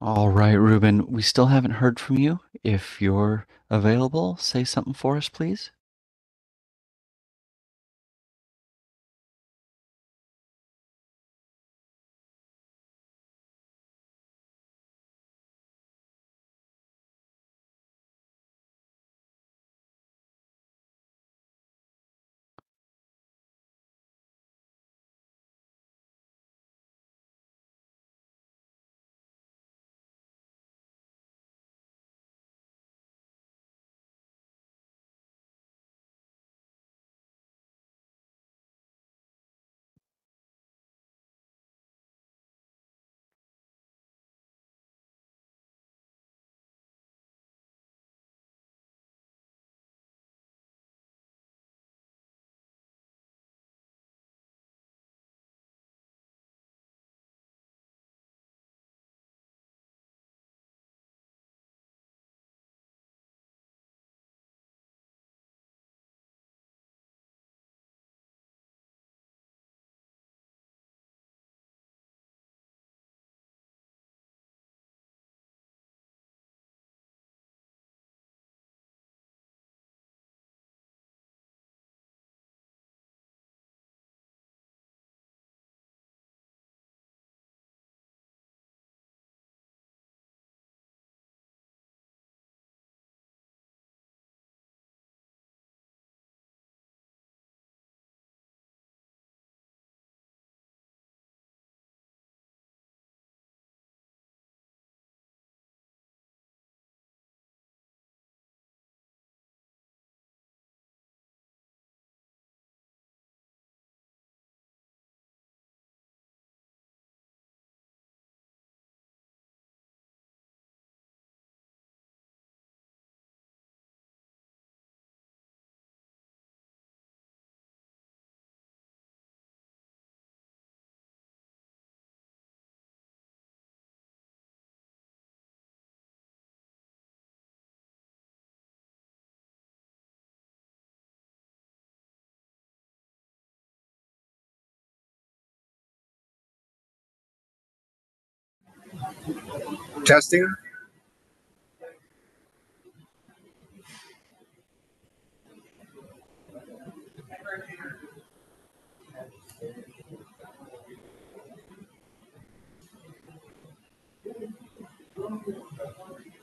All right, Ruben, we still haven't heard from you. If you're available, say something for us, please. Testing.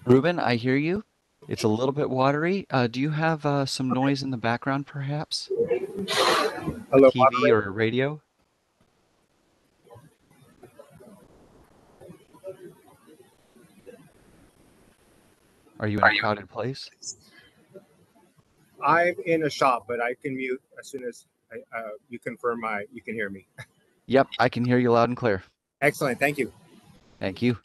Ruben, I hear you. It's a little bit watery. Do you have some noise in the background, perhaps? Hello, TV moderator. or radio? Are you in a crowded place? I'm in a shop, but I can mute as soon as you confirm you can hear me. Yep, I can hear you loud and clear. Excellent. Thank you. Thank you.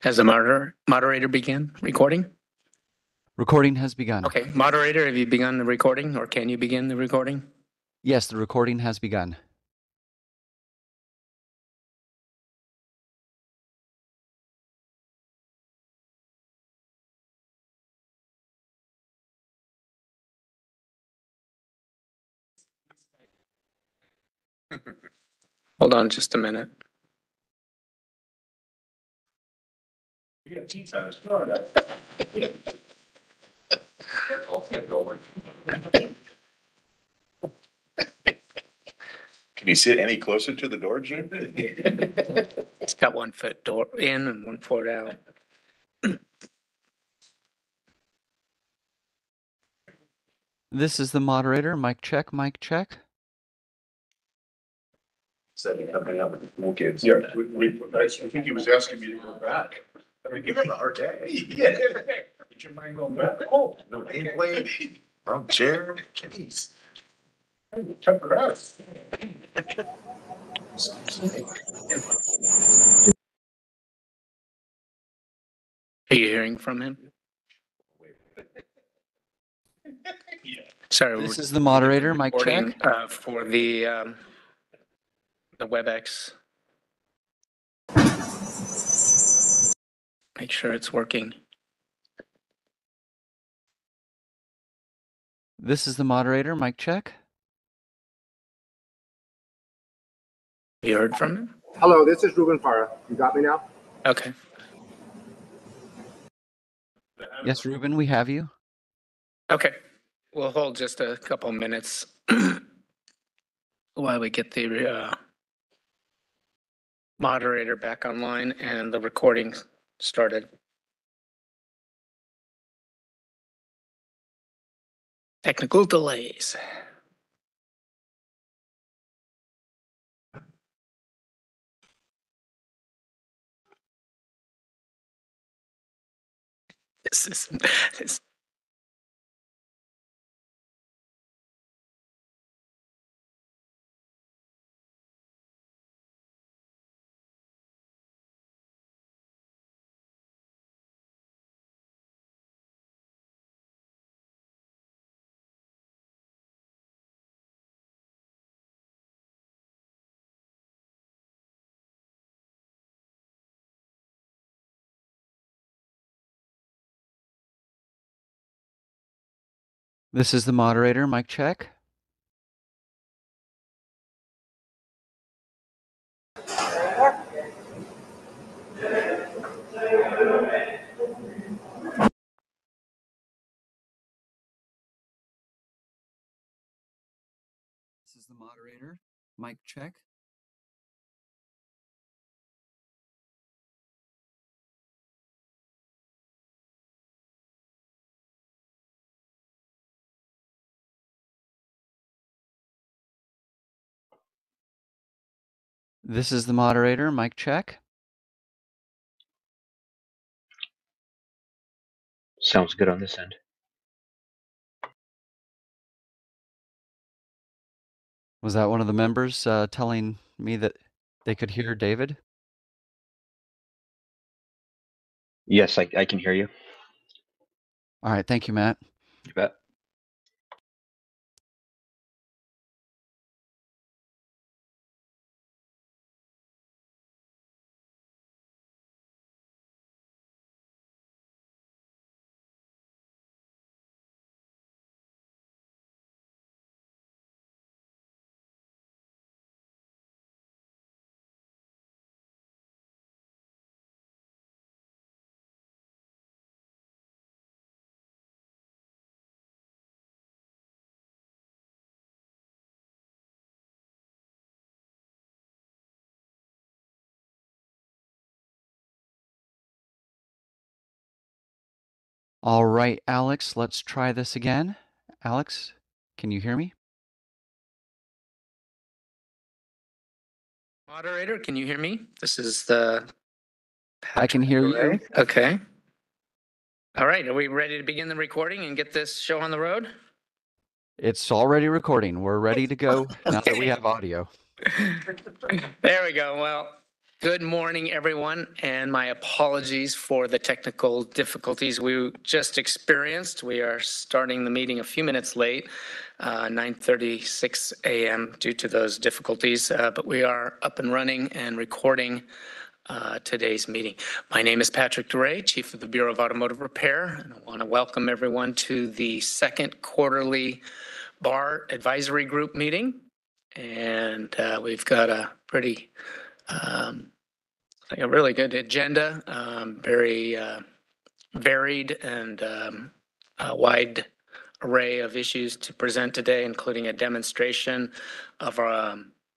Has the moderator begun recording? Recording has begun. Okay, moderator, have you begun the recording, or can you begin the recording? Yes, the recording has begun. Hold on just a minute. Can you sit any closer to the door, Gene? It's got 1 foot door in and 1 foot out. This is the moderator. Mic check, mic check. Said coming up with the cool kids. Yeah, I think he was asking me to go back. I mean, give him a hard day. Yeah. Get your mind going back. Oh, no gameplay, wrong chair, jeez. Tough crowd. Are you hearing from him? Sorry. This is the moderator. Mic Recording, check. for the WebEx. Make sure it's working. This is the moderator. Mic check. You heard from him? Hello, this is Ruben Farah. You got me now? Okay. Yes, Ruben, we have you. Okay. We'll hold just a couple minutes while we get the moderator back online and the recording started. Technical delays. This This is the moderator. Mic check. This is the moderator. Mic check. This is the moderator. Mic check. Sounds good on this end. Was that one of the members telling me that they could hear David? Yes, I can hear you. All right. Thank you, Matt. You bet. All right, Alex, let's try this again. Alex, can you hear me? moderator, can you hear me? This is the I can hear you. Okay. All right. Are we ready to begin the recording and get this show on the road? It's already recording. We're ready to go now that we have audio. There we go. Well, Good morning, everyone, and my apologies for the technical difficulties we just experienced. We are starting the meeting a few minutes late, 9:36 a.m. due to those difficulties, but we are up and running and recording today's meeting. My name is Patrick DeRay, Chief of the Bureau of Automotive Repair, and I want to welcome everyone to the second quarterly Bar Advisory Group meeting. And we've got a pretty a really good agenda, very varied and a wide array of issues to present today, including a demonstration of our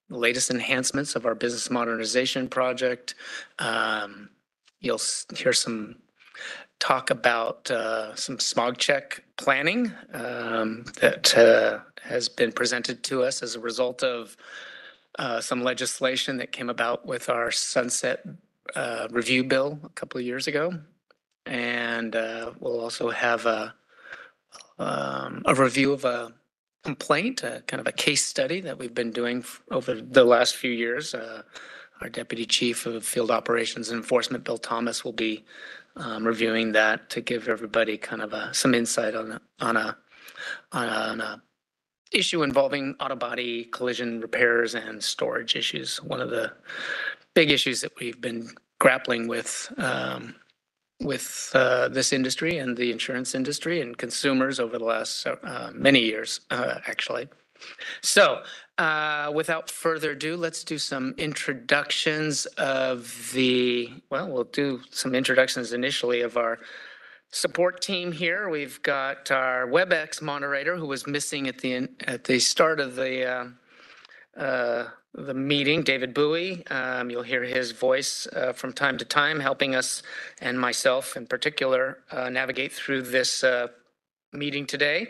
latest enhancements of our business modernization project. You'll hear some talk about some smog check planning that has been presented to us as a result of some legislation that came about with our sunset review bill a couple of years ago. And we'll also have a review of a complaint, kind of a case study that we've been doing over the last few years. Our Deputy Chief of Field Operations and Enforcement, Bill Thomas, will be reviewing that to give everybody kind of some insight on a issue involving auto body collision repairs and storage issues. One of the big issues that we've been grappling with this industry and the insurance industry and consumers over the last many years, actually. So without further ado, let's do some introductions of we'll do some introductions initially of our support team here. We've got our WebEx moderator who was missing at the start of the meeting, David Bowie. You'll hear his voice from time to time, helping us and myself in particular navigate through this meeting today.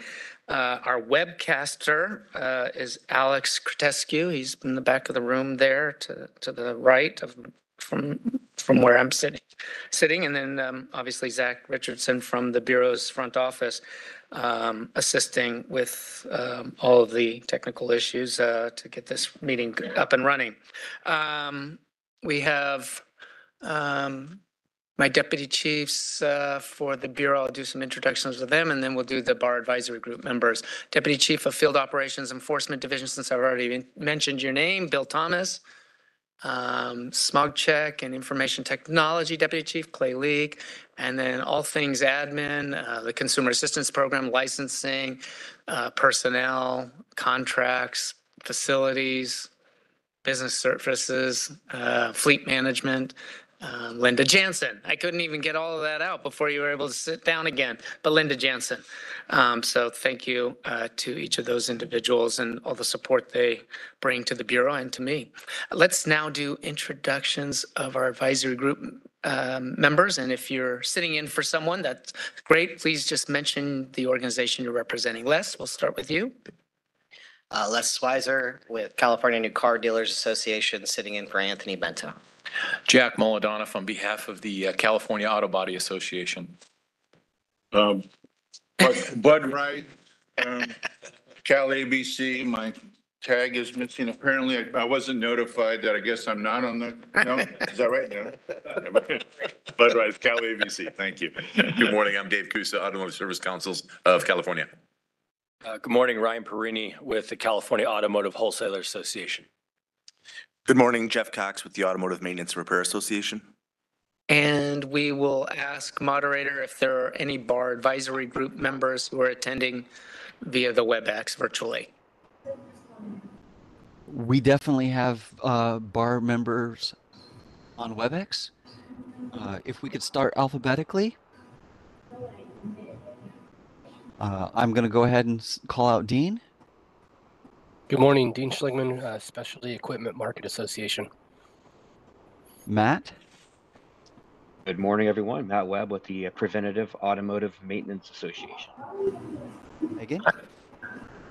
Our webcaster is Alex Kretescu. He's in the back of the room there to the right from where I'm sitting. And then obviously Zach Richardson from the Bureau's front office, assisting with all of the technical issues to get this meeting up and running. We have my deputy chiefs for the Bureau. I'll do some introductions with them, and then we'll do the Bar Advisory Group members. Deputy Chief of Field Operations Enforcement Division, since I've already mentioned your name, Bill Thomas. Smog Check and Information Technology Deputy Chief Clay League, and then all things admin, the Consumer Assistance Program, licensing, personnel, contracts, facilities, business services, fleet management. Linda Jansen. I couldn't even get all of that out before you were able to sit down again, but Linda Jansen. So thank you to each of those individuals and all the support they bring to the Bureau and to me. Let's now do introductions of our advisory group members. And if you're sitting in for someone, that's great. Please just mention the organization you're representing. Les, we'll start with you. Les Swizer with California New Car Dealers Association, sitting in for Anthony Bento. Jack Molodonoff on behalf of the California Auto Body Association. Bud Wright, Cal ABC, my tag is missing. Apparently, I wasn't notified that I guess I'm not on the, no, is that right? No. Bud Wright, Cal ABC, thank you. Good morning, I'm Dave Kusa, Automotive Service Councils of California. Good morning, Ryan Perini with the California Automotive Wholesalers Association. Good morning, Jeff Cox with the Automotive Maintenance and Repair Association. And we will ask moderator if there are any Bar Advisory Group members who are attending via the WebEx virtually. We definitely have bar members on WebEx. If we could start alphabetically. I'm going to go ahead and call out Dean. Good morning, Dean Schligman, Specialty Equipment Market Association. Matt. Good morning, everyone. Matt Webb with the Preventative Automotive Maintenance Association. Megan.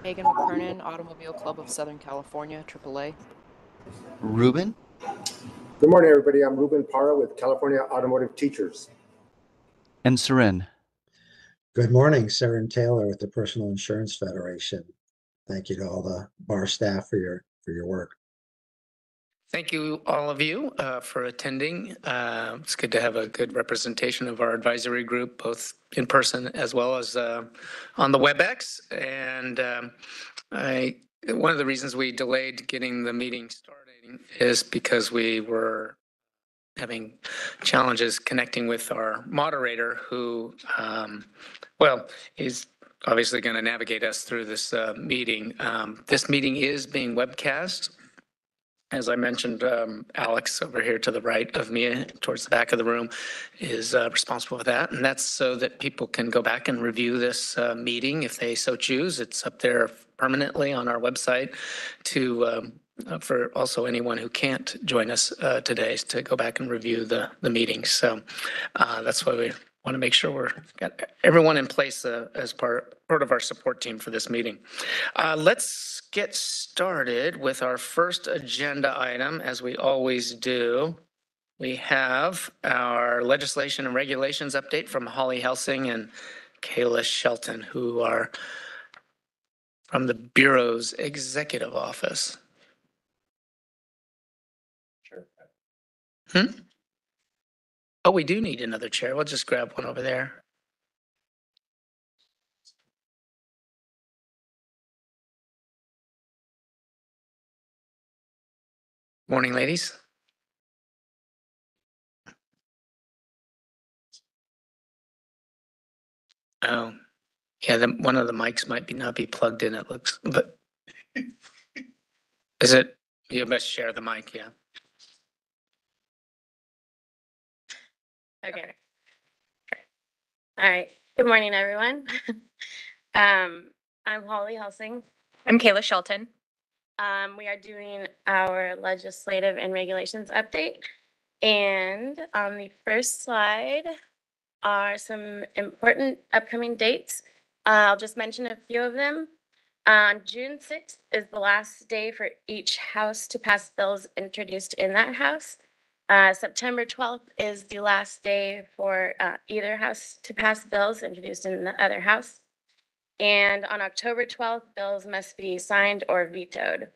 Megan McKernan, Automobile Club of Southern California, AAA. Ruben. Good morning, everybody. I'm Ruben Parra with California Automotive Teachers. And Seren. Good morning, Seren Taylor with the Personal Insurance Federation. Thank you to all the bar staff for your work. Thank you, all of you, for attending. It's good to have a good representation of our advisory group, both in person as well as on the WebEx. And one of the reasons we delayed getting the meeting starting is because we were having challenges connecting with our moderator who, is obviously going to navigate us through this meeting. This meeting is being webcast. As I mentioned, Alex over here to the right of me, towards the back of the room, is responsible for that. And that's so that people can go back and review this meeting if they so choose. It's up there permanently on our website to for also anyone who can't join us today to go back and review the meeting. So that's why we want to make sure we're got everyone in place as part of our support team for this meeting. Let's get started with our first agenda item, as we always do. We have our legislation and regulations update from Holly Helsing and Kayla Shelton, who are from the Bureau's executive office. Sure. Oh, we do need another chair. We'll just grab one over there. Morning, ladies. Oh, yeah, one of the mics might not be plugged in, it looks, but is it, you must share the mic, yeah. Okay. All right. Good morning, everyone. I'm Holly Helsing. I'm Kayla Shelton. We are doing our legislative and regulations update. And on the first slide are some important upcoming dates. I'll just mention a few of them. On June 6th is the last day for each house to pass bills introduced in that house. September 12th is the last day for either house to pass bills introduced in the other house. And on October 12th, bills must be signed or vetoed.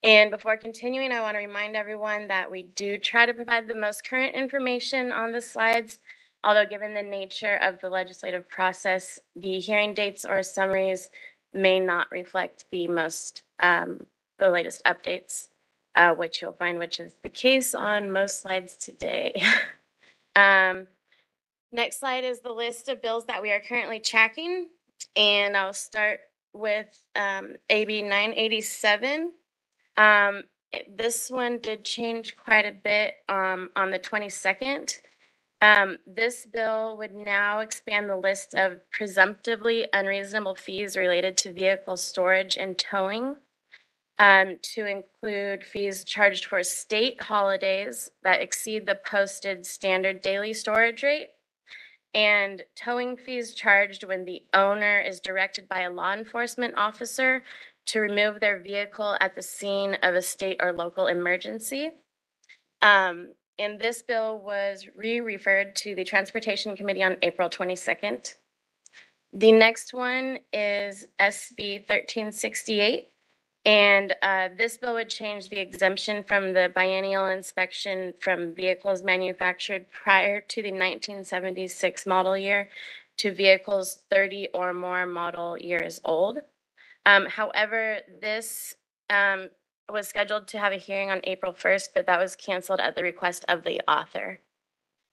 And before continuing, I want to remind everyone that we do try to provide the most current information on the slides, although given the nature of the legislative process, the hearing dates or summaries may not reflect the latest updates. Which you'll find, which is the case on most slides today. Next slide is the list of bills that we are currently tracking. And I'll start with AB 987. This one did change quite a bit on the 22nd. This bill would now expand the list of presumptively unreasonable fees related to vehicle storage and towing. To include fees charged for state holidays that exceed the posted standard daily storage rate, and towing fees charged when the owner is directed by a law enforcement officer to remove their vehicle at the scene of a state or local emergency. And this bill was referred to the Transportation Committee on April 22nd. The next one is SB 1368. And this bill would change the exemption from the biennial inspection from vehicles manufactured prior to the 1976 model year to vehicles 30 or more model years old. However, this was scheduled to have a hearing on April 1st, but that was canceled at the request of the author.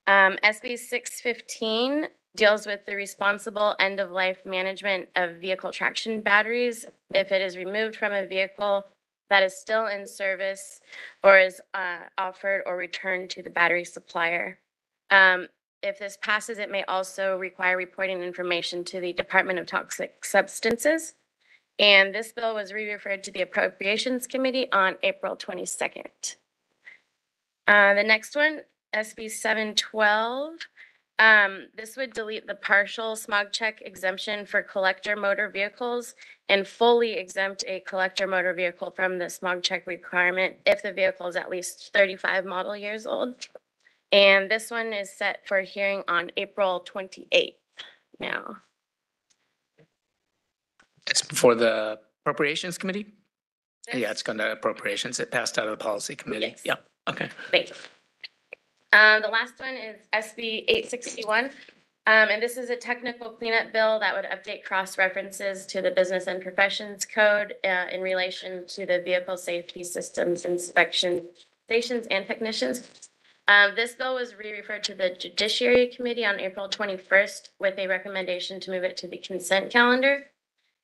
SB 615 deals with the responsible end-of-life management of vehicle traction batteries if it is removed from a vehicle that is still in service or is offered or returned to the battery supplier. If this passes, it may also require reporting information to the Department of Toxic Substances. And this bill was referred to the Appropriations Committee on April 22nd. The next one, SB 712. This would delete the partial smog check exemption for collector motor vehicles and fully exempt a collector motor vehicle from the smog check requirement if the vehicle is at least 35 model years old. And this one is set for hearing on April 28th now. It's before the Appropriations Committee? Yeah, it's gone to appropriations. It passed out of the policy committee. Yes. Yeah, okay. Thank you. The last one is SB 861. And this is a technical cleanup bill that would update cross references to the Business and Professions Code in relation to the vehicle safety systems inspection stations and technicians. This bill was re-referred to the Judiciary Committee on April 21st with a recommendation to move it to the consent calendar.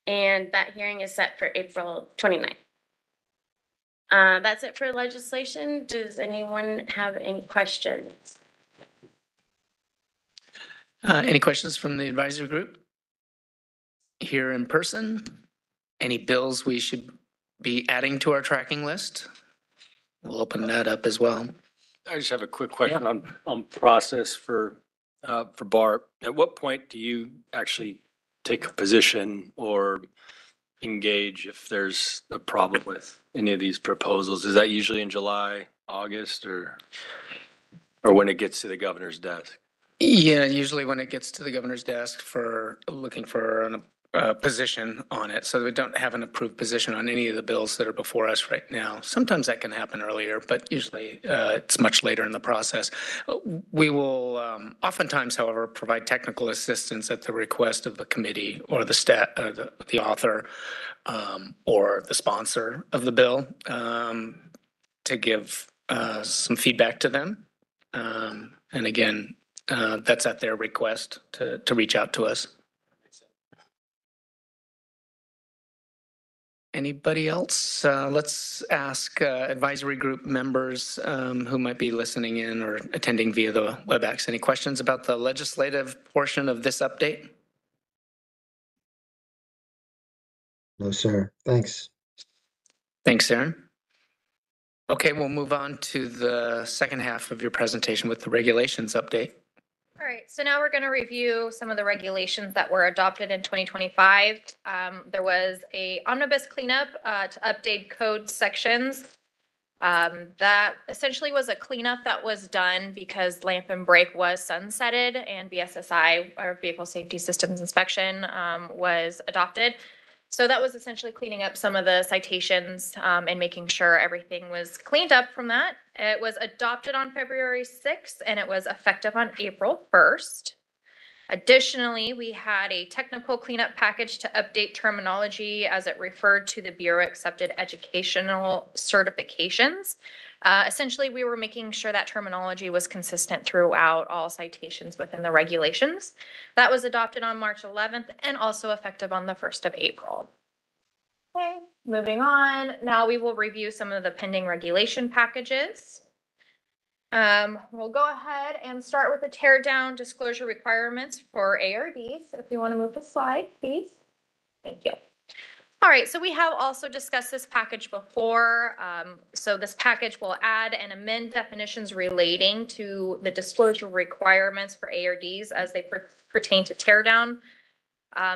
And that hearing is set for April 29th. That's it for legislation. Does anyone have any questions? Any questions from the advisory group? Here in person? Any bills we should be adding to our tracking list? We'll open that up as well. I just have a quick question on process for Barb. At what point do you actually take a position or engage if there's a problem with any of these proposals? Is that usually in July, August, or when it gets to the governor's desk? Yeah, usually when it gets to the governor's desk for looking for a position on it. So we don't have an approved position on any of the bills that are before us right now. Sometimes that can happen earlier, but usually it's much later in the process. We will oftentimes, however, provide technical assistance at the request of the committee or the author or the sponsor of the bill to give some feedback to them. And again, that's at their request to reach out to us. Anybody else? Let's ask advisory group members who might be listening in or attending via the WebEx. Any questions about the legislative portion of this update? No, sir. Thanks. Thanks, Aaron. Okay, we'll move on to the second half of your presentation with the regulations update. All right, so now we're going to review some of the regulations that were adopted in 2025. There was a omnibus cleanup to update code sections. That essentially was a cleanup that was done because lamp and brake was sunsetted and VSSI, or Vehicle Safety Systems Inspection, was adopted. So that was essentially cleaning up some of the citations and making sure everything was cleaned up from that. It was adopted on February 6th and it was effective on April 1st. Additionally, we had a technical cleanup package to update terminology as it referred to the Bureau accepted educational certifications. Essentially, we were making sure that terminology was consistent throughout all citations within the regulations. That was adopted on March 11th and also effective on the 1st of April. Okay, moving on. Now we will review some of the pending regulation packages. We'll go ahead and start with the tear down disclosure requirements for ARDs. If you want to move the slide, please. Thank you. All right, so we have also discussed this package before. So this package will add and amend definitions relating to the disclosure requirements for ARDs as they pertain to tear down.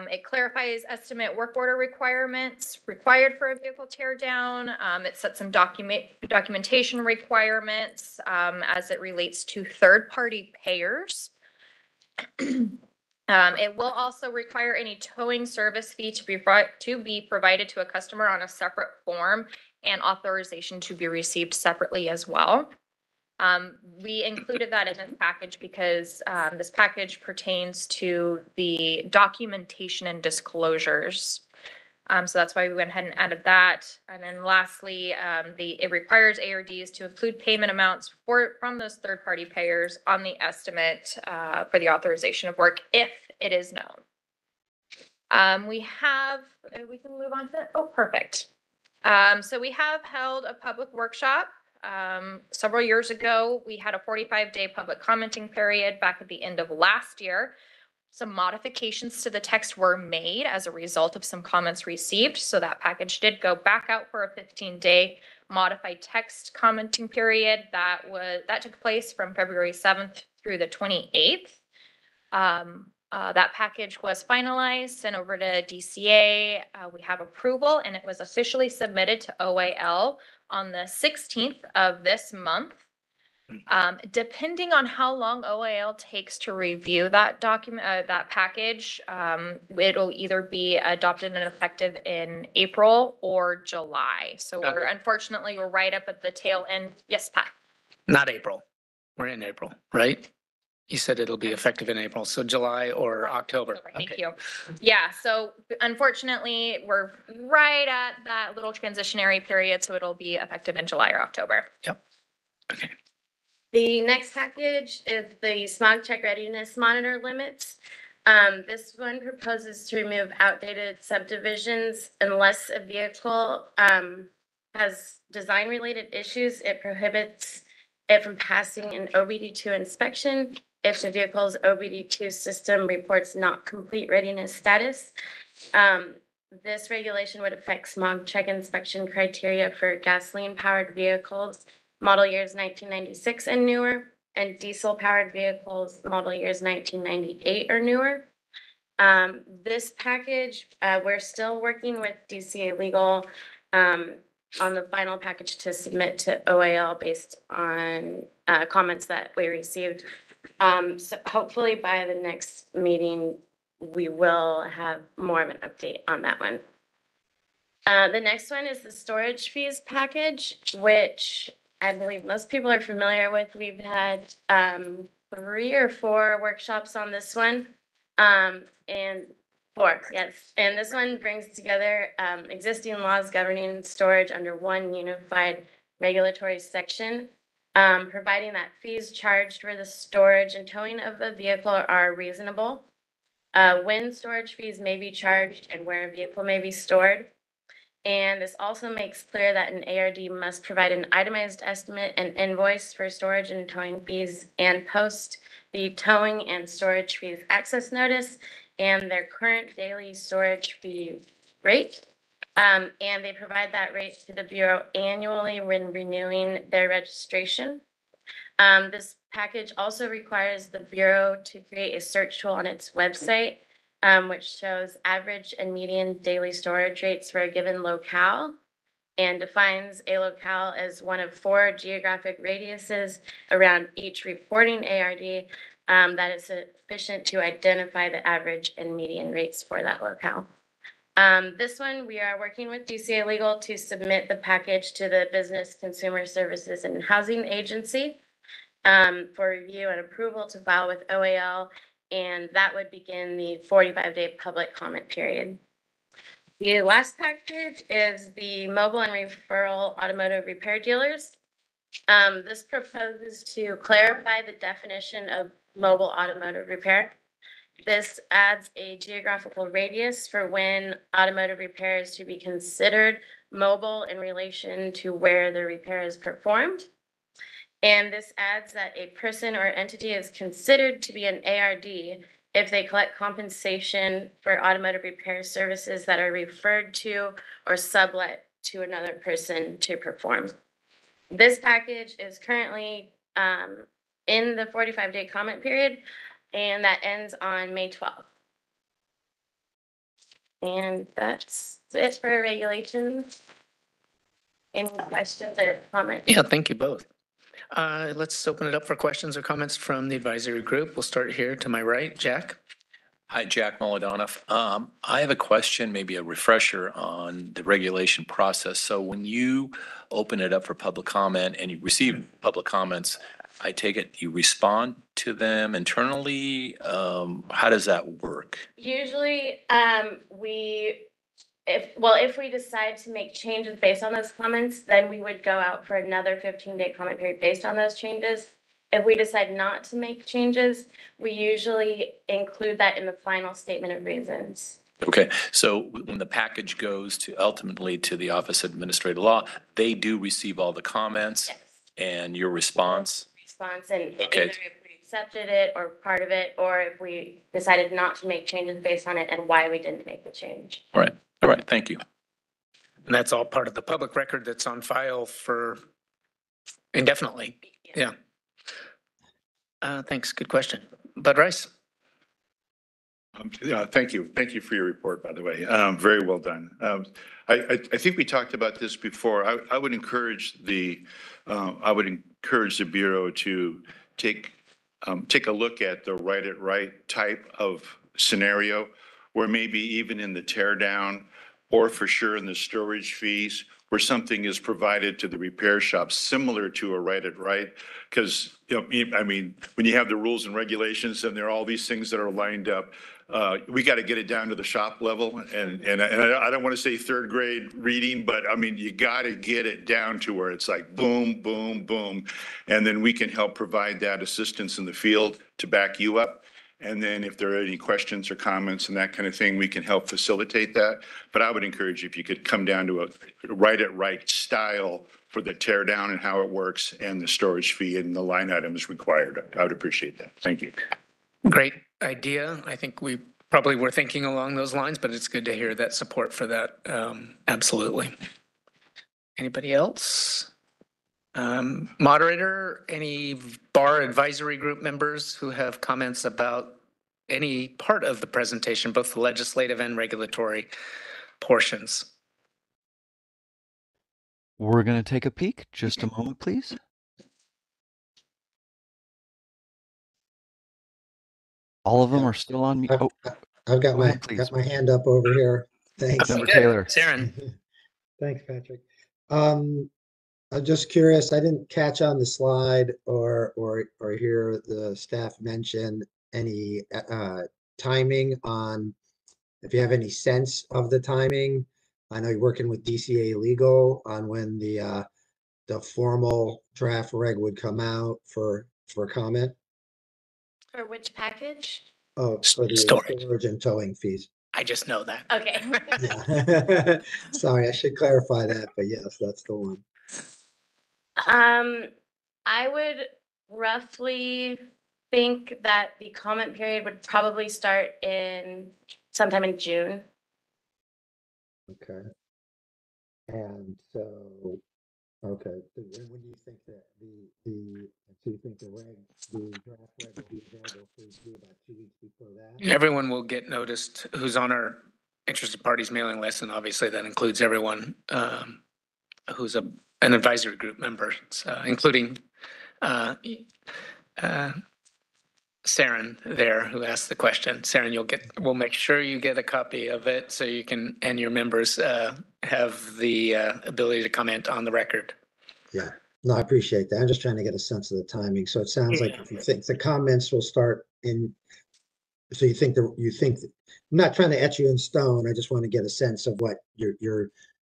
It clarifies estimate work order requirements required for a vehicle tear down. It sets some documentation requirements as it relates to third-party payers. It will also require any towing service fee to be provided to a customer on a separate form and authorization to be received separately as well. We included that in this package because this package pertains to the documentation and disclosures. So that's why we went ahead and added that. And then lastly, it requires ARDs to include payment amounts from those third-party payers on the estimate for the authorization of work if it is known. We can move on to that. Oh, perfect. So we have held a public workshop. Several years ago, we had a 45-day public commenting period back at the end of last year. Some modifications to the text were made as a result of some comments received. So that package did go back out for a 15-day modified text commenting period. That took place from February 7th through the 28th. That package was finalized, sent over to DCA. We have approval and it was officially submitted to OAL on the 16th of this month. Depending on how long OAL takes to review that document, that package, it'll either be adopted and effective in April or July. So unfortunately, we're right up at the tail end. Yes, Pat? Not April. We're in April, right? You said it'll be effective in April, so July or October. Thank you. Yeah, so unfortunately, we're right at that little transitionary period, so it'll be effective in July or October. Yep. Okay. The next package is the smog check readiness monitor limits. This one proposes to remove outdated subdivisions unless a vehicle has design-related issues. It prohibits it from passing an OBD2 inspection if the vehicle's OBD2 system reports not complete readiness status. This regulation would affect smog check inspection criteria for gasoline-powered vehicles model years 1996 and newer, and diesel-powered vehicles model years 1998 or newer. This package, we're still working with DCA Legal on the final package to submit to OAL based on comments that we received. So hopefully by the next meeting, we will have more of an update on that one. The next one is the storage fees package, which I believe most people are familiar with. We've had 3 or 4 workshops on this one. And 4, yes. And this one brings together existing laws governing storage under one unified regulatory section, providing that fees charged for the storage and towing of a vehicle are reasonable, when storage fees may be charged and where a vehicle may be stored. And this also makes clear that an ARD must provide an itemized estimate and invoice for storage and towing fees and post the towing and storage fees access notice and their current daily storage fee rate. And they provide that rate to the Bureau annually when renewing their registration. This package also requires the Bureau to create a search tool on its website, which shows average and median daily storage rates for a given locale and defines a locale as one of 4 geographic radiuses around each reporting ARD that is sufficient to identify the average and median rates for that locale. This one, we are working with DCA Legal to submit the package to the Business Consumer Services and Housing Agency for review and approval to file with OAL. And that would begin the 45-day public comment period. The last package is the mobile and referral automotive repair dealers. This proposes to clarify the definition of mobile automotive repair. This adds a geographical radius for when automotive repair is to be considered mobile in relation to where the repair is performed. And this adds that a person or entity is considered to be an ARD if they collect compensation for automotive repair services that are referred to or sublet to another person to perform. This package is currently in the 45-day comment period, and that ends on May 12th. And that's it for regulations. Any questions or comments? Yeah, thank you both. Let's open it up for questions or comments from the advisory group. We'll start here to my right, Jack. Hi, Jack Molodanoff. I have a question, maybe a refresher on the regulation process. So when you open it up for public comment and you receive public comments, I take it you respond to them internally? How does that work? Usually, if we decide to make changes based on those comments, then we would go out for another 15-day comment period based on those changes. If we decide not to make changes, we usually include that in the final statement of reasons. Okay, so when the package goes to ultimately to the Office of Administrative Law, they do receive all the comments and your response? And either if we accepted it or part of it, or if we decided not to make changes based on it and why we didn't make the change. All right, thank you. And that's all part of the public record that's on file for indefinitely. Yeah. Thanks, good question. Bud Rice. Thank you. Thank you for your report, by the way. Very well done. I think we talked about this before. I would encourage encourage the Bureau to take a look at the right type of scenario, where maybe even in the tear down or for sure in the storage fees, where something is provided to the repair shop similar to a right. Because, I mean, when you have the rules and regulations and there are all these things that are lined up, we got to get it down to the shop level. And I don't want to say third grade reading, but I mean, you got to get it down to where it's like boom, boom, boom. And then we can help provide that assistance in the field to back you up. And then if there are any questions or comments and that kind of thing, we can help facilitate that. But I would encourage you, if you could come down to a right style for the tear down and how it works and the storage fee and the line items required. I would appreciate that. Thank you. Great idea. I think we probably were thinking along those lines, but it's good to hear that support for that. Absolutely. Anybody else? Moderator, any bar advisory group members who have comments about any part of the presentation, both the legislative and regulatory portions? We're going to take a peek. Just a moment, please. All of them are still on mute. Oh, I've got go ahead, please. my hand up over here. Thanks. Member Taylor. Saren. Thanks, Patrick. I'm just curious. I didn't catch on the slide or hear the staff mention any timing on, if you have any sense of the timing. I know you're working with DCA Legal on when the formal draft reg would come out for comment. For which package? Oh, for the storage and towing fees. I just know that. Okay. Yeah. Sorry, I should clarify that, but yes, that's the one. I would roughly think that the comment period would probably start in sometime in June. Okay. And so, okay, so when do you think that so you think the draft reg will be available for review about 2 weeks before that? Everyone will get noticed who's on our interested parties mailing list, and obviously that includes everyone who's an advisory group member, including Saren there, who asked the question. Saren, we'll make sure you get a copy of it so you can, and your members have the ability to comment on the record. Yeah, no, I appreciate that. I'm just trying to get a sense of the timing. So it sounds like if you think the comments will start in, so you think I'm not trying to etch you in stone. I just want to get a sense of what your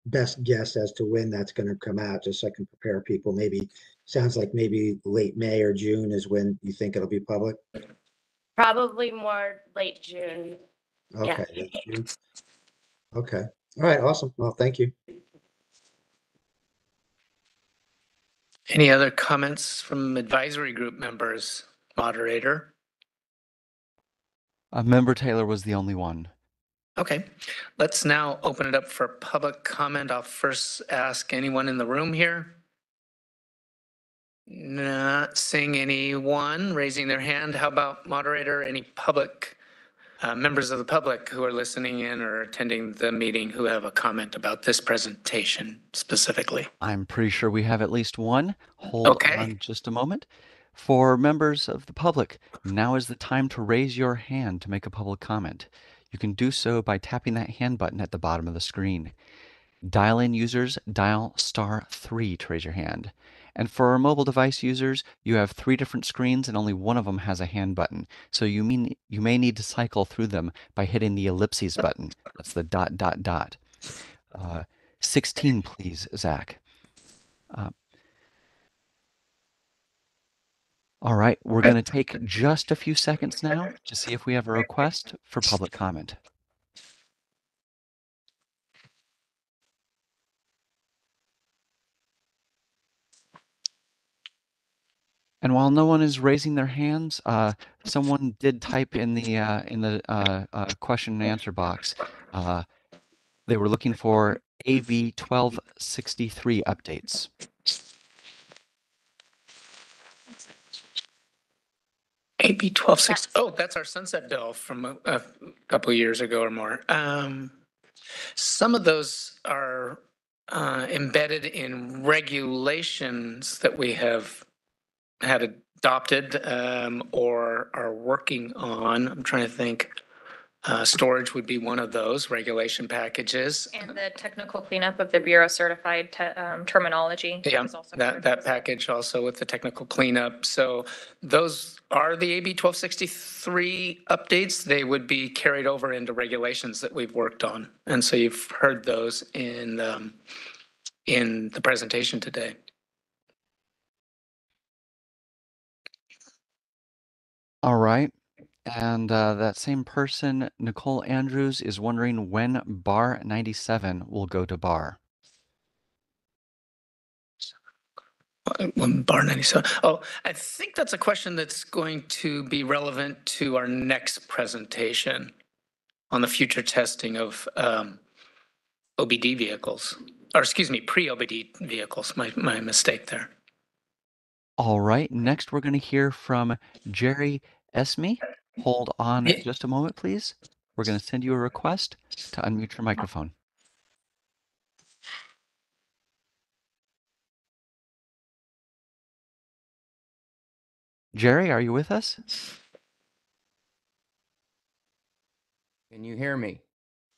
best guess as to when that's going to come out, just so I can prepare people. Maybe sounds like maybe late May or June is when you think it'll be public. Probably more late June. Okay. Yeah. Late June. Okay. All right. Awesome. Well, thank you. Any other comments from advisory group members, moderator? Member Taylor was the only one. Okay, let's now open it up for public comment. I'll first ask anyone in the room here. Not seeing anyone raising their hand. How about moderator? Any public members of the public who are listening in or attending the meeting who have a comment about this presentation specifically? I'm pretty sure we have at least one. Hold on just a moment. For members of the public, now is the time to raise your hand to make a public comment. You can do so by tapping that hand button at the bottom of the screen. Dial-in users, dial *3 to raise your hand. And for our mobile device users, you have 3 different screens and only one of them has a hand button. So you may need to cycle through them by hitting the ellipses button. That's the ... 16, please, Zach. All right, we're going to take just a few seconds now to see if we have a request for public comment. And while no one is raising their hands, someone did type in the question and answer box. They were looking for AV 1263 updates. AB 1260. Oh, that's our sunset bill from a couple of years ago or more. Some of those are embedded in regulations that we have had adopted or are working on. I'm trying to think. Storage would be one of those regulation packages. And the technical cleanup of the Bureau certified terminology. Yeah, is also that package also with the technical cleanup. So those are the AB 1263 updates. They would be carried over into regulations that we've worked on. And so you've heard those in the presentation today. All right. And that same person, Nicole Andrews, is wondering when bar 97 will go to bar. When bar 97. Oh, I think that's a question that's going to be relevant to our next presentation on the future testing of OBD vehicles, or excuse me, pre-OBD vehicles. My mistake there. All right. Next, we're going to hear from Jerry Esme. Hold on just a moment, please. We're going to send you a request to unmute your microphone. Jerry, are you with us? Can you hear me?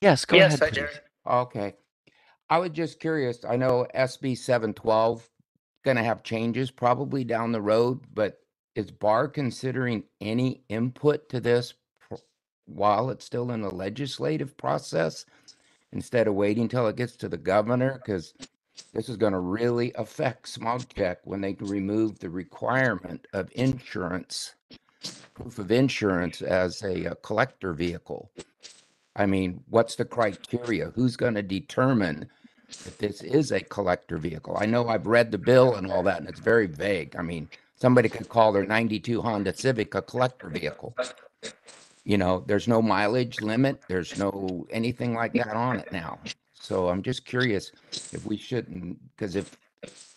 Yes, go ahead, please. Jerry. Okay. I was just curious. I know SB 712 going to have changes probably down the road, but is BAR considering any input to this while it's still in the legislative process instead of waiting till it gets to the governor? Because this is going to really affect smog check when they remove the requirement of insurance, proof of insurance as a collector vehicle. I mean, what's the criteria? Who's going to determine if this is a collector vehicle? I know I've read the bill and all that, and it's very vague. I mean, somebody could call their 92 Honda Civic a collector vehicle. You know, there's no mileage limit. There's no anything like that on it now. So I'm just curious if we shouldn't, because if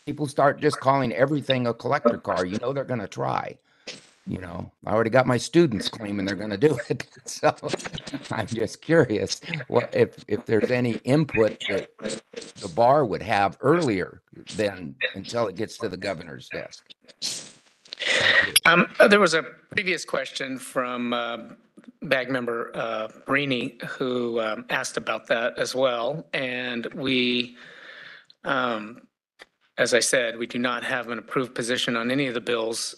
people start just calling everything a collector car, you know, they're going to try. You know, I already got my students claiming they're going to do it. So I'm just curious what if there's any input that the bar would have earlier than until it gets to the governor's desk. There was a previous question from BAG member Brini who asked about that as well. And we, as I said, we do not have an approved position on any of the bills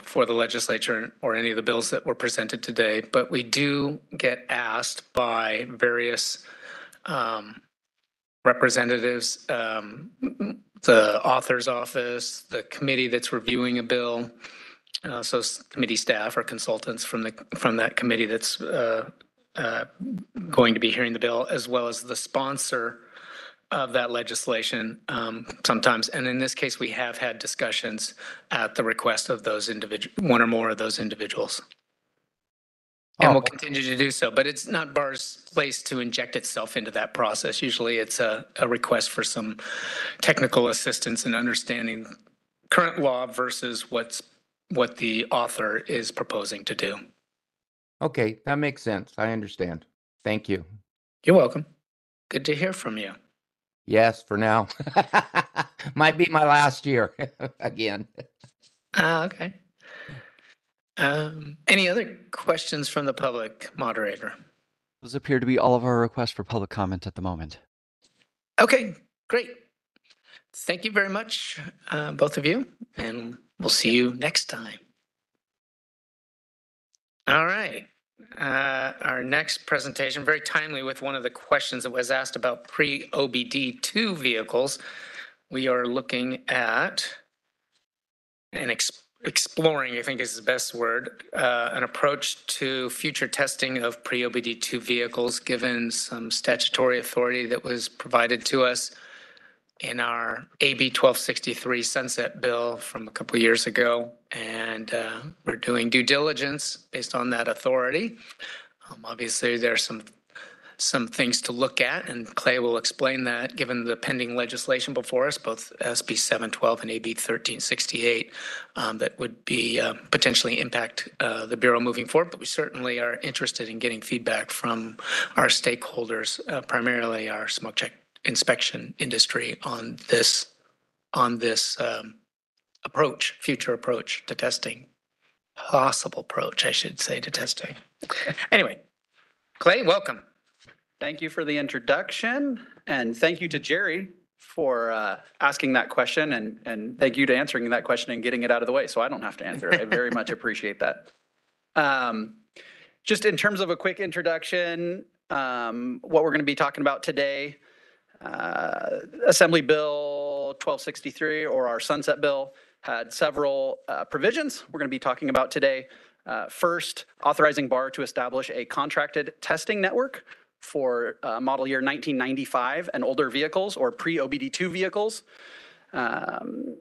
for the legislature or any of the bills that were presented today, but we do get asked by various representatives, the author's office, the committee that's reviewing a bill, so committee staff or consultants from that committee that's going to be hearing the bill, as well as the sponsor of that legislation sometimes. And in this case, we have had discussions at the request of those one or more of those individuals. And we'll continue to do so, but it's not BAR's place to inject itself into that process. Usually it's a request for some technical assistance in understanding current law versus what the author is proposing to do. Okay, that makes sense. I understand. Thank you. You're welcome. Good to hear from you. Yes, for now. Might be my last year again. Okay. Any other questions from the public, moderator? Those appear to be all of our requests for public comment at the moment. Okay, great. Thank you very much, both of you, and we'll see you next time. All right. Our next presentation, very timely with one of the questions that was asked about pre-OBD2 vehicles. We are looking at an exploring, I think is the best word, an approach to future testing of pre-OBD2 vehicles, given some statutory authority that was provided to us in our AB 1263 sunset bill from a couple of years ago. And we're doing due diligence based on that authority. Obviously, there's some things to look at, and Clay will explain that given the pending legislation before us, both SB 712 and AB 1368, that would be potentially impact the Bureau moving forward. But we certainly are interested in getting feedback from our stakeholders, primarily our smoke check inspection industry on this future approach to testing. Possible approach, I should say, to testing. Anyway, Clay, welcome. Thank you for the introduction, and thank you to Jerry for asking that question, and thank you to answering that question and getting it out of the way so I don't have to answer it. I very much appreciate that. Just in terms of a quick introduction, what we're going to be talking about today, Assembly Bill 1263, or our Sunset Bill, had several provisions we're going to be talking about today. First, authorizing BAR to establish a contracted testing network for model year 1995 and older vehicles, or pre-OBD2 vehicles. Some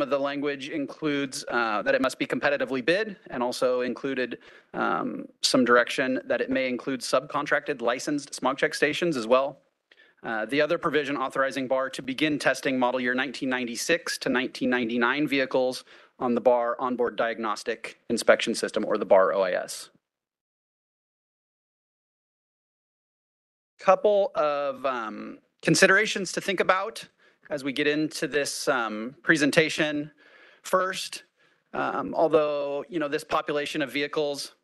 of the language includes that it must be competitively bid, and also included some direction that it may include subcontracted licensed smog check stations as well. The other provision authorizing BAR to begin testing model year 1996 to 1999 vehicles on the BAR onboard diagnostic inspection system, or the BAR OIS. Couple of considerations to think about as we get into this presentation. First, although this population of vehicles,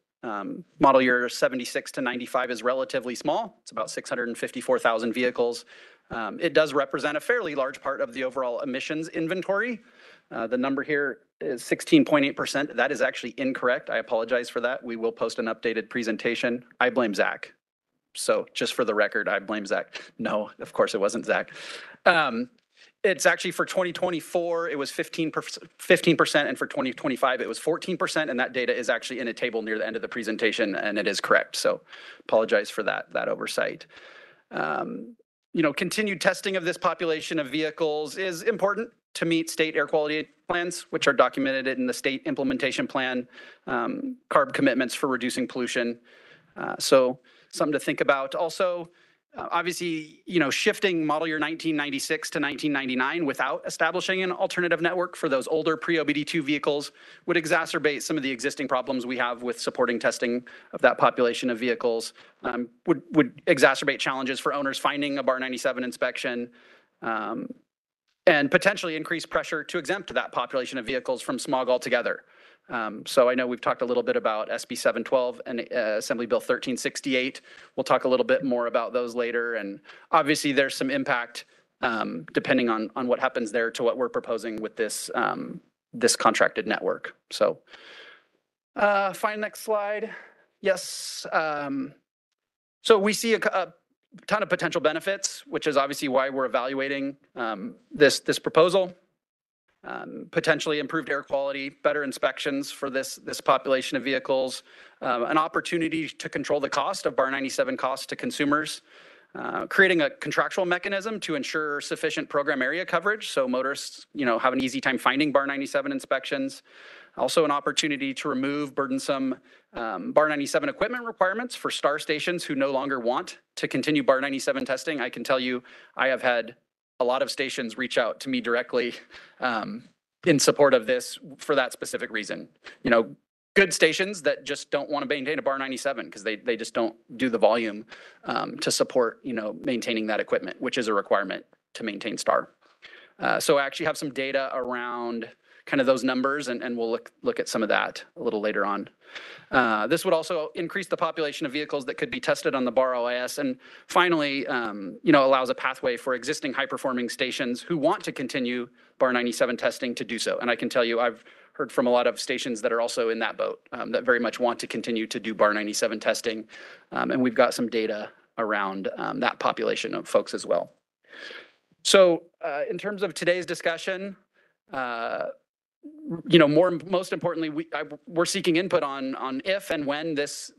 model year 76 to 95, is relatively small, it's about 654,000 vehicles, it does represent a fairly large part of the overall emissions inventory. The number here is 16.8%. That is actually incorrect. I apologize for that. We will post an updated presentation. I blame Zach. So just for the record, I blame Zach. No, of course it wasn't Zach. It's actually for 2024, it was 15%, and for 2025, it was 14%, and that data is actually in a table near the end of the presentation, and it is correct. So apologize for that oversight. Continued testing of this population of vehicles is important to meet state air quality plans, which are documented in the state implementation plan, CARB commitments for reducing pollution. So something to think about. Also, obviously, shifting model year 1996 to 1999 without establishing an alternative network for those older pre-OBD2 vehicles would exacerbate some of the existing problems we have with supporting testing of that population of vehicles, would exacerbate challenges for owners finding a BAR 97 inspection, and potentially increase pressure to exempt that population of vehicles from smog altogether. So I know we've talked a little bit about SB 712 and Assembly Bill 1368. We'll talk a little bit more about those later. And obviously there's some impact depending on what happens there to what we're proposing with this, this contracted network. So fine, next slide. Yes. So we see a ton of potential benefits, which is obviously why we're evaluating this proposal. Potentially improved air quality, better inspections for this population of vehicles, an opportunity to control the cost of BAR 97 costs to consumers, creating a contractual mechanism to ensure sufficient program area coverage so motorists have an easy time finding BAR 97 inspections. Also an opportunity to remove burdensome BAR 97 equipment requirements for STAR stations who no longer want to continue BAR 97 testing. I can tell you I have had a lot of stations reach out to me directly in support of this for that specific reason. Good stations that just don't want to maintain a BAR 97 because they just don't do the volume to support, maintaining that equipment, which is a requirement to maintain STAR. So I actually have some data around kind of those numbers, and we'll look at some of that a little later on. This would also increase the population of vehicles that could be tested on the BAR OIS, and finally, allows a pathway for existing high-performing stations who want to continue BAR 97 testing to do so. And I can tell you, I've heard from a lot of stations that are also in that boat that very much want to continue to do BAR 97 testing, and we've got some data around that population of folks as well. So in terms of today's discussion, most importantly, we're seeking input on if and when this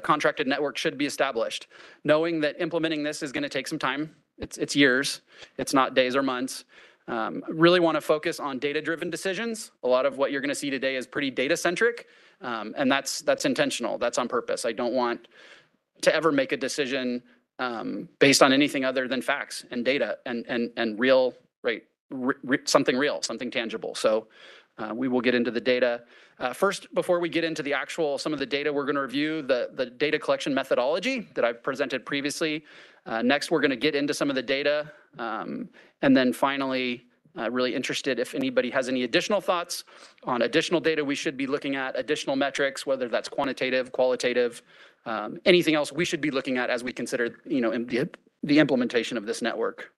contracted network should be established, knowing that implementing this is going to take some time. It's years. It's not days or months. Really want to focus on data-driven decisions. A lot of what you're going to see today is pretty data-centric, and that's intentional. That's on purpose. I don't want to ever make a decision based on anything other than facts and data and real, right? Something real, something tangible. So we will get into the data. First, before we get into the some of the data, we're going to review the data collection methodology that I've presented previously. Next, we're going to get into some of the data. And then finally, Really interested if anybody has any additional thoughts on additional data we should be looking at, additional metrics, whether that's quantitative, qualitative, anything else we should be looking at as we consider, the implementation of this network.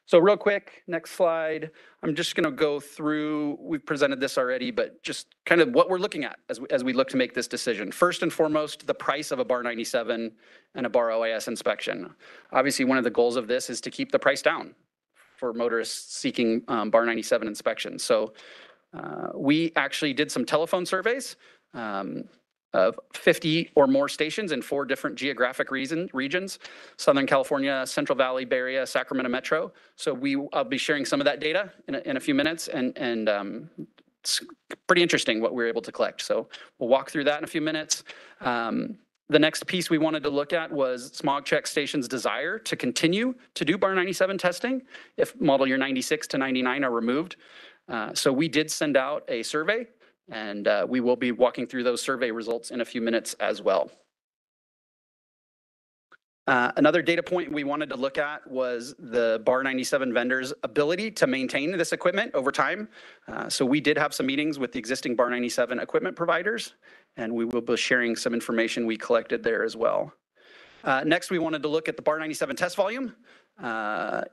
So real quick, next slide. I'm just going to go through, we've presented this already, but just kind of what we're looking at as we look to make this decision. First and foremost, the price of a bar 97 and a bar OIS inspection. Obviously, one of the goals of this is to keep the price down for motorists seeking bar 97 inspections. So we actually did some telephone surveys of 50 or more stations in 4 different geographic regions: Southern California, Central Valley, Bay Area, Sacramento Metro. So I'll be sharing some of that data in a few minutes, and it's pretty interesting what we were able to collect. So we'll walk through that in a few minutes. The next piece we wanted to look at was smog check stations' desire to continue to do bar 97 testing if model year 96 to 99 are removed. So we did send out a survey, and we will be walking through those survey results in a few minutes as well. Another data point we wanted to look at was the bar 97 vendors' ability to maintain this equipment over time. So we did have some meetings with the existing bar 97 equipment providers, and we will be sharing some information we collected there as well. Next, we wanted to look at the bar 97 test volume,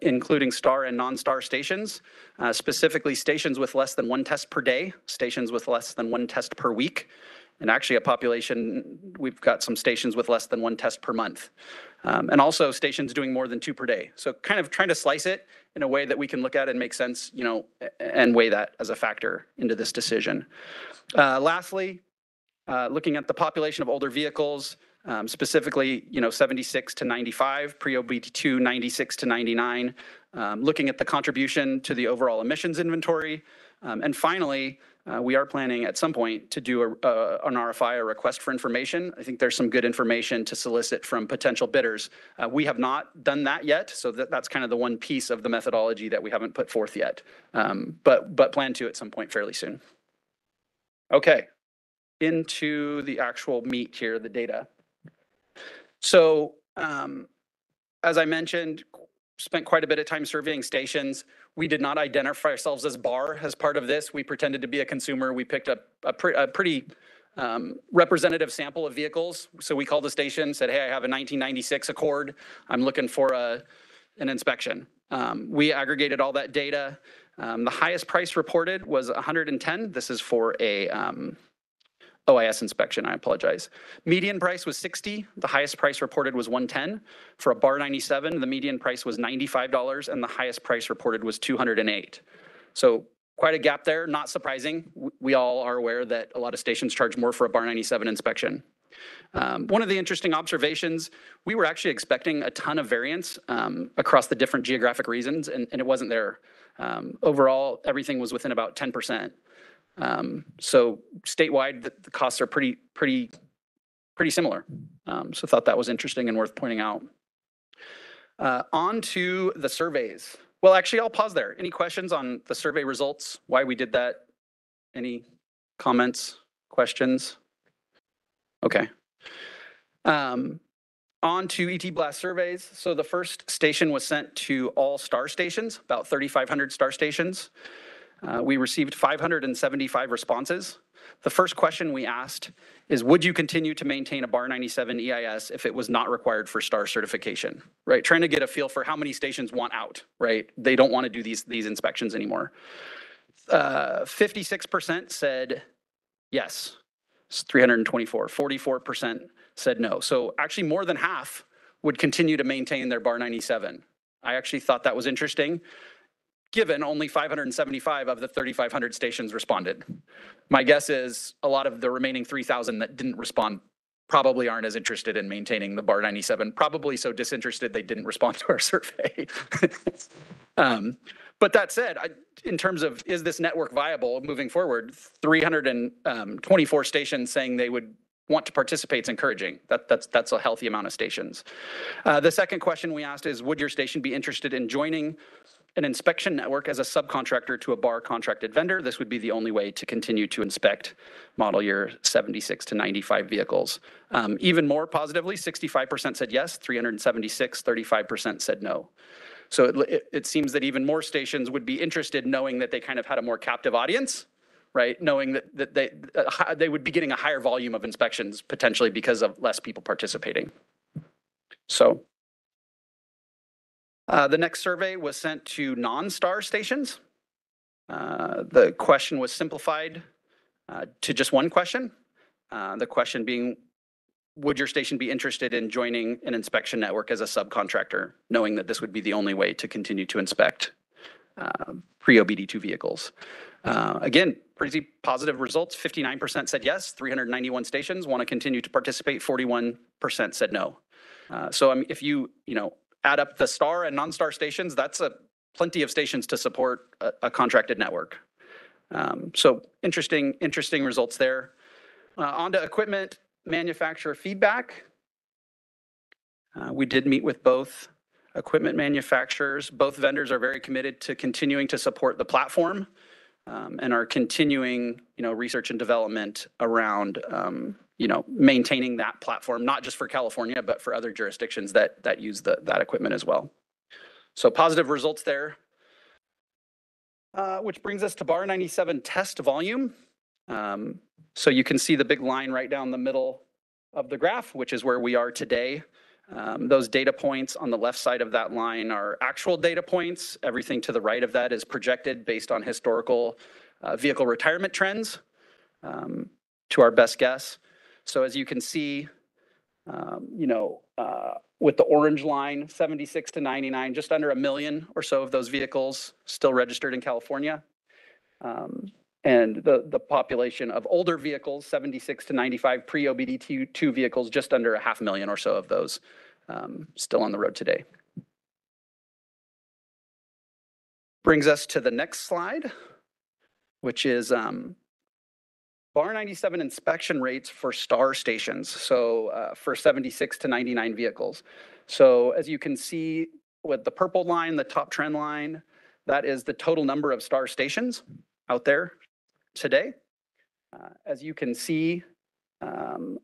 including star and non-star stations, specifically stations with less than 1 test per day, stations with less than 1 test per week, and actually a population, we've got some stations with less than 1 test per month, and also stations doing more than 2 per day. So kind of trying to slice it in a way that we can look at and make sense, and weigh that as a factor into this decision. Lastly, looking at the population of older vehicles, specifically, 76 to 95, pre-OBD2, 96 to 99, looking at the contribution to the overall emissions inventory. And finally, we are planning at some point to do an RFI, a request for information. I think there's some good information to solicit from potential bidders. We have not done that yet, so that's kind of the one piece of the methodology that we haven't put forth yet, but plan to at some point fairly soon. Okay, into the actual meat here, the data. So, as I mentioned, spent quite a bit of time surveying stations. We did not identify ourselves as bar as part of this. We pretended to be a consumer. We picked up a pretty representative sample of vehicles. So we called the station, said, hey, I have a 1996 Accord. I'm looking for an inspection. We aggregated all that data. The highest price reported was $110. This is for a OIS inspection, I apologize. Median price was $60. The highest price reported was $110. For a bar 97, the median price was $95, and the highest price reported was $208. So quite a gap there, not surprising. We all are aware that a lot of stations charge more for a bar 97 inspection. One of the interesting observations, we were actually expecting a ton of variance across the different geographic regions, and it wasn't there. Overall, everything was within about 10%. So statewide, the costs are pretty similar. So thought that was interesting and worth pointing out. On to the surveys. Well, actually, I'll pause there. Any questions on the survey results? Why we did that? Any comments, questions? Okay. On to ET Blast surveys. So the first station was sent to all star stations, about 3,500 star stations. We received 575 responses. The first question we asked is, would you continue to maintain a bar 97 EIS if it was not required for star certification, right? Trying to get a feel for how many stations want out, right? They don't want to do these inspections anymore. 56% said yes, it's 324. 44% said no. So actually more than half would continue to maintain their bar 97. I actually thought that was interesting, given only 575 of the 3,500 stations responded. My guess is a lot of the remaining 3,000 that didn't respond probably aren't as interested in maintaining the bar 97, probably so disinterested they didn't respond to our survey. But that said, in terms of is this network viable moving forward, 324 stations saying they would want to participate is encouraging. That's a healthy amount of stations. The second question we asked is, would your station be interested in joining an inspection network as a subcontractor to a bar contracted vendor? This would be the only way to continue to inspect model year 76 to 95 vehicles. Even more positively, 65% said yes, 376, 35% said no. So it seems that even more stations would be interested knowing that they kind of had a more captive audience, right? Knowing that they would be getting a higher volume of inspections potentially because of less people participating. So the next survey was sent to non-star stations. The question was simplified to just one question. The question being, would your station be interested in joining an inspection network as a subcontractor, knowing that this would be the only way to continue to inspect pre-OBD2 vehicles? Again, pretty positive results. 59% said yes, 391 stations want to continue to participate, 41% said no. So if you add up the star and non-star stations, that's plenty of stations to support a contracted network. So interesting results there. On to equipment manufacturer feedback. We did meet with both equipment manufacturers. Both vendors are very committed to continuing to support the platform and are continuing, research and development around, maintaining that platform, not just for California, but for other jurisdictions that use that equipment as well. So positive results there. Which brings us to bar 97 test volume. So you can see the big line right down the middle of the graph, which is where we are today. Those data points on the left side of that line are actual data points. Everything to the right of that is projected based on historical vehicle retirement trends to our best guess. So as you can see, with the orange line, 76 to 99, just under 1 million or so of those vehicles still registered in California. And the population of older vehicles, 76 to 95 pre-OBD2 vehicles, just under 500,000 or so of those still on the road today. Brings us to the next slide, which is bar 97 inspection rates for star stations. So for 76 to 99 vehicles. So as you can see with the purple line, the top trend line, that is the total number of star stations out there today. As you can see,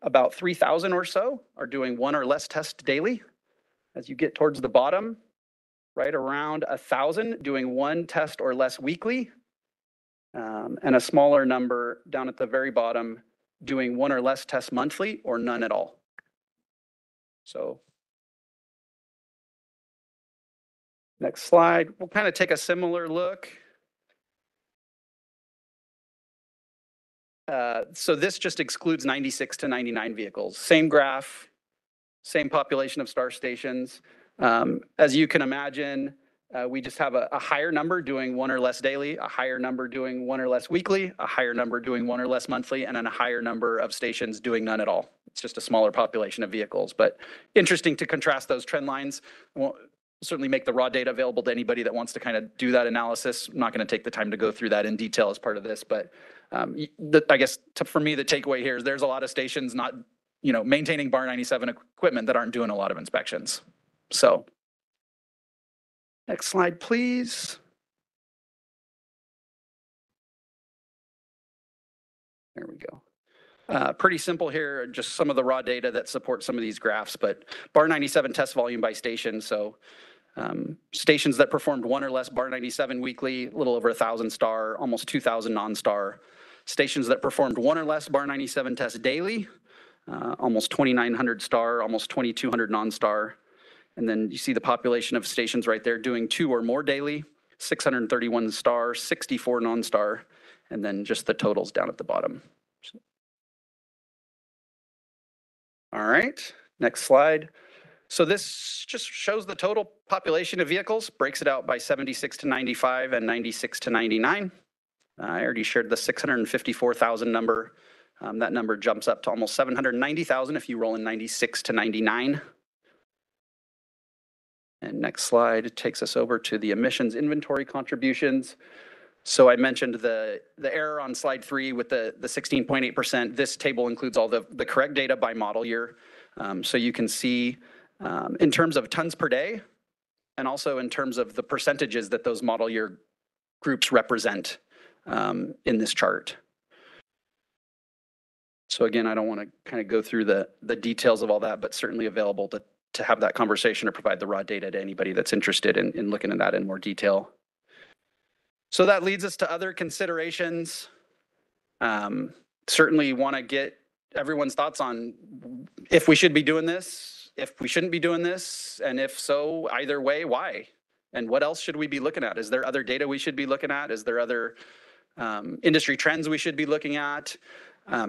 about 3,000 or so are doing one or less tests daily. As you get towards the bottom, right around 1,000 doing one test or less weekly. And a smaller number down at the very bottom doing one or less tests monthly or none at all. So next slide, we'll kind of take a similar look. So this just excludes 96 to 99 vehicles. Same graph, same population of star stations. As you can imagine, we just have a higher number doing one or less daily, a higher number doing one or less weekly, a higher number doing one or less monthly, and then a higher number of stations doing none at all. It's just a smaller population of vehicles, but interesting to contrast those trend lines. We'll certainly make the raw data available to anybody that wants to kind of do that analysis. I'm not going to take the time to go through that in detail as part of this, but I guess for me, the takeaway here is there's a lot of stations not, maintaining bar 97 equipment that aren't doing a lot of inspections. So next slide, please. There we go. Pretty simple here, just some of the raw data that support some of these graphs, but bar 97 test volume by station. So stations that performed one or less bar 97 weekly, a little over 1,000 star, almost 2,000 non-star. Stations that performed one or less bar 97 tests daily, almost 2,900 star, almost 2,200 non-star. And then you see the population of stations right there doing 2 or more daily, 631 star, 64 non-star, and then just the totals down at the bottom. All right, next slide. So this just shows the total population of vehicles, breaks it out by 76 to 95 and 96 to 99. I already shared the 654,000 number. That number jumps up to almost 790,000 if you roll in 96 to 99. And next slide takes us over to the emissions inventory contributions. So I mentioned the error on slide 3 with the 16.8%. This table includes all the correct data by model year. So you can see in terms of tons per day and also in terms of the percentages that those model year groups represent in this chart. So again, I don't want to kind of go through the details of all that, but certainly available to to have that conversation or provide the raw data to anybody that's interested in looking at that in more detail. So that leads us to other considerations. Certainly want to get everyone's thoughts on if we should be doing this, if we shouldn't be doing this, and if so, either way, why? And what else should we be looking at? Is there other data we should be looking at? Is there other industry trends we should be looking at?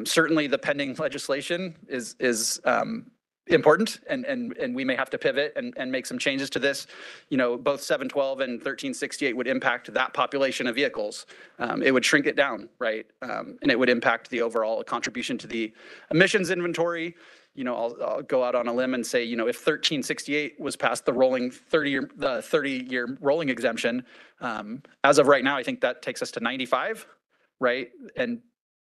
Certainly the pending legislation is important, and we may have to pivot and make some changes to this. You know, both 712 and 1368 would impact that population of vehicles. It would shrink it down, right? And it would impact the overall contribution to the emissions inventory. You know, I'll go out on a limb and say, you know, if 1368 was past the rolling 30-year rolling exemption, as of right now, I think that takes us to 95, right? And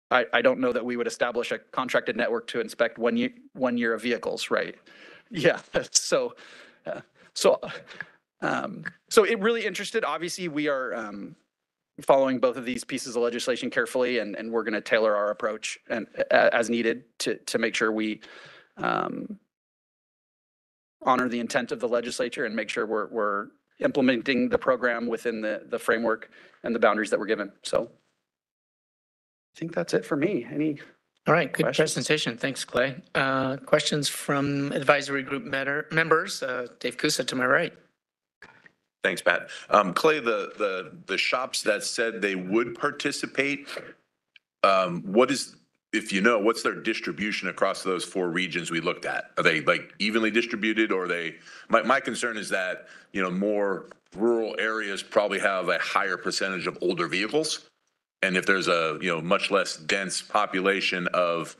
I don't know that we would establish a contracted network to inspect 1 year of vehicles, right? Yeah, so it really interested. Obviously, we are following both of these pieces of legislation carefully, and we're going to tailor our approach and as needed to make sure we honor the intent of the legislature and make sure we're implementing the program within the framework and the boundaries that we're given. So I think that's it for me. All right, good presentation. Thanks, Clay. Questions from advisory group members? Dave Kusa to my right. Thanks, Pat. Clay, the shops that said they would participate, what's their distribution across those 4 regions we looked at? Are they like evenly distributed, or my concern is that, you know, more rural areas probably have a higher percentage of older vehicles. And if there's a, you know, much less dense population of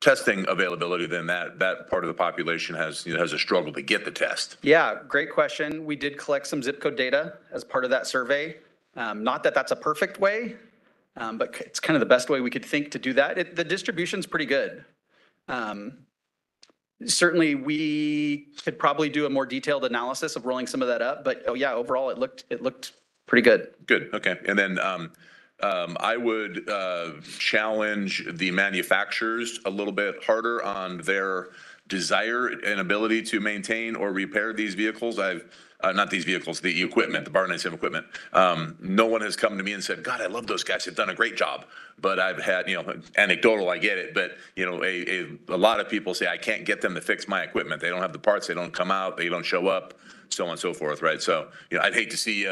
testing availability, then that part of the population has a struggle to get the test. Yeah, great question. We did collect some zip code data as part of that survey. Not that that's a perfect way, but it's kind of the best way we could think to do that. The distribution's pretty good. Certainly, we could probably do a more detailed analysis of rolling some of that up, but yeah, overall it looked pretty good. Good. Okay. And then I would challenge the manufacturers a little bit harder on their desire and ability to maintain or repair these vehicles. Not these vehicles, the equipment, the bar 97 equipment. No one has come to me and said, God, I love those guys. They've done a great job. But I've had, you know, anecdotal, I get it. But, you know, a lot of people say, I can't get them to fix my equipment. They don't have the parts. They don't come out. They don't show up, so on and so forth. Right. So, you know, I'd hate to see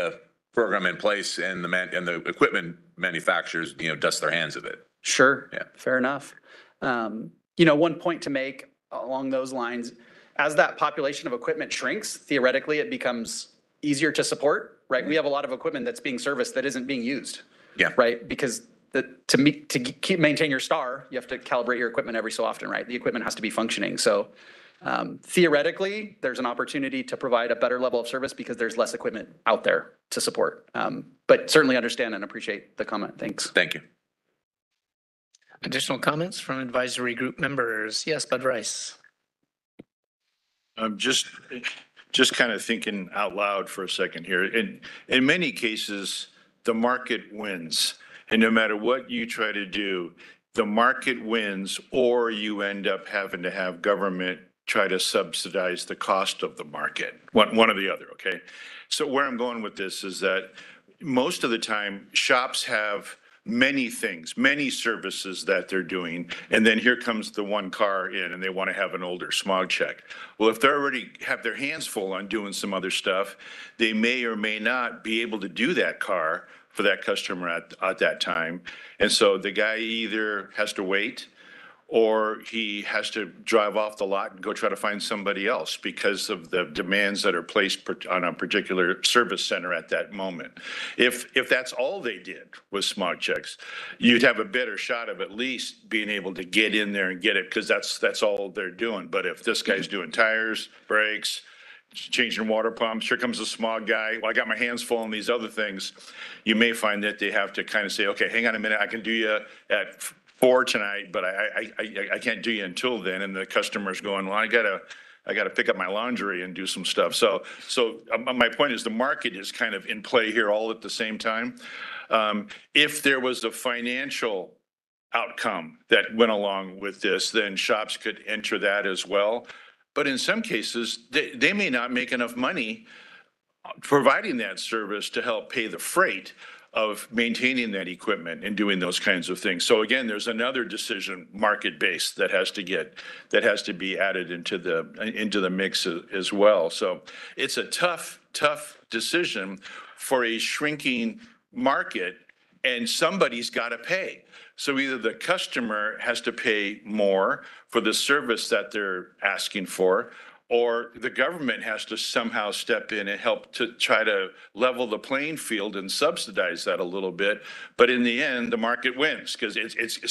program in place and the equipment manufacturers, you know, dust their hands of it. Sure. Yeah. Fair enough. You know, one point to make along those lines, as that population of equipment shrinks, theoretically, it becomes easier to support, right? We have a lot of equipment that's being serviced that isn't being used. Yeah. Right. Because to maintain your star, you have to calibrate your equipment every so often, right? The equipment has to be functioning. So theoretically, there's an opportunity to provide a better level of service because there's less equipment out there to support. But certainly understand and appreciate the comment. Thanks. Thank you. Additional comments from advisory group members? Yes, Bud Rice. I'm just kind of thinking out loud for a second here. In many cases, the market wins. And no matter what you try to do, the market wins, or you end up having to have government try to subsidize the cost of the market, one or the other, okay? So where I'm going with this is that most of the time, shops have many things, many services that they're doing, and then here comes the one car in and they want to have an older smog check. Well, if they already have their hands full on doing some other stuff, they may or may not be able to do that car for that customer at that time. And so the guy either has to wait, or he has to drive off the lot and go try to find somebody else because of the demands that are placed on a particular service center at that moment. If that's all they did was smog checks, you'd have a better shot of at least being able to get in there and get it, because that's all they're doing. But if this guy's doing tires, brakes, changing water pumps, here comes the smog guy, well, I got my hands full on these other things, you may find that they have to kind of say, okay, hang on a minute, I can do you at 4 tonight, but I can't do you until then. And the customer's going, well, I gotta pick up my laundry and do some stuff. So my point is the market is kind of in play here all at the same time. If there was a financial outcome that went along with this, then shops could enter that as well. but in some cases, they may not make enough money providing that service to help pay the freight of maintaining that equipment and doing those kinds of things. So again, there's another decision, market-based, that has to be added into the mix as well. So it's a tough decision for a shrinking market, and somebody's got to pay. So either the customer has to pay more for the service that they're asking for, or the government has to somehow step in and help to try to level the playing field and subsidize that a little bit. But in the end, the market wins, because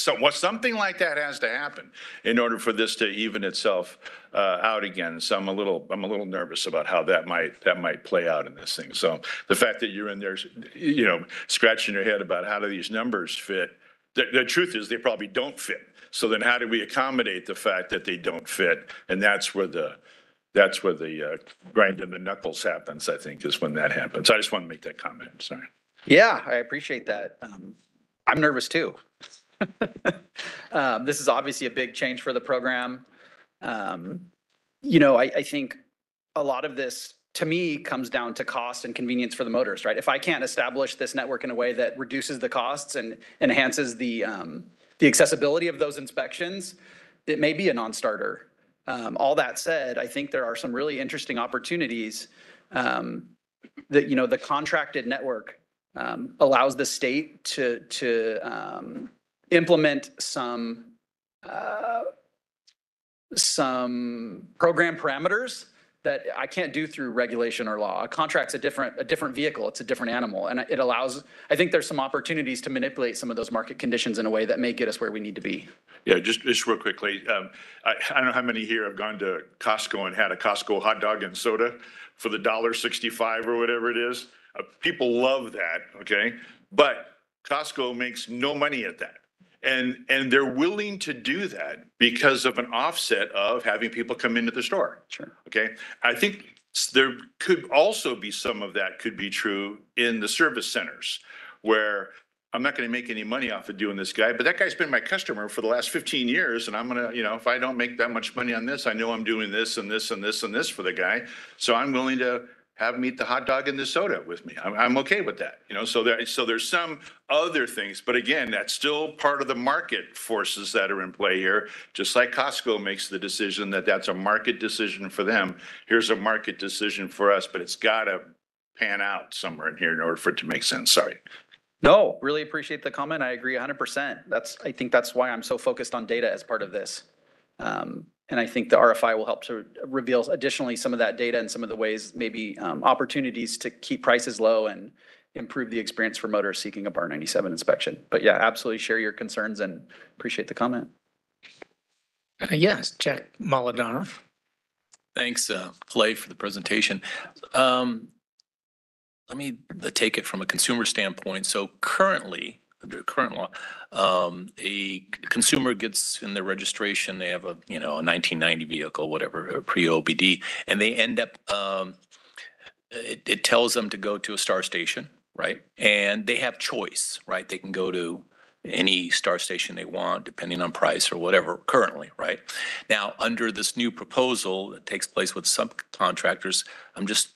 something like that has to happen in order for this to even itself out again. So I'm a little nervous about how that might play out in this thing. So the fact that you're in there, scratching your head about how do these numbers fit, the truth is they probably don't fit. So then how do we accommodate the fact that they don't fit? And that's where the grind in the knuckles happens, I think, is when that happens. I just want to make that comment. Sorry. Yeah, I appreciate that. I'm nervous too. This is obviously a big change for the program. I think a lot of this, to me, comes down to cost and convenience for the motorist, right? If I can't establish this network in a way that reduces the costs and enhances the accessibility of those inspections, it may be a non-starter. All that said, I think there are some really interesting opportunities that, the contracted network allows the state to implement some program parameters that I can't do through regulation or law. A contract's a different vehicle. It's a different animal. And it allows, I think there's some opportunities to manipulate some of those market conditions in a way that may get us where we need to be. Yeah, just real quickly. I don't know how many here have gone to Costco and had a Costco hot dog and soda for the $1.65 or whatever it is. People love that, okay? But Costco makes no money at that. And they're willing to do that because of an offset of having people come into the store. Sure. Okay. I think there could also be some of that could be true in the service centers, where I'm not going to make any money off of doing this guy, but that guy's been my customer for the last 15 years. And I'm going to, if I don't make that much money on this, I know I'm doing this and this and this and this for the guy. So I'm willing to have him eat the hot dog and the soda with me. I'm okay with that, so there's some other things, but again, that's still part of the market forces that are in play here. Just like Costco makes the decision that that's a market decision for them. Here's a market decision for us, but it's got to pan out somewhere in here in order for it to make sense. Sorry. No, really appreciate the comment. I agree 100%. I think that's why I'm so focused on data as part of this. And I think the RFI will help to reveal additionally some of that data and some of the ways, maybe opportunities to keep prices low and improve the experience for motorists seeking a Bar 97 inspection. But yeah, absolutely share your concerns and appreciate the comment. Yes, Jack Molodonov. Thanks, Clay, for the presentation. Let me take it from a consumer standpoint. So currently, under current law, a consumer gets in their registration, they have a 1990 vehicle, whatever, pre-OBD, and they end up, it tells them to go to a Star Station, right? And they have choice, right? They can go to any Star Station they want, depending on price or whatever currently, right? Now, under this new proposal that takes place with subcontractors,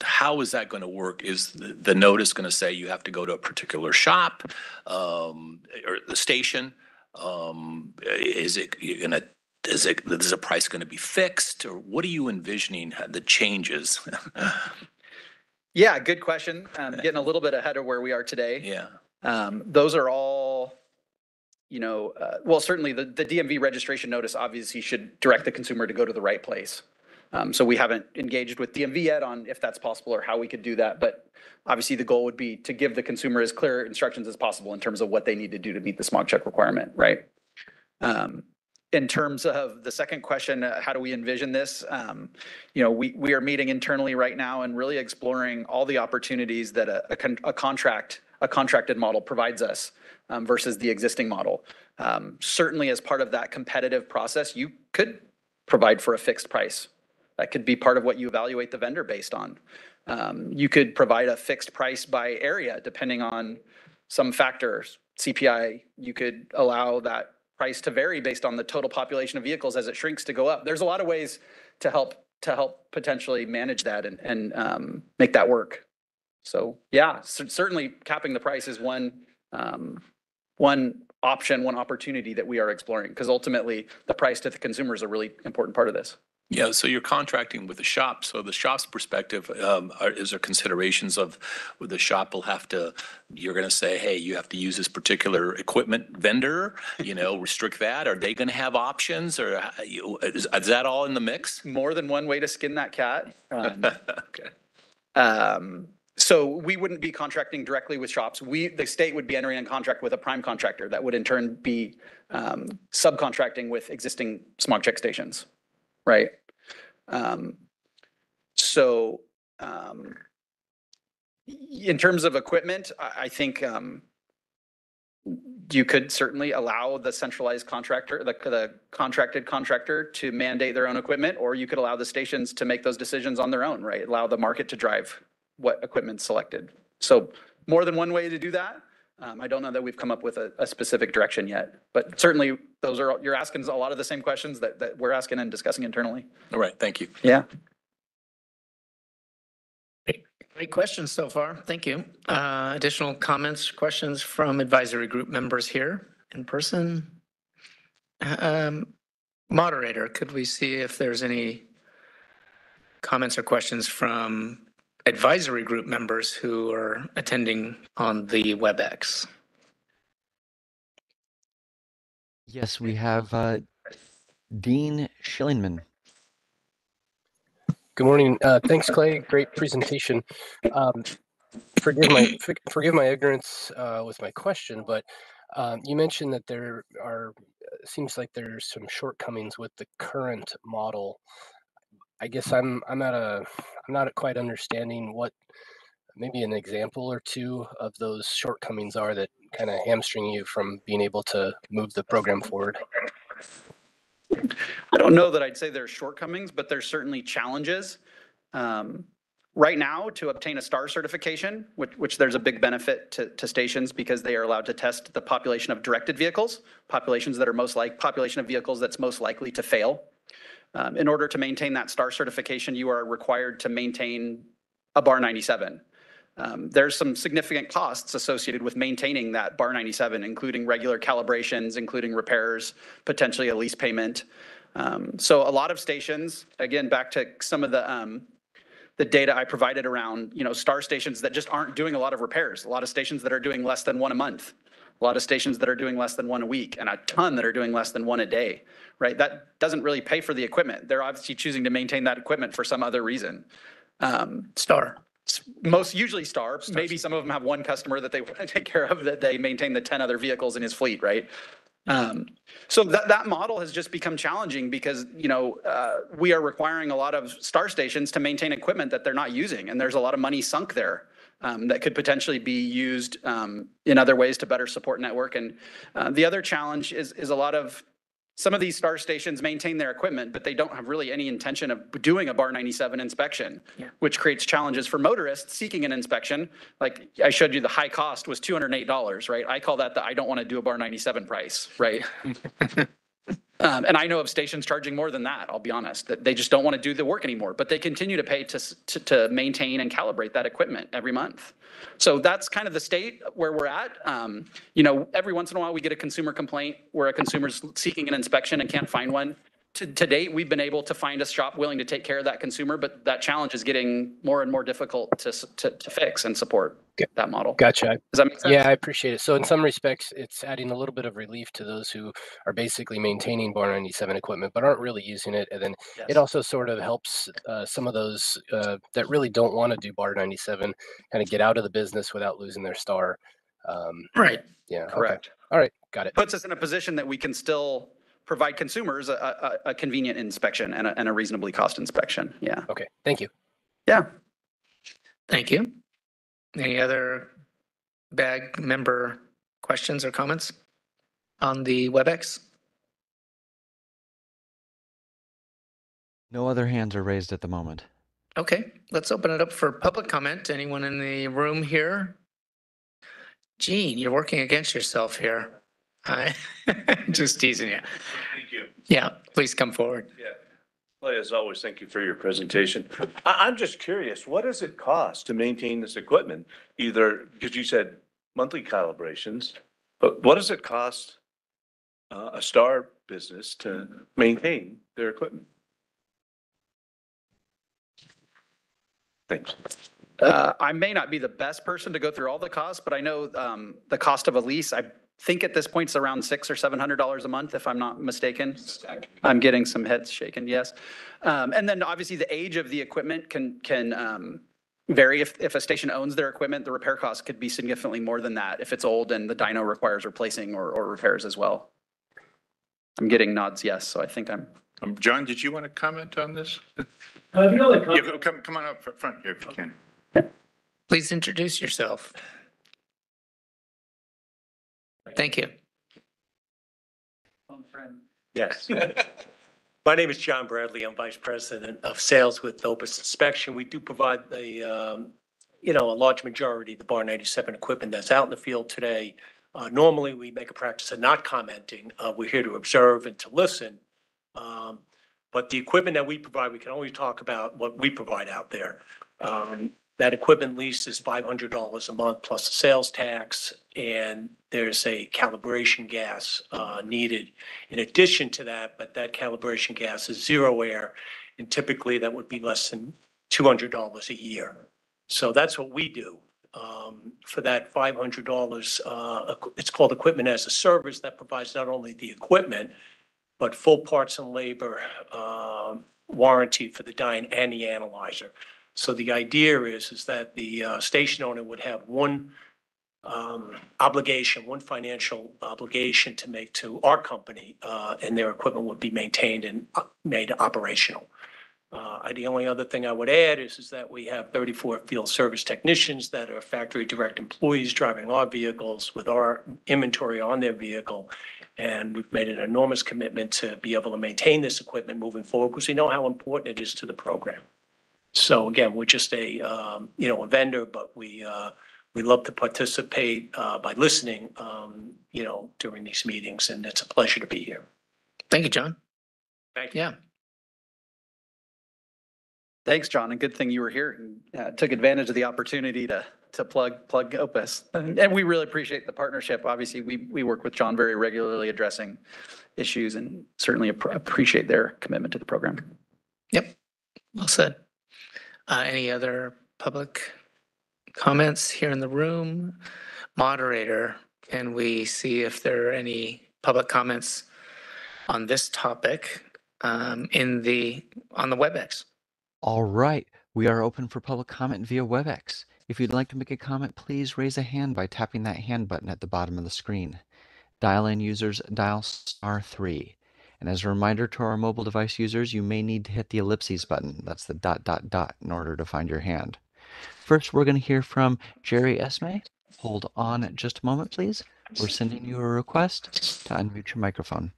how is that going to work? Is the notice going to say you have to go to a particular shop or the station? Is the price going to be fixed, or what are you envisioning the changes? Yeah, good question. Getting a little bit ahead of where we are today. Yeah. Those are all, well, certainly the DMV registration notice obviously should direct the consumer to go to the right place. So we haven't engaged with DMV yet on if that's possible or how we could do that. But obviously the goal would be to give the consumer as clear instructions as possible in terms of what they need to do to meet the smog check requirement, right? In terms of the second question, how do we envision this? We are meeting internally right now and really exploring all the opportunities that a contracted model provides us versus the existing model. Certainly as part of that competitive process, you could provide for a fixed price. That could be part of what you evaluate the vendor based on. You could provide a fixed price by area depending on some factors. CPI, you could allow that price to vary based on the total population of vehicles as it shrinks to go up. There's a lot of ways to help to help potentially manage that and make that work. So yeah, certainly capping the price is one option, one opportunity that we are exploring, because ultimately the price to the consumer is a really important part of this. Yeah, so you're contracting with the shop. So the shop's perspective, is there considerations of the shop will have to, you're going to say, hey, you have to use this particular equipment vendor, restrict that? Are they going to have options, or is that all in the mix? More than one way to skin that cat. Okay. So we wouldn't be contracting directly with shops. The state would be entering in contract with a prime contractor that would in turn be subcontracting with existing smog check stations, right? In terms of equipment, I think you could certainly allow the centralized contractor, the contracted contractor, to mandate their own equipment, or you could allow the stations to make those decisions on their own, right? Allow the market to drive what equipment's selected. So more than one way to do that. I don't know that we've come up with a specific direction yet, but certainly you're asking a lot of the same questions that we're asking and discussing internally. All right, thank you. Yeah. Great questions so far. Thank you. Additional comments, questions from advisory group members here in person? Moderator, could we see if there's any comments or questions from advisory group members who are attending on the WebEx? Yes, we have Dean Schillingman. Good morning. Thanks, Clay. Great presentation. Forgive my ignorance with my question, but you mentioned that there seems like there's some shortcomings with the current model. I guess I'm not quite understanding what maybe an example or two of those shortcomings are that kind of hamstring you from being able to move the program forward. I don't know that I'd say there's shortcomings, but there's certainly challenges. Right now, to obtain a STAR certification, which there's a big benefit to stations because they are allowed to test the population of directed vehicles, population of vehicles that's most likely to fail. In order to maintain that STAR certification, you are required to maintain a bar 97. There's some significant costs associated with maintaining that bar 97, including regular calibrations, including repairs, potentially a lease payment. So a lot of stations, again, back to some of the data I provided around, STAR stations that just aren't doing a lot of repairs, a lot of stations that are doing less than one a month, a lot of stations that are doing less than one a week, and a ton that are doing less than one a day, right? That doesn't really pay for the equipment. They're obviously choosing to maintain that equipment for some other reason. STAR. Usually STAR. Maybe some of them have one customer that they want to take care of, that they maintain the 10 other vehicles in his fleet, right? So that model has just become challenging because, we are requiring a lot of STAR stations to maintain equipment that they're not using. And there's a lot of money sunk there that could potentially be used in other ways to better support network. And the other challenge is some of these STAR stations maintain their equipment, but they don't have really any intention of doing a bar 97 inspection, which creates challenges for motorists seeking an inspection. Like I showed you, the high cost was $208, right? I call that the I don't want to do a bar 97 price, right? And I know of stations charging more than that, I'll be honest, that they just don't want to do the work anymore, but they continue to pay to maintain and calibrate that equipment every month. So that's kind of the state where we're at. Every once in a while we get a consumer complaint where a consumer's seeking an inspection and can't find one. To date, we've been able to find a shop willing to take care of that consumer, but that challenge is getting more and more difficult to fix and support that model. Gotcha. Does that make sense? Yeah, I appreciate it. So in some respects, it's adding a little bit of relief to those who are basically maintaining bar 97 equipment, but aren't really using it. And then it also sort of helps some of those that really don't want to do bar 97 kind of get out of the business without losing their STAR. Right. Yeah. Correct. Okay. All right. Got it. Puts us in a position that we can still provide consumers a convenient inspection and a reasonably cost inspection. Yeah. Okay. Thank you. Yeah. Thank you. Any other BAG member questions or comments on the WebEx? No other hands are raised at the moment. Okay, let's open it up for public comment. Anyone in the room here? Gene, you're working against yourself here. Just teasing you. Thank you. Yeah, please come forward. Yeah. Clay, as always, thank you for your presentation. I'm just curious, what does it cost to maintain this equipment? Either, because you said monthly calibrations, but what does it cost a Star business to maintain their equipment? Thanks. I may not be the best person to go through all the costs, but I know the cost of a lease, I think at this point it's around $600 or $700 a month, if I'm not mistaken. I'm getting some heads shaken, yes. And then obviously the age of the equipment can vary. If a station owns their equipment, the repair cost could be significantly more than that if it's old and the dyno requires replacing or repairs as well. I'm getting nods, yes, so I think I'm. John, did you want to comment on this? Yeah, Come on up front here if you can. Please introduce yourself. Thank you. Yes. My name is John Bradley. I'm Vice President of Sales with Opus Inspection. We do provide a large majority of the Bar 97 equipment that's out in the field today. Normally, we make a practice of not commenting. We're here to observe and to listen. But the equipment that we provide, we can only talk about what we provide out there. That equipment lease is $500 a month plus a sales tax, and there's a calibration gas needed in addition to that, but that calibration gas is zero air, and typically that would be less than $200 a year. So that's what we do. For that $500, it's called equipment as a service that provides not only the equipment, but full parts and labor warranty for the dyne and the analyzer. So the idea is that the station owner would have one obligation, one financial obligation to make to our company, and their equipment would be maintained and made operational. The only other thing I would add is that we have 34 field service technicians that are factory direct employees driving our vehicles with our inventory on their vehicle. And we've made an enormous commitment to be able to maintain this equipment moving forward because we know how important it is to the program. So again, we're just a vendor, but we love to participate by listening, during these meetings, and it's a pleasure to be here. Thank you, John. Thank you. Yeah. Thanks, John. And good thing you were here and took advantage of the opportunity to plug Opus. And we really appreciate the partnership. Obviously, we work with John very regularly addressing issues and certainly appreciate their commitment to the program. Yep. Well said. Any other public comments here in the room? Moderator, can we see if there are any public comments on this topic on the WebEx? All right, we are open for public comment via WebEx. If you'd like to make a comment, please raise a hand by tapping that hand button at the bottom of the screen. Dial-in users dial *3. And as a reminder to our mobile device users, you may need to hit the ellipses button. That's the ... in order to find your hand. First, we're going to hear from Jerry Esme. Hold on just a moment, please. We're sending you a request to unmute your microphone.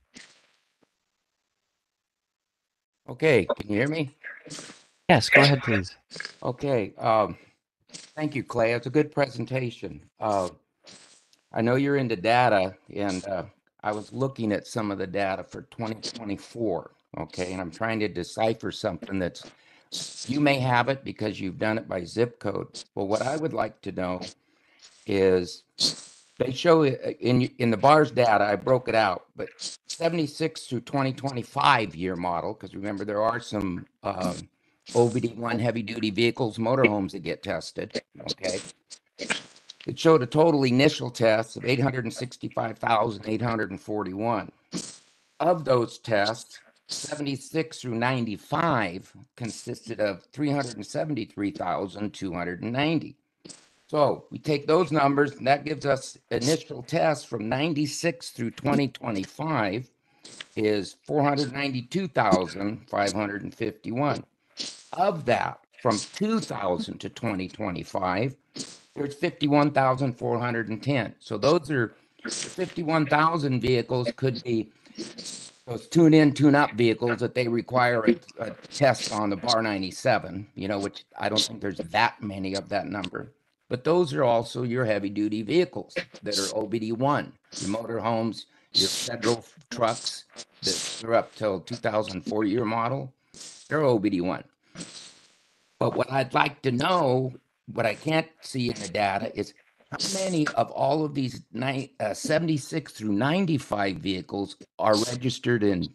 Okay, can you hear me? Yes, go ahead, please. Okay, thank you, Clay. It's a good presentation. I know you're into data, and I was looking at some of the data for 2024, okay, and I'm trying to decipher something that's, you may have it because you've done it by zip code. Well, what I would like to know is they show in the BAR's data, I broke it out, but 76 through 2025 year model, because remember there are some OBD1 heavy-duty vehicles, motorhomes that get tested, okay? It showed a total initial test of 865,841. Of those tests, 76 through 95 consisted of 373,290. So we take those numbers, and that gives us initial tests from 96 through 2025 is 492,551. Of that, from 2000 to 2025, there's 51,410. So those are 51,000 vehicles could be those tune-in, tune-up vehicles that they require a test on the Bar 97, which I don't think there's that many of that number. But those are also your heavy-duty vehicles that are OBD1, your motorhomes, your federal trucks that are up till 2004 year model. They're OBD1. But what I'd like to know, what I can't see in the data, is how many of all of these 76 through 95 vehicles are registered in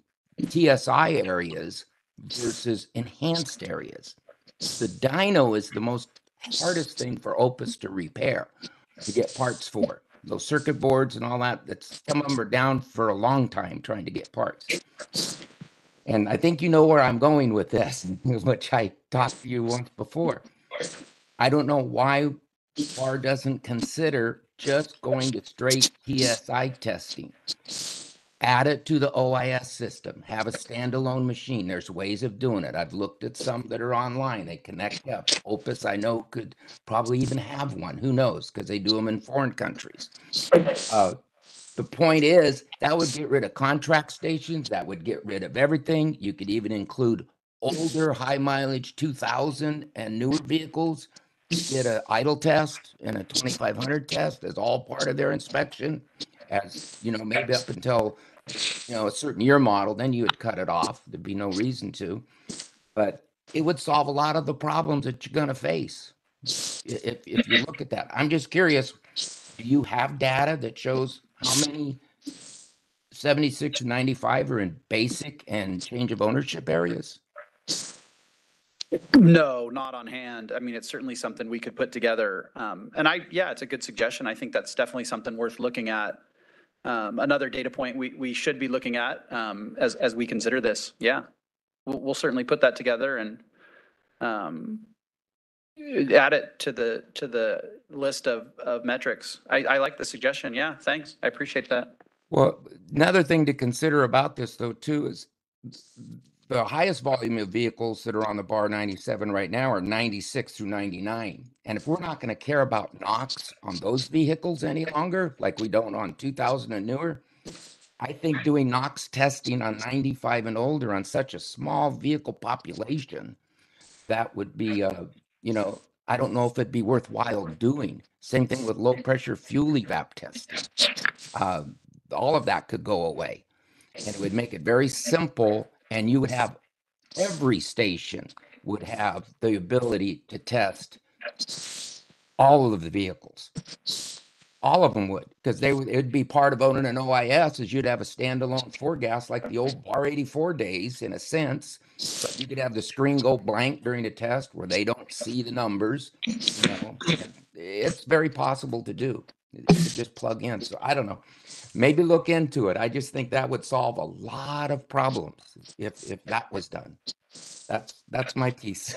TSI areas versus enhanced areas. The dyno is the most hardest thing for Opus to repair, to get parts for. Those circuit boards and all that, some of them are down for a long time trying to get parts. And I think you know where I'm going with this, which I talked to you once before. I don't know why BAR doesn't consider just going to straight TSI testing. Add it to the OIS system. Have a standalone machine. There's ways of doing it. I've looked at some that are online. They connect up. Opus, I know, could probably even have one. Who knows? Because they do them in foreign countries. The point is, that would get rid of contract stations. That would get rid of everything. You could even include older, high mileage 2000 and newer vehicles. Get an idle test and a 2500 test as all part of their inspection. As you know, maybe up until a certain year model, then you would cut it off. There'd be no reason to. But it would solve a lot of the problems that you're going to face if you look at that. I'm just curious, do you have data that shows how many 76 and 95 are in basic and change of ownership areas? No, not on hand. I mean, it's certainly something we could put together. Yeah, it's a good suggestion. I think that's definitely something worth looking at. Another data point we should be looking at as we consider this. Yeah, we'll certainly put that together and add it to the list of metrics. I like the suggestion. Yeah, thanks. I appreciate that. Well, another thing to consider about this, though, too, is the highest volume of vehicles that are on the BAR 97 right now are 96 through 99. And if we're not going to care about NOx on those vehicles any longer, like we don't on 2000 and newer, I think doing NOx testing on 95 and older on such a small vehicle population, that would be, I don't know if it'd be worthwhile doing. Same thing with low pressure fuel evap testing. All of that could go away, and it would make it very simple, and you would have every station would have the ability to test all of the vehicles. All of them would, because it would be part of owning an OIS, is you'd have a standalone four-gas like the old BAR 84 days in a sense, but you could have the screen go blank during a test where they don't see the numbers. It's very possible to do. You could just plug in. So I don't know. Maybe look into it. I just think that would solve a lot of problems if that was done. That's my piece.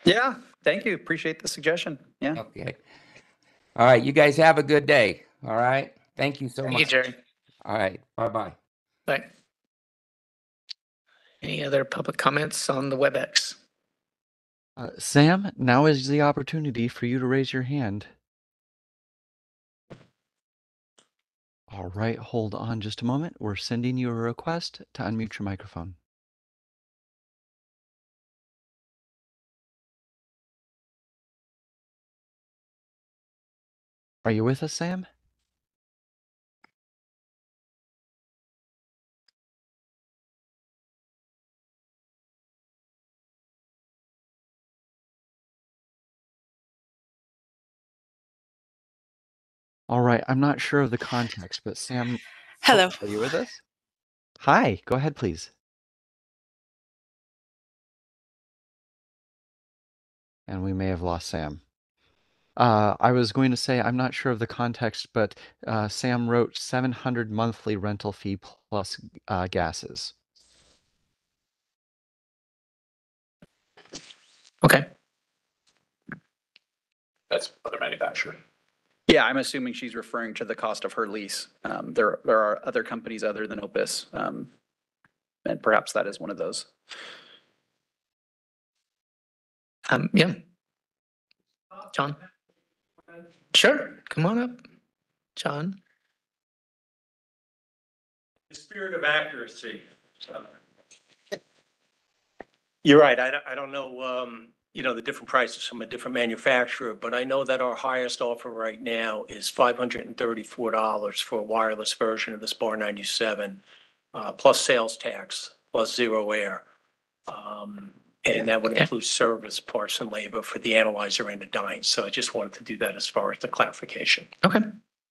Yeah, thank you. Appreciate the suggestion. Yeah. Okay. All right. You guys have a good day. All right. Thank you so much. Thank you, Jerry. All right. Bye-bye. Bye. Any other public comments on the WebEx? Sam, now is the opportunity for you to raise your hand. All right, hold on just a moment. We're sending you a request to unmute your microphone. Are you with us, Sam? All right, I'm not sure of the context, but Sam. Hello. Are you with us? Hi, go ahead, please. And we may have lost Sam. I was going to say, I'm not sure of the context, but Sam wrote 700 monthly rental fee plus gases. Okay. That's other manufacturer. Yeah, I'm assuming she's referring to the cost of her lease. There are other companies other than Opus, and perhaps that is one of those. Yeah. John? Sure, come on up, John. The spirit of accuracy. You're right. I don't know, the different prices from a different manufacturer, but I know that our highest offer right now is $534 for a wireless version of this BAR 97, plus sales tax, plus zero air. And that would include service, parts and labor for the analyzer and the dyne. So I just wanted to do that as far as the clarification. Okay,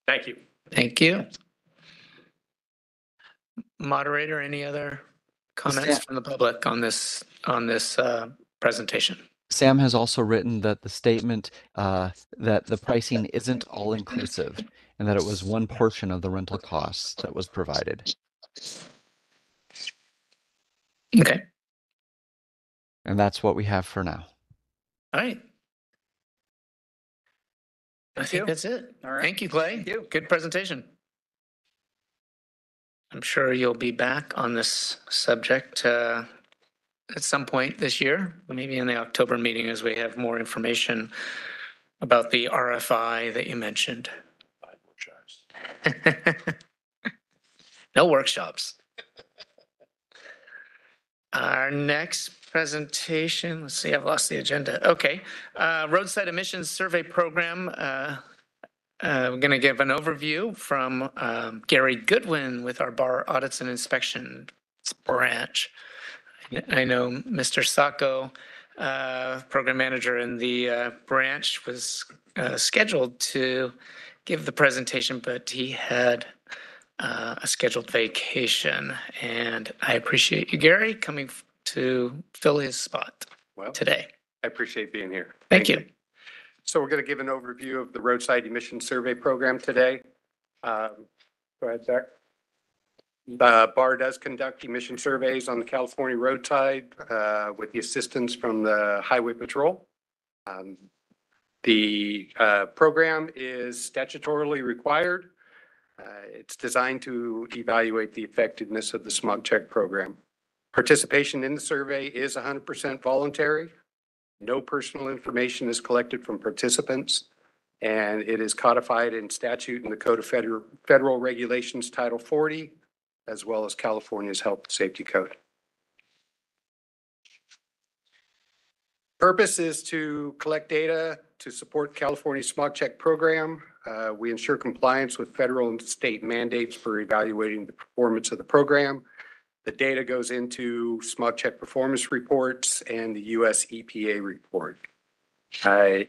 Thank you. thank you. Moderator, any other comments from the public on this presentation? Sam has also written that the statement that the pricing isn't all inclusive and that it was one portion of the rental costs that was provided. Okay. And that's what we have for now. All right. I think that's it. All right. Thank you, Clay. Thank you. Good presentation. I'm sure you'll be back on this subject at some point this year, maybe in the October meeting as we have more information about the RFI that you mentioned. No workshops. Our next presentation, let's see, I've lost the agenda. Okay, roadside emissions survey program. We're going to give an overview from Gary Goodwin with our bar audits and inspection branch. I know Mr. Sacco, program manager in the branch, was scheduled to give the presentation, but he had a scheduled vacation. And I appreciate you, Gary, coming to fill his spot today. I appreciate being here. Thank you. So we're going to give an overview of the roadside emission survey program today. Go ahead, Zach. BAR does conduct emission surveys on the California roadside with the assistance from the Highway Patrol. The program is statutorily required. It's designed to evaluate the effectiveness of the smog check program. Participation in the survey is 100% voluntary. No personal information is collected from participants, and it is codified in statute in the Code of Federal Regulations, Title 40, as well as California's Health and Safety Code. Purpose is to collect data to support California's smog check program. We ensure compliance with federal and state mandates for evaluating the performance of the program. The data goes into smog check performance reports and the US EPA report.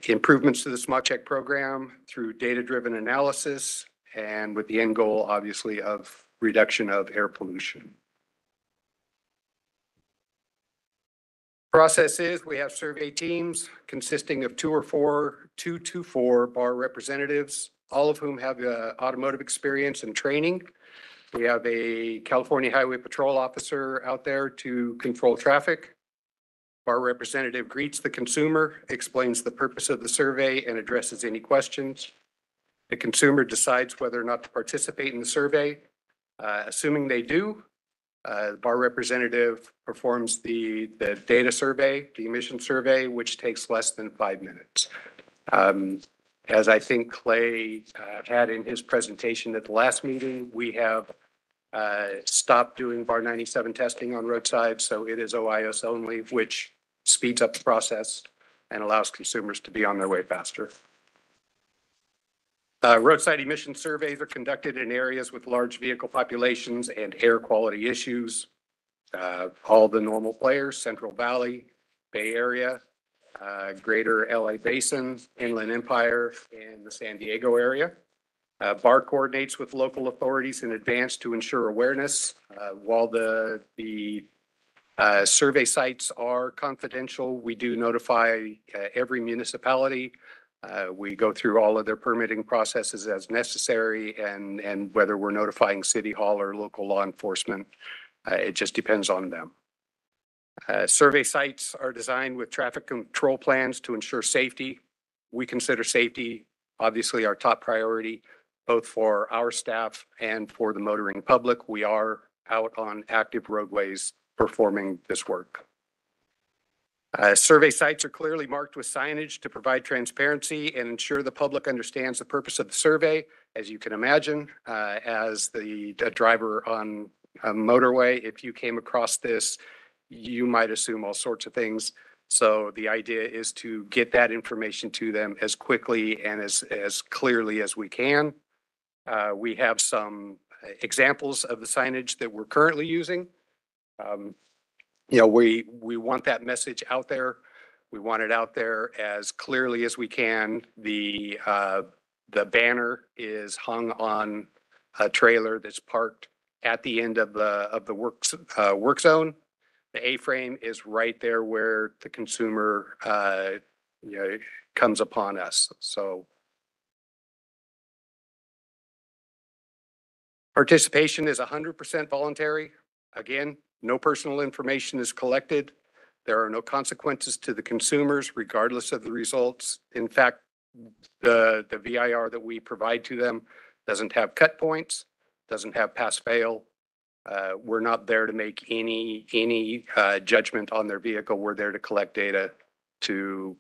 Improvements to the smog check program through data-driven analysis and with the end goal, obviously, of reduction of air pollution. Process is we have survey teams consisting of 2 to 4 bar representatives, all of whom have automotive experience and training. We have a California Highway Patrol officer out there to control traffic. Bar representative greets the consumer, explains the purpose of the survey, and addresses any questions. The consumer decides whether or not to participate in the survey. Assuming they do, the bar representative performs the data survey, the emission survey, which takes less than 5 minutes. As I think Clay had in his presentation at the last meeting, we have stopped doing bar 97 testing on roadsides, so it is OIS only, which speeds up the process and allows consumers to be on their way faster. Roadside emission surveys are conducted in areas with large vehicle populations and air quality issues. All the normal players, Central Valley, Bay Area, Greater LA Basin, Inland Empire, and the San Diego area. BAR coordinates with local authorities in advance to ensure awareness. While the survey sites are confidential, we do notify every municipality. We go through all of their permitting processes as necessary, and whether we're notifying City Hall or local law enforcement, it just depends on them. Survey sites are designed with traffic control plans to ensure safety. We consider safety obviously our top priority, both for our staff and for the motoring public. We are out on active roadways performing this work. Survey sites are clearly marked with signage to provide transparency and ensure the public understands the purpose of the survey. As you can imagine, as the driver on a motorway, if you came across this, you might assume all sorts of things. So the idea is to get that information to them as quickly and as clearly as we can. We have some examples of the signage that we're currently using. you know, we want that message out there. We want it out there as clearly as we can. The banner is hung on a trailer that's parked at the end of the work zone. The A-frame is right there where the consumer, you know, comes upon us. So participation is 100% voluntary. Again, no personal information is collected. There are no consequences to the consumers regardless of the results. In fact, the VIR that we provide to them doesn't have cut points, doesn't have pass fail. We're not there to make any judgment on their vehicle. We're there to collect data to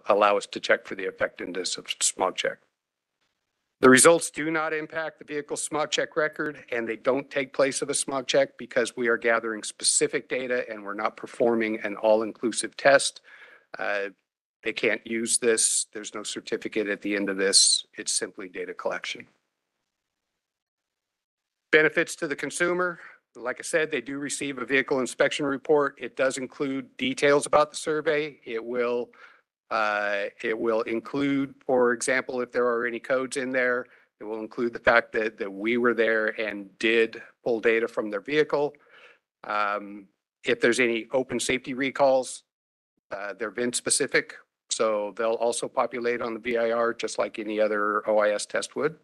allow us to check for the effectiveness of smog check. The results do not impact the vehicle's smog check record, and they don't take place of a smog check because we are gathering specific data and we're not performing an all-inclusive test. They can't use this. There's no certificate at the end of this. It's simply data collection. Benefits to the consumer. Like I said, they do receive a vehicle inspection report. It does include details about the survey. It will include, for example, if there are any codes in there, it will include the fact that we were there and did pull data from their vehicle. If there's any open safety recalls, they're VIN specific, so they'll also populate on the VIR just like any other OIS test would.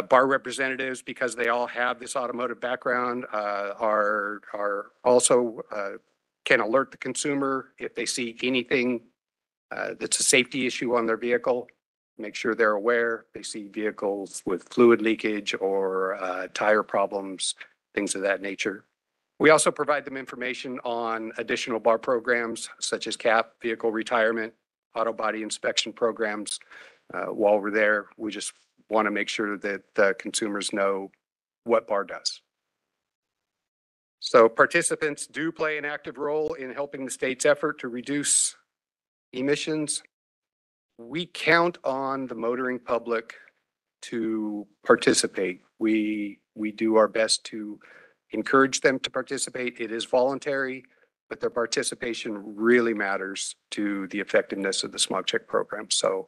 Bar representatives, because they all have this automotive background, are also can alert the consumer if they see anything that's a safety issue on their vehicle. Make sure they're aware. They see vehicles with fluid leakage or tire problems, things of that nature. We also provide them information on additional bar programs such as CAP, vehicle retirement, auto body inspection programs. While we're there, we just want to make sure that the consumers know what bar does. So participants do play an active role in helping the state's effort to reduce emissions. We count on the motoring public to participate. We do our best to encourage them to participate. It is voluntary, but their participation really matters to the effectiveness of the smog check program. So,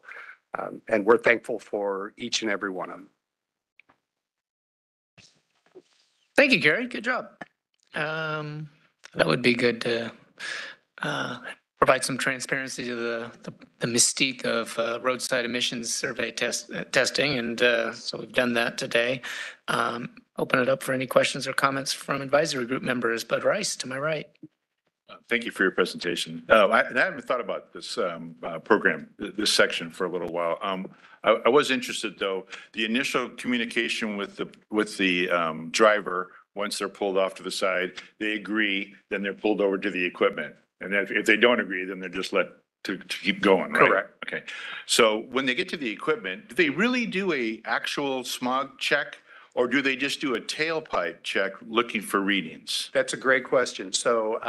and we're thankful for each and every one of them. Thank you, Gary. Good job. That would be good to provide some transparency to the mystique of roadside emissions survey testing. And so we've done that today. Open it up for any questions or comments from advisory group members. Bud Rice, to my right. Thank you for your presentation. I haven't thought about this program, this section for a little while. I was interested though, the initial communication with the driver, once they're pulled off to the side, they agree, then they're pulled over to the equipment. And if they don't agree, then they're just let to keep going, right? Correct. Okay. So when they get to the equipment, do they really do a actual smog check? Or do they just do a tailpipe check looking for readings? That's a great question. So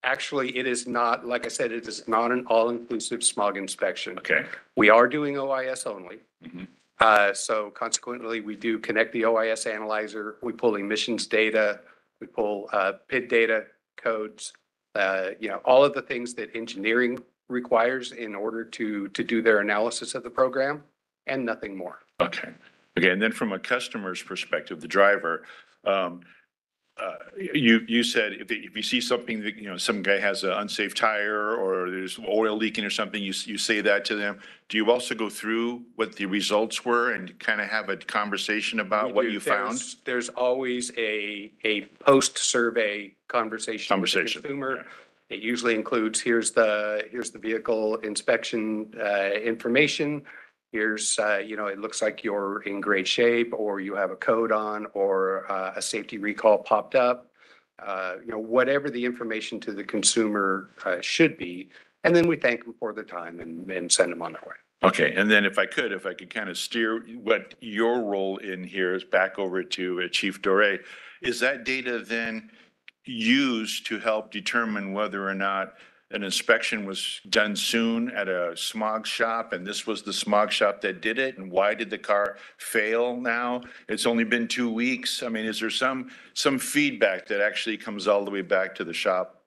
actually, it is not, like I said, it is not an all-inclusive smog inspection. Okay. We are doing OIS only. Mm-hmm. So consequently, we do connect the OIS analyzer. We pull emissions data. We pull PID data codes. You know, all of the things that engineering requires in order to do their analysis of the program, and nothing more. Okay. Okay, and then from a customer's perspective, the driver, you said if you see something that, you know, some guy has an unsafe tire or there's oil leaking or something, you say that to them. Do you also go through what the results were and kind of have a conversation about what you found? There's always a post-survey conversation with the consumer. Yeah. It usually includes, here's the vehicle inspection information. Here's, you know, it looks like you're in great shape, or you have a code on, or a safety recall popped up. You know, whatever the information to the consumer should be. And then we thank them for the time and send them on their way. Okay, and then if I could kind of steer what your role in here is back over to Chief Doré, is that data then used to help determine whether or not an inspection was done soon at a smog shop, and this was the smog shop that did it? And why did the car fail now? It's only been 2 weeks. I mean, is there some feedback that actually comes all the way back to the shop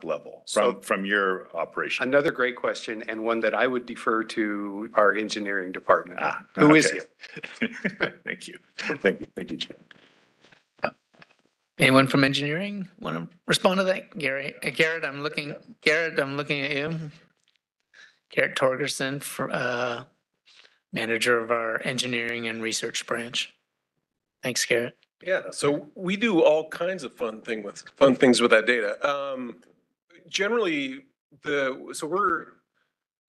level from your operation? Another great question, and one that I would defer to our engineering department. Who is okay. he? Thank you. Thank you. Thank you, Jim. Anyone from engineering want to respond to that? Garrett, I'm looking at you. Garrett Torgerson, manager of our engineering and research branch. Thanks, Garrett. Yeah, so we do all kinds of fun things with that data. Generally, so we're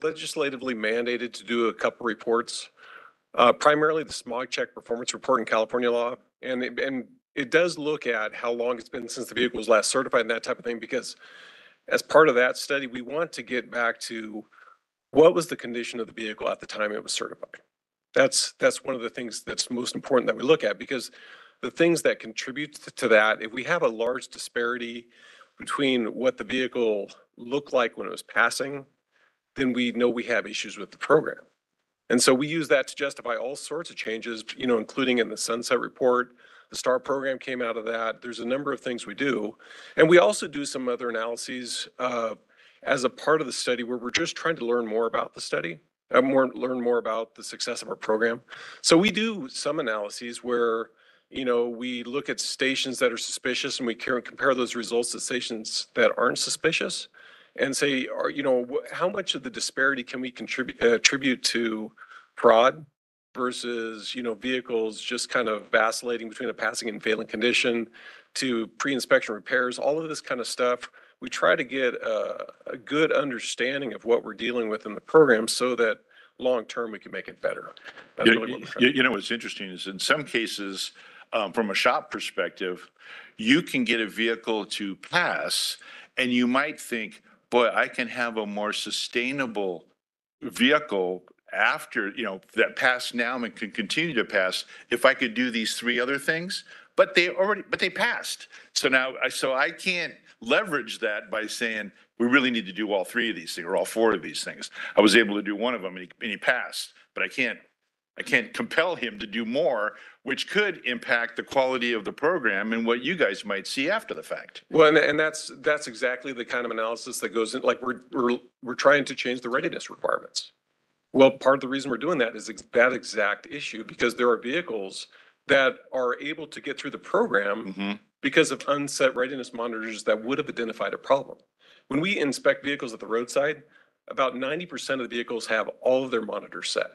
legislatively mandated to do a couple reports, primarily the smog check performance report in California law, and it does look at how long it's been since the vehicle was last certified and that type of thing, because as part of that study, we want to get back to what was the condition of the vehicle at the time it was certified. That's one of the things that's most important that we look at, because the things that contribute to that, if we have a large disparity between what the vehicle looked like when it was passing, then we know we have issues with the program. And so we use that to justify all sorts of changes, including in the sunset report. The STAR program came out of that. There's a number of things we do. And we also do some other analyses as a part of the study where we're just trying to learn more about the study, learn more about the success of our program. So we do some analyses where, we look at stations that are suspicious and we compare those results to stations that aren't suspicious and say, how much of the disparity can we attribute to fraud versus, vehicles just kind of vacillating between a passing and failing condition to pre-inspection repairs, all of this kind of stuff. We try to get a good understanding of what we're dealing with in the program so that long-term we can make it better. That's really what we're trying to do. What's interesting is in some cases, from a shop perspective, you can get a vehicle to pass and you might think, boy, I can have a more sustainable vehicle after, that passed now and can continue to pass if I could do these 3 other things, but they passed. So now, I can't leverage that by saying, we really need to do all 3 of these things or all 4 of these things. I was able to do one of them and he passed, but I can't compel him to do more, which could impact the quality of the program and what you guys might see after the fact. Well, and that's exactly the kind of analysis that goes in, like we're trying to change the readiness requirements. Well, part of the reason we're doing that is that exact issue, because there are vehicles that are able to get through the program because of unset readiness monitors that would have identified a problem. When we inspect vehicles at the roadside, about 90% of the vehicles have all of their monitors set.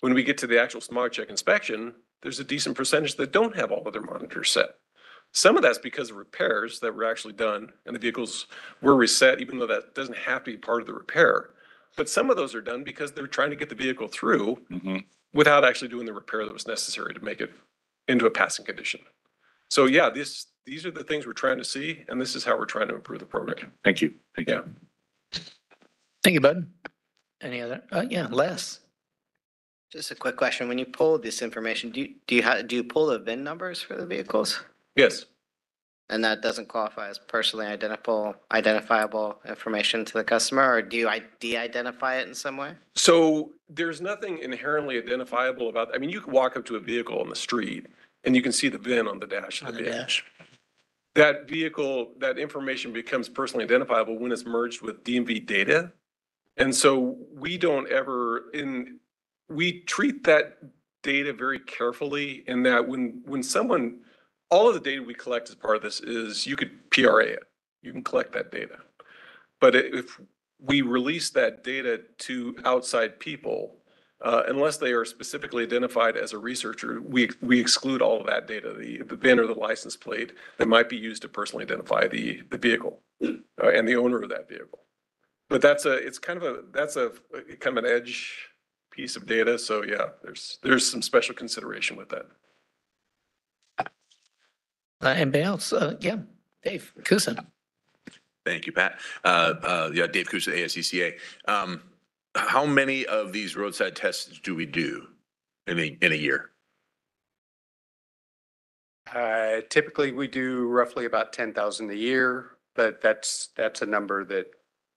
When we get to the actual smog check inspection, there's a decent percentage that don't have all of their monitors set. Some of that's because of repairs that were actually done and the vehicles were reset, even though that doesn't have to be part of the repair. But some of those are done because they're trying to get the vehicle through without actually doing the repair that was necessary to make it into a passing condition. So yeah, these are the things we're trying to see, and this is how we're trying to improve the program. Thank you. Thank you. Thank you, Bud. Any other? Yeah, Les. Just a quick question. When you pull this information, do you pull the VIN numbers for the vehicles? Yes. And that doesn't qualify as personally identifiable information to the customer, or do you de-identify it in some way? So there's nothing inherently identifiable about, you can walk up to a vehicle on the street and you can see the VIN on the dash of the vehicle. That vehicle, that information becomes personally identifiable when it's merged with DMV data. And so we treat that data very carefully, in that when someone, all of the data we collect as part of this is, you could PRA it, you can collect that data. But if we release that data to outside people, unless they are specifically identified as a researcher, we exclude all of that data, the VIN or the license plate that might be used to personally identify the vehicle and the owner of that vehicle. But that's kind of an edge piece of data. So yeah, there's some special consideration with that. Anybody else? Yeah, Dave Kusin. Thank you, Pat. Yeah, Dave Kusin, ASECA. How many of these roadside tests do we do in a year? Typically, we do roughly about 10,000 a year, but that's a number that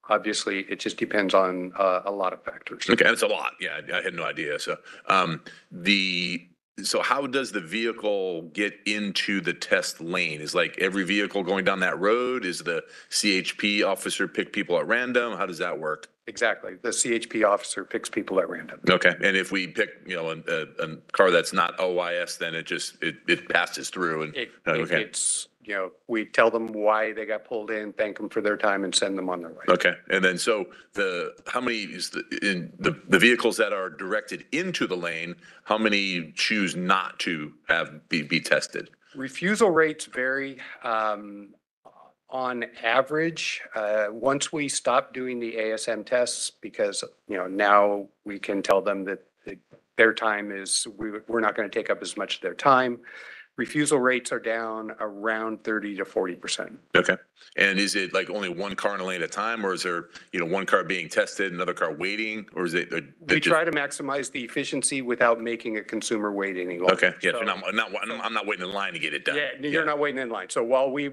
Obviously, it just depends on a lot of factors. Okay, that's a lot. Yeah, I had no idea. So, so how does the vehicle get into the test lane? Is like every vehicle going down that road? Is the CHP officer pick people at random? How does that work? Exactly. The CHP officer picks people at random. Okay, and if we pick, a car that's not OIS, then it passes through and, okay. It's, we tell them why they got pulled in, thank them for their time and send them on their way. Okay, and then so how many is the vehicles that are directed into the lane, how many choose not to be tested? Refusal rates vary. On average, once we stop doing the ASM tests, because, now we can tell them that their time is, we're not going to take up as much of their time. Refusal rates are down around 30 to 40%. Okay. And is it like only one car in a lane at a time, or is there, one car being tested, another car waiting, or is it? We try to maximize the efficiency without making a consumer wait any longer. Okay. Yeah. So, I'm not waiting in line to get it done. Yeah. You're not waiting in line. So while we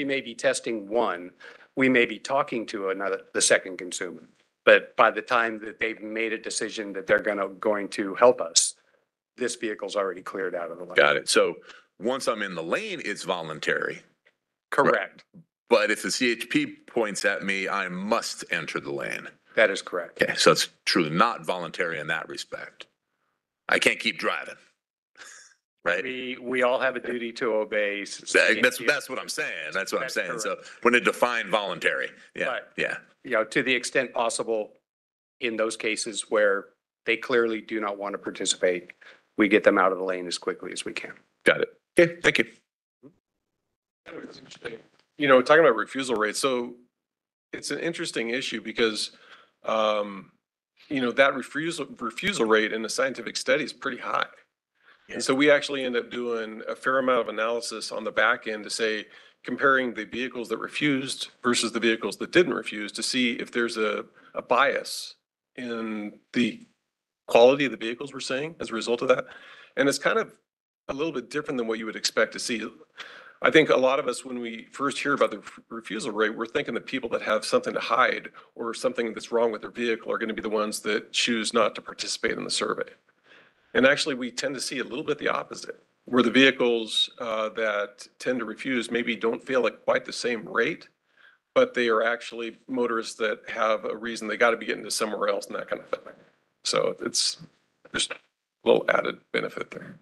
may be testing one, we may be talking to the second consumer. But by the time that they've made a decision that they're going to help us, this vehicle's already cleared out of the lane. Got it. So once I'm in the lane, it's voluntary. Correct. Right. But if the CHP points at me, I must enter the lane. That is correct. Okay, so it's truly not voluntary in that respect. I can't keep driving. Right? We all have a duty to obey. That's what I'm saying. That's what I'm saying. Correct. So when it defined voluntary, to the extent possible, in those cases where they clearly do not want to participate, we get them out of the lane as quickly as we can. Got it. Okay, thank you. Talking about refusal rates, so it's an interesting issue because, that refusal rate in the scientific study is pretty high. Yeah. And so we actually end up doing a fair amount of analysis on the back end to say, comparing the vehicles that refused versus the vehicles that didn't refuse to see if there's a bias in the quality of the vehicles we're seeing as a result of that. And it's kind of a little bit different than what you would expect to see. I think a lot of us, when we first hear about the refusal rate, we're thinking that people that have something to hide or something that's wrong with their vehicle are going to be the ones that choose not to participate in the survey. And actually, we tend to see a little bit the opposite, where the vehicles that tend to refuse maybe don't fail at quite the same rate, but they are actually motorists that have a reason they got to be getting to somewhere else and that kind of thing. So there's a little added benefit there.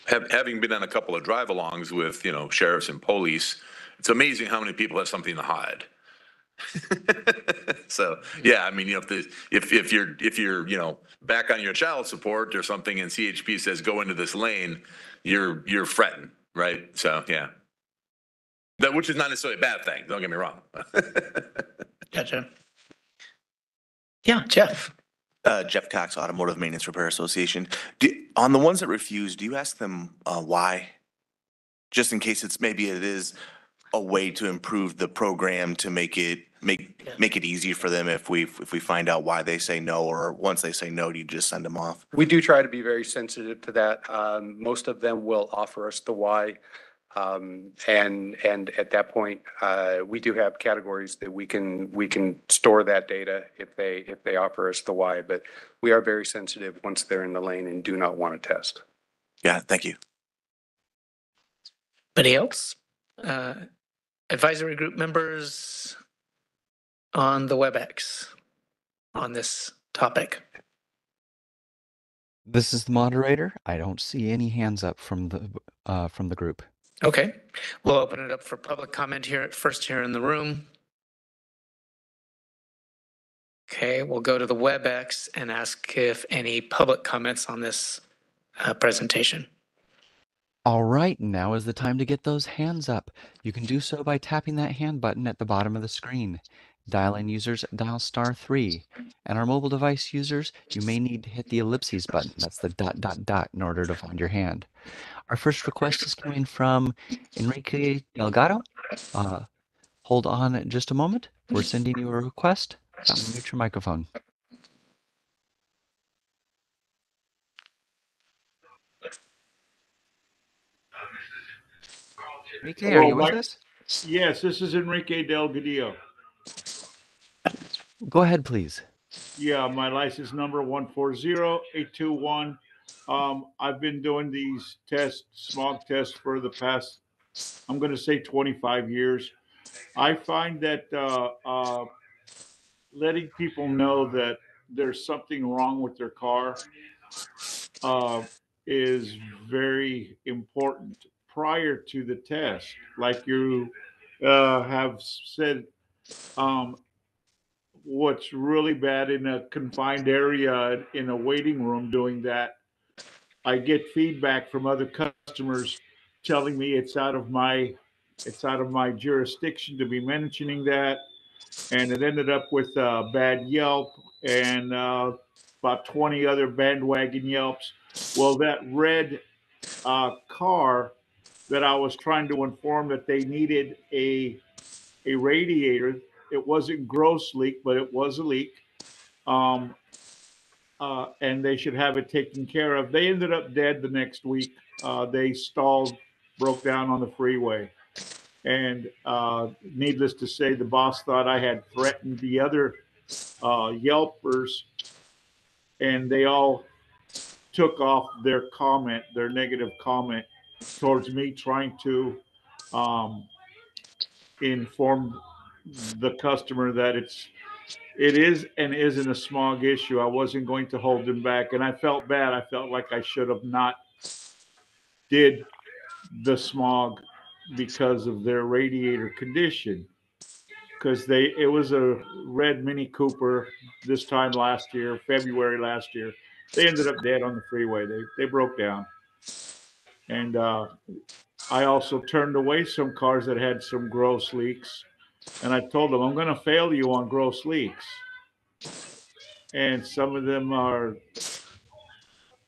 Having been on a couple of drive-alongs with, sheriffs and police, it's amazing how many people have something to hide. So, yeah, I mean, if you're back on your child support or something and CHP says go into this lane, you're fretting, right? So, yeah. Which is not necessarily a bad thing, don't get me wrong. Gotcha. Yeah, Jeff. Jeff Cox, Automotive Maintenance Repair Association. On the ones that refuse, do you ask them why? Just in case it is a way to improve the program to make it easier for them if we find out why they say no, or once they say no, do you just send them off? We do try to be very sensitive to that. Most of them will offer us the why. And at that point, we do have categories that we can store that data if they offer us the why, but we are very sensitive once they're in the lane and do not want to test. Yeah, thank you. Anybody else? Advisory group members on the WebEx on this topic. This is the moderator. I don't see any hands up from the group. Okay, we'll open it up for public comment here in the room. Okay, we'll go to the WebEx and ask if any public comments on this presentation. All right, now is the time to get those hands up. You can do so by tapping that hand button at the bottom of the screen. Dial-in users, dial *3. And our mobile device users, you may need to hit the ellipses button. That's the ... in order to find your hand. Our first request is coming from Enrique Delgado. Hold on just a moment. We're sending you a request. Mute your microphone. Enrique, are you with us? Yes, this is Enrique Delgadillo. Go ahead, please. Yeah, my license number 140821. I've been doing these tests, smog tests for the past, I'm going to say 25 years. I find that letting people know that there's something wrong with their car uh, is very important prior to the test. Like you have said, um, what's really bad in a confined area in a waiting room doing that, I get feedback from other customers telling me it's out of my jurisdiction to be mentioning that, and it ended up with bad Yelp and about 20 other bandwagon Yelps. Well, that red car that I was trying to inform that they needed a radiator. It wasn't gross leak, but it was a leak. Um, and they should have it taken care of. They ended up dead the next week. They stalled, broke down on the freeway. And needless to say, the boss thought I had threatened the other Yelpers, and they all took off their negative comment towards me, trying to um, inform the customer that it is and isn't a smog issue. I wasn't going to hold them back, and I felt bad. I felt like I should have not did the smog because of their radiator condition. Because it was a red Mini Cooper this time last year, February last year. They ended up dead on the freeway. They broke down, and I also turned away some cars that had some gross leaks, and I told them I'm going to fail you on gross leaks, and some of them are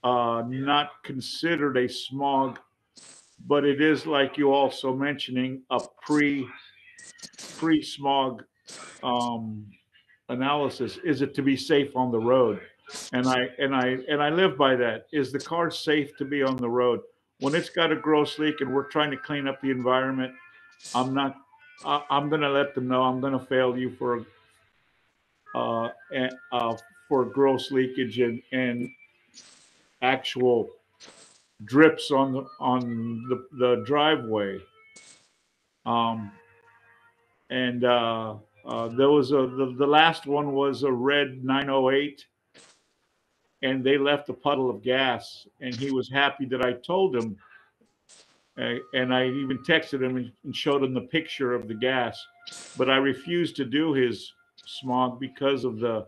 not considered a smog, but it is like you also mentioning a pre smog um, analysis. Is it to be safe on the road? And I live by that. Is the car safe to be on the road? When it's got a gross leak and we're trying to clean up the environment, I'm not. I'm going to let them know I'm going to fail you uh, for gross leakage and actual drips on the driveway. Um, and there was the last one was a red 908, and they left a puddle of gas, and he was happy that I told him, and I even texted him and showed him the picture of the gas, but I refused to do his smog because of the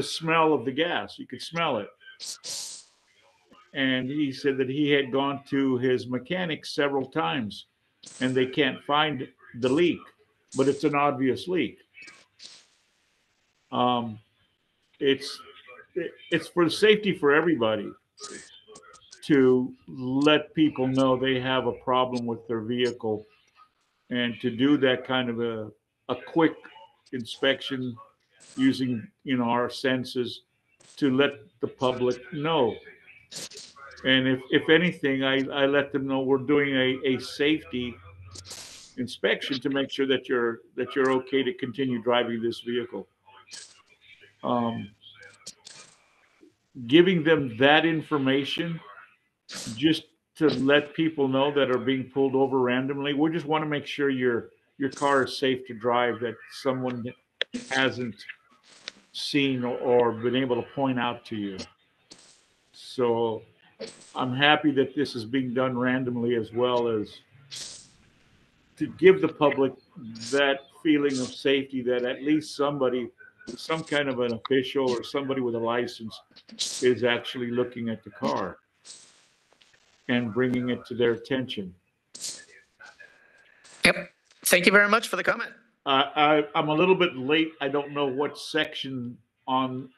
smell of the gas. You could smell it. And he said that he had gone to his mechanic several times and they can't find the leak, but it's an obvious leak. Um, it's it's for safety for everybody to let people know they have a problem with their vehicle, and to do that kind of a quick inspection using our senses to let the public know. And if anything, I let them know we're doing a safety inspection to make sure that you're okay to continue driving this vehicle. Um, Giving them that information just to let people know that are being pulled over randomly. We just want to make sure your car is safe to drive, that someone hasn't seen or been able to point out to you. So I'm happy that this is being done randomly, as well as to give the public that feeling of safety, that at least somebody, some kind of an official or somebody with a license, is actually looking at the car and bringing it to their attention. Yep. Thank you very much for the comment. I'm a little bit late. I don't know what section on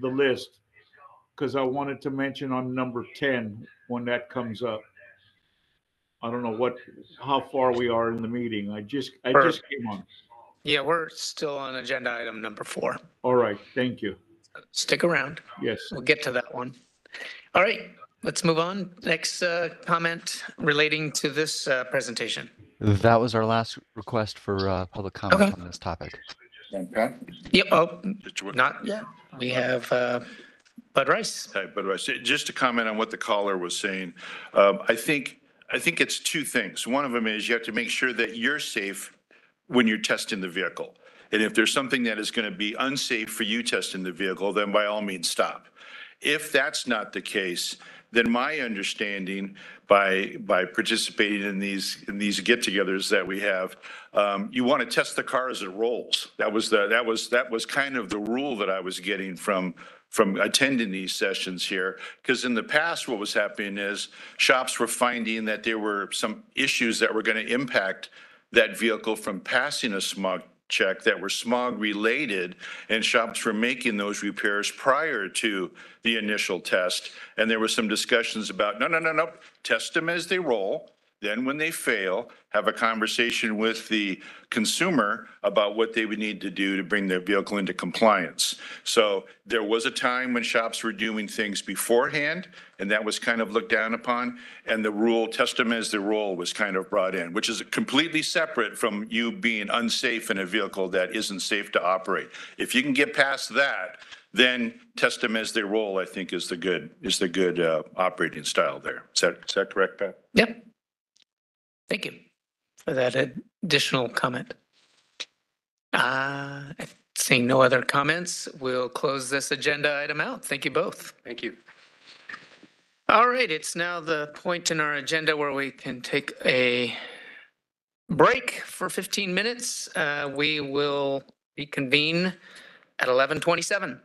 the list, because I wanted to mention on number 10 when that comes up. I don't know how far we are in the meeting. I just came on. Yeah, we're still on agenda item number 4. All right. Thank you. Stick around. Yes. We'll get to that one. All right, let's move on. Next comment relating to this presentation. That was our last request for public comment on this topic. Yep, oh, not yet. We have Bud Rice. Hi, Bud Rice. Just to comment on what the caller was saying, I think it's two things. One of them is you have to make sure that you're safe when you're testing the vehicle. And if there's something that is going to be unsafe for you testing the vehicle, then by all means stop. If that's not the case, then my understanding by participating in these get-togethers that we have, you want to test the car as it rolls. That was kind of the rule that I was getting from attending these sessions here. Because in the past, what was happening is shops were finding that there were some issues that were going to impact that vehicle from passing a smog check that were smog related, and shops were making those repairs prior to the initial test. And there were some discussions about, no, test them as they roll. Then when they fail, have a conversation with the consumer about what they would need to do to bring their vehicle into compliance. So there was a time when shops were doing things beforehand, and that was kind of looked down upon. And the rule, test them as they roll, was kind of brought in, which is completely separate from you being unsafe in a vehicle that isn't safe to operate. If you can get past that, then test them as they roll, I think is the good operating style there. Is that correct, Pat? Yep. Thank you for that additional comment. Seeing no other comments, we'll close this agenda item out. Thank you both. Thank you. All right, it's now the point in our agenda where we can take a break for 15 minutes. We will reconvene at 11:27.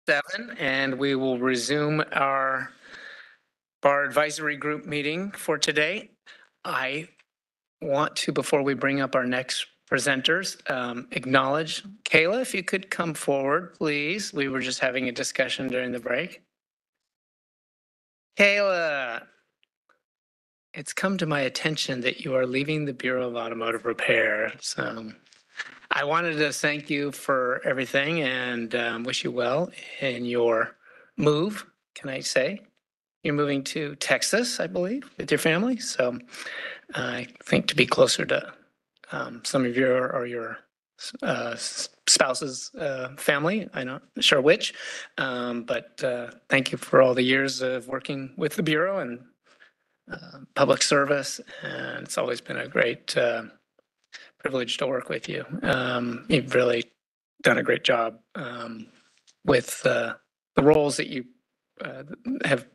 7, and we will resume our bar advisory group meeting for today. I want to, before we bring up our next presenters, acknowledge Kayla, if you could come forward, please. We were just having a discussion during the break. Kayla, it's come to my attention that you are leaving the Bureau of Automotive Repair. So I wanted to thank you for everything and wish you well in your move, can I say? You're moving to Texas, I believe, with your family. So I think to be closer to some of your spouse's family. I'm not sure which, but thank you for all the years of working with the Bureau and public service. And it's always been a great privilege to work with you. You've really done a great job with the roles that you have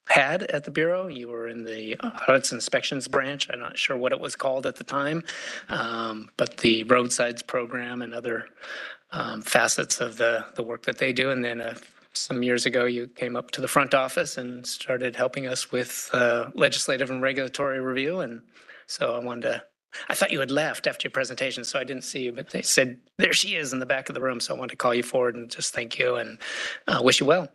had at the Bureau. You were in the audits inspections branch. I'm not sure what it was called at the time, but the roadsides program and other facets of the work that they do. And then some years ago, you came up to the front office and started helping us with legislative and regulatory review. And so I thought you had left after your presentation, so I didn't see you, but they said, there she is in the back of the room. So I wanted to call you forward and just thank you and wish you well.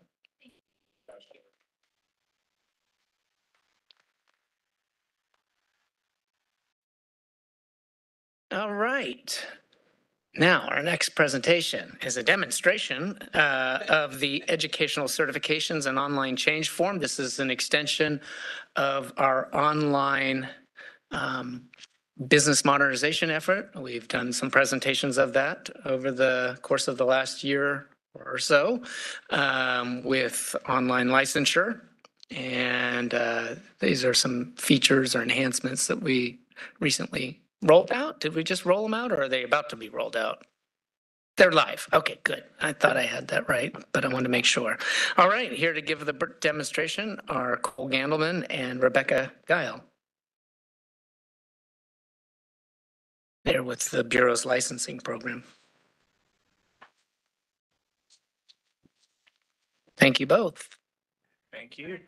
All right. Now, our next presentation is a demonstration of the educational certifications and online change form. This is an extension of our online business modernization effort. We've done some presentations of that over the course of the last year or so with online licensure. And these are some features or enhancements that we recently rolled out. Did we just roll them out or are they about to be rolled out? They're live. Okay, good. I thought I had that right, but I wanted to make sure. All right, here to give the demonstration are Cole Gandelman and Rebecca Guile. They're with the Bureau's licensing program. Thank you both. Thank you.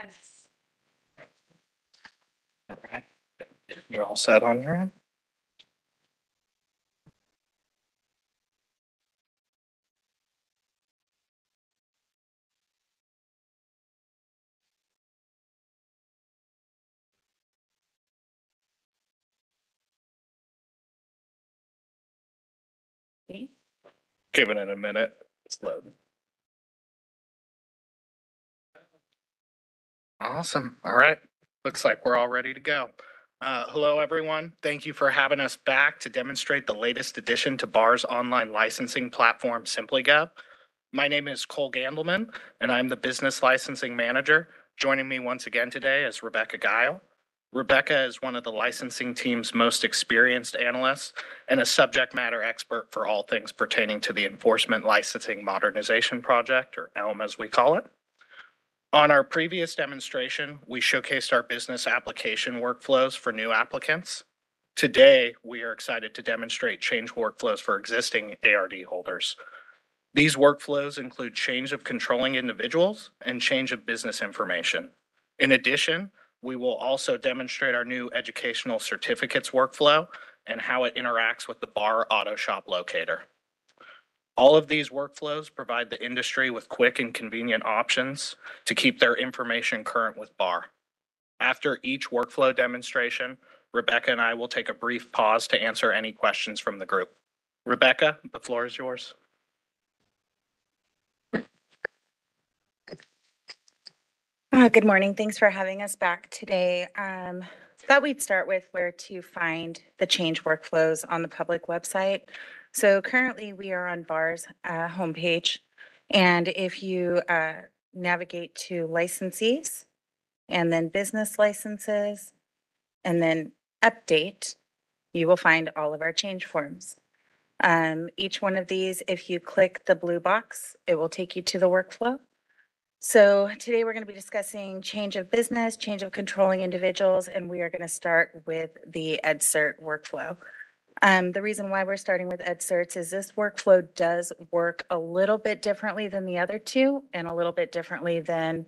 All right. You're all set on your end? Giving it a minute. It's loading. Awesome. All right. Looks like we're all ready to go. Hello, everyone. Thank you for having us back to demonstrate the latest addition to BAR's online licensing platform, SimplyGov. My name is Cole Gandelman, and I'm the business licensing manager. Joining me once again today is Rebecca Guile. Rebecca is one of the licensing team's most experienced analysts and a subject matter expert for all things pertaining to the Enforcement Licensing Modernization Project, or ELM as we call it. On our previous demonstration, we showcased our business application workflows for new applicants. Today, we are excited to demonstrate change workflows for existing ARD holders. These workflows include change of controlling individuals and change of business information. In addition, we will also demonstrate our new educational certificates workflow and how it interacts with the BAR Auto Shop Locator. All of these workflows provide the industry with quick and convenient options to keep their information current with BAR. After each workflow demonstration, Rebecca and I will take a brief pause to answer any questions from the group. Rebecca, the floor is yours. Good morning. Thanks for having us back today. Thought we'd start with where to find the change workflows on the public website. So currently we are on BAR's homepage. And if you navigate to licensees and then business licenses and then update, you will find all of our change forms. Each one of these, if you click the blue box, it will take you to the workflow. So today we're going to be discussing change of business, change of controlling individuals, and we are going to start with the EdCert workflow. The reason why we're starting with EdCerts is this workflow does work a little bit differently than the other two and a little bit differently than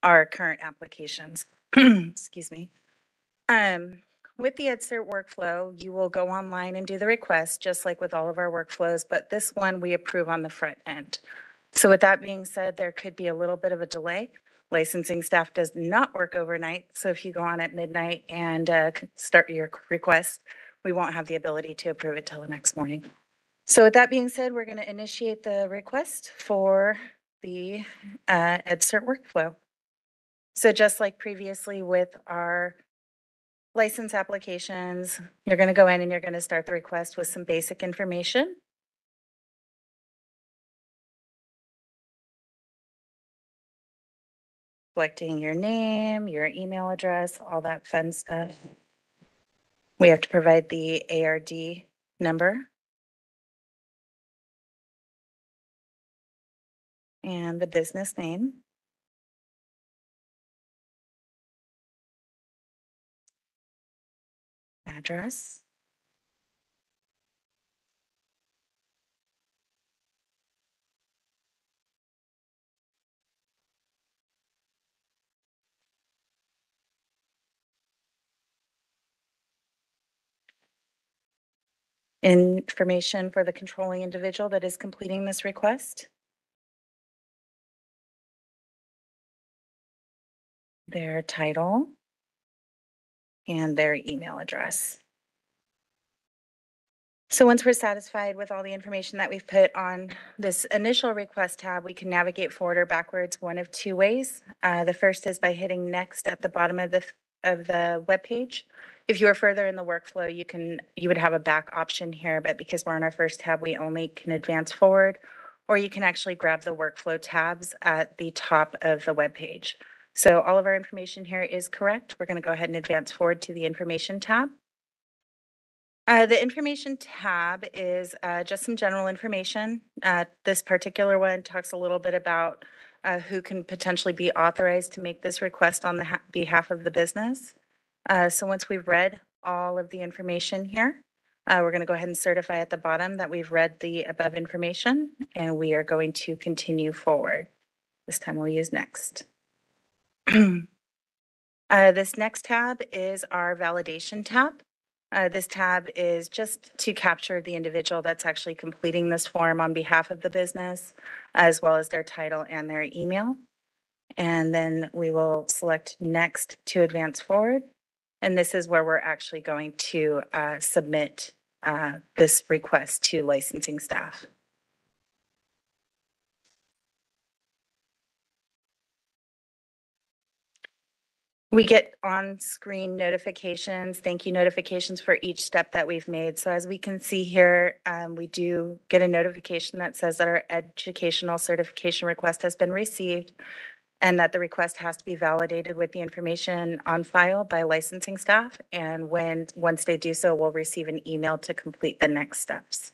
our current applications. Excuse me. With the EdCert workflow, you will go online and do the request, just like with all of our workflows, but this one we approve on the front end. So with that being said, there could be a little bit of a delay. Licensing staff does not work overnight. So if you go on at midnight and start your request, we won't have the ability to approve it till the next morning. So with that being said, we're going to initiate the request for the EdCert workflow. So just like previously with our license applications, you're going to go in and you're going to start the request with some basic information. Selecting your name, your email address, all that fun stuff. We have to provide the ARD number and the business name. Address. Information for the controlling individual that is completing this request. Their title and their email address. So once we're satisfied with all the information that we've put on this initial request tab, we can navigate forward or backwards one of two ways. The first is by hitting next at the bottom of the web page. If you are further in the workflow, you would have a back option here, but because we're on our first tab, we only can advance forward, or you can actually grab the workflow tabs at the top of the web page. So all of our information here is correct. We're going to go ahead and advance forward to the information tab. The information tab is just some general information. This particular one talks a little bit about who can potentially be authorized to make this request on the behalf of the business. So once we've read all of the information here, we're going to go ahead and certify at the bottom that we've read the above information, and we are going to continue forward. This time we'll use next. This next tab is our validation tab. This tab is just to capture the individual that's actually completing this form on behalf of the business, as well as their title and their email. And then we will select next to advance forward. And this is where we're actually going to submit this request to licensing staff. We get on-screen notifications, thank you notifications for each step that we've made. So as we can see here, we do get a notification that says that our educational certification request has been received and that the request has to be validated with the information on file by licensing staff. And once they do so, we'll receive an email to complete the next steps.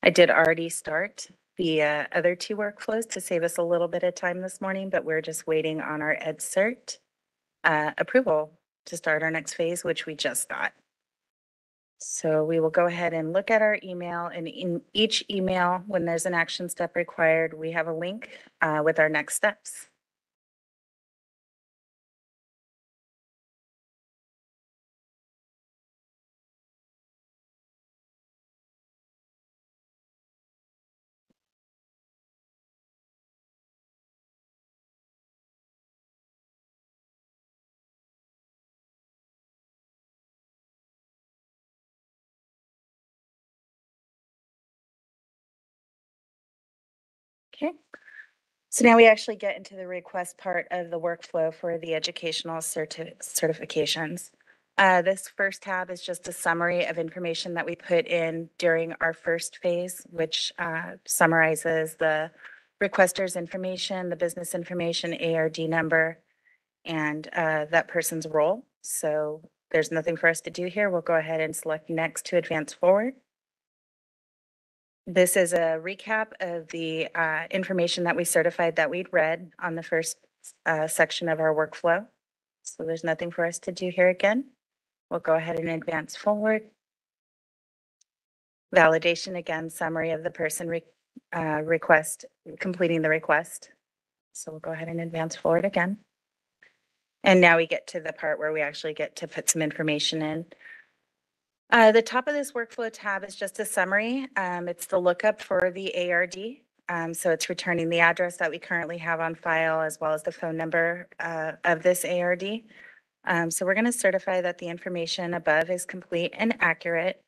I did already start the other two workflows to save us a little bit of time this morning, but we're just waiting on our EdCert approval to start our next phase, which we just got. So we will go ahead and look at our email, and in each email, when there's an action step required, we have a link with our next steps. Okay. So now we actually get into the request part of the workflow for the educational certifications. This first tab is just a summary of information that we put in during our first phase, which summarizes the requester's information, the business information, ARD number, and that person's role. So there's nothing for us to do here. We'll go ahead and select next to advance forward. This is a recap of the information that we certified that we'd read on the first section of our workflow. So there's nothing for us to do here again. We'll go ahead and advance forward. Validation again, summary of the person request, completing the request. So we'll go ahead and advance forward again. And now we get to the part where we actually get to put some information in. The top of this workflow tab is just a summary. It's the lookup for the ARD. So it's returning the address that we currently have on file as well as the phone number of this ARD. So we're going to certify that the information above is complete and accurate.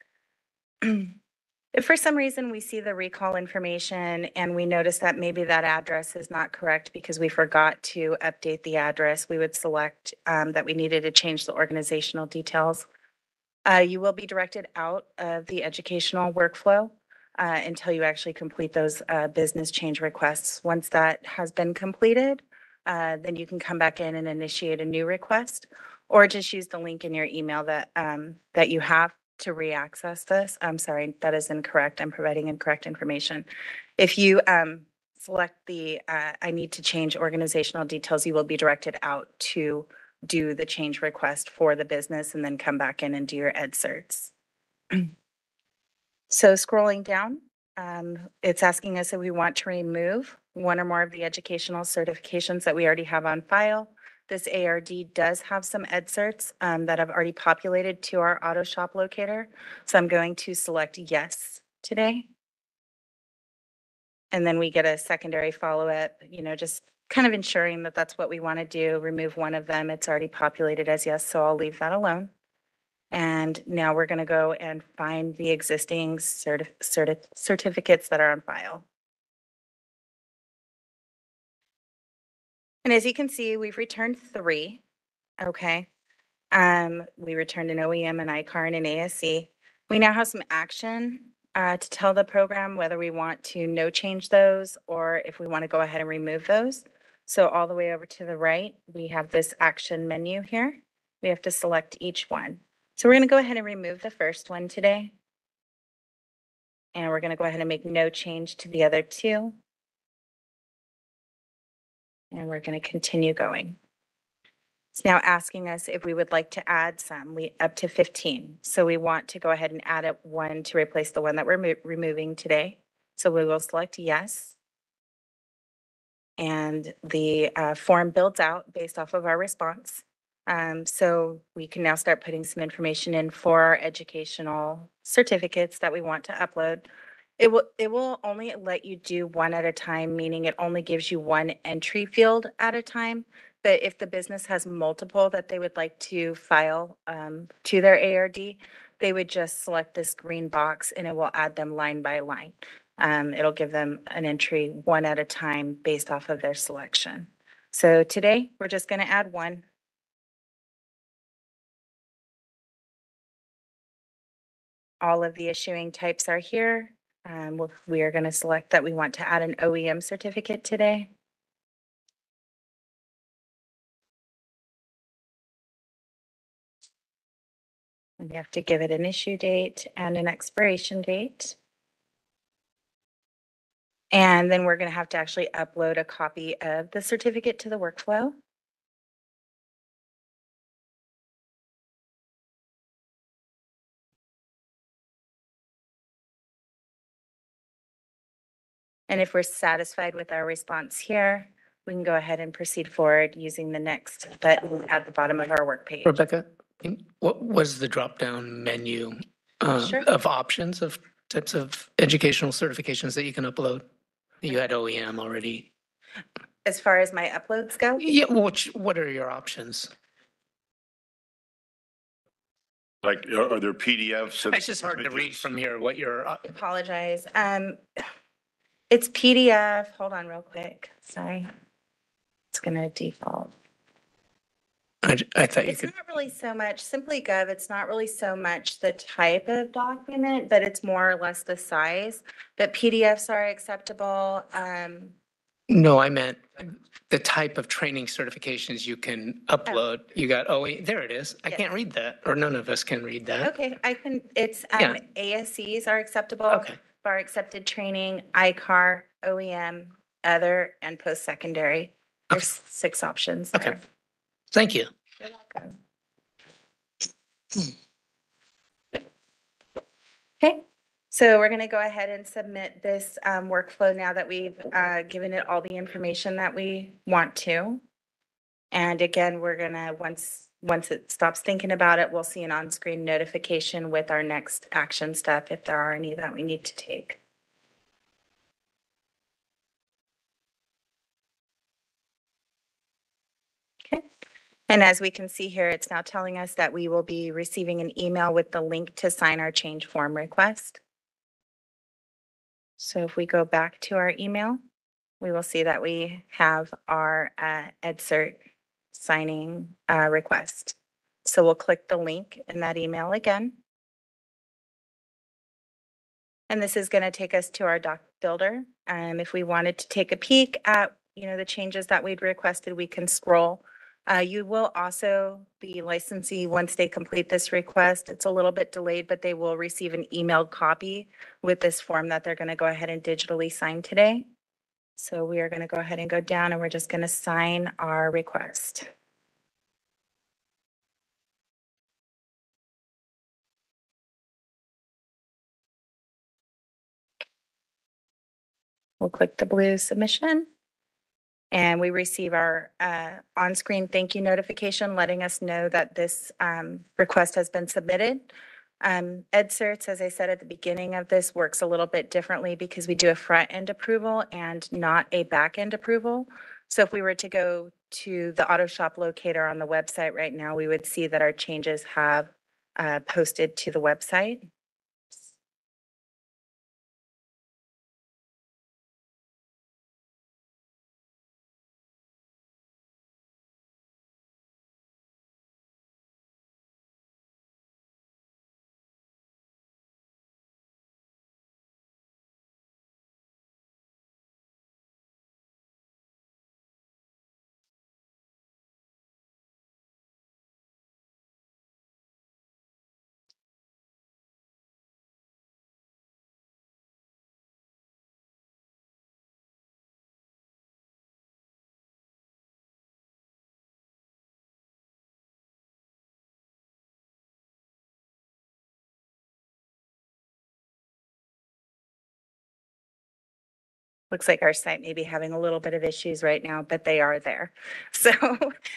If for some reason we see the recall information and we notice that maybe that address is not correct because we forgot to update the address, we would select that we needed to change the organizational details. You will be directed out of the educational workflow until you actually complete those business change requests. Once that has been completed, then you can come back in and initiate a new request, or just use the link in your email that that you have to re-access this. I'm sorry, that is incorrect. I'm providing incorrect information. If you select the I need to change organizational details, you will be directed out to do the change request for the business and then come back in and do your ed certs. So scrolling down, it's asking us if we want to remove one or more of the educational certifications that we already have on file. This ARD does have some ed certs that have already populated to our auto shop locator. So I'm going to select yes today. And then we get a secondary follow-up, just kind of ensuring that that's what we want to do, remove one of them. It's already populated as yes, so I'll leave that alone. And now we're going to go and find the existing certificates that are on file. And as you can see, we've returned 3. Okay. We returned an OEM, an ICAR, and an ASC. We now have some action to tell the program whether we want to no change those or if we want to go ahead and remove those. So all the way over to the right, we have this action menu here. We have to select each one. So we're going to go ahead and remove the first one today. And we're going to go ahead and make no change to the other 2. And we're going to continue going. It's now asking us if we would like to add some, up to 15. So we want to go ahead and add up 1 to replace the one that we're removing today. So we will select yes. And the form builds out based off of our response. So we can now start putting some information in for our educational certificates that we want to upload. It will only let you do one at a time, meaning it only gives you one entry field at a time. But if the business has multiple that they would like to file to their ARD, they would just select this green box and it will add them line by line. It'll give them an entry one at a time based off of their selection. So today we're just going to add 1. All of the issuing types are here. We are going to select that we want to add an OEM certificate today. And we have to give it an issue date and an expiration date. And then we're going to have to actually upload a copy of the certificate to the workflow. And if we're satisfied with our response here, we can go ahead and proceed forward using the next button at the bottom of our work page. Rebecca, what was the drop-down menu Sure. of options of types of educational certifications that you can upload? You had OEM already. As far as my uploads go? Yeah, what are your options? Like, are there PDFs? It's just hard to read from here what you're. Apologize. It's PDF. Hold on real quick. Sorry. It's going to default. I thought you It's could. not really so much Simply Gov. It's not really so much the type of document, but it's more or less the size. But PDFs are acceptable. No, I meant the type of training certifications you can upload. You got there it is. I can't read that, or none of us can read that. Okay, I can. It's Yeah. ASCs are acceptable. Okay. Bar accepted training, ICAR, OEM, other, and post-secondary. There's 6 options. Okay. there. Thank you. You're welcome. Okay, so we're gonna go ahead and submit this workflow now that we've given it all the information that we want to. And again, we're gonna, once it stops thinking about it, we'll see an on-screen notification with our next action step if there are any that we need to take. Okay, and as we can see here, it's now telling us that we will be receiving an email with the link to sign our change form request. So if we go back to our email, we will see that we have our EdCert signing request. So we'll click the link in that email again. And this is going to take us to our doc builder. If we wanted to take a peek at, the changes that we'd requested, we can scroll. You will also, the licensee, once they complete this request, it's a little bit delayed, but they will receive an emailed copy with this form that they're going to go ahead and digitally sign today. So we are going to go ahead and go down and we're just going to sign our request. We'll click the blue submission. And we receive our on-screen thank you notification letting us know that this request has been submitted. EdCerts, as I said at the beginning of this, works a little bit differently because we do a front-end approval and not a back-end approval. So if we were to go to the auto shop locator on the website right now, we would see that our changes have posted to the website. Looks like our site may be having a little bit of issues right now, but they are there. So,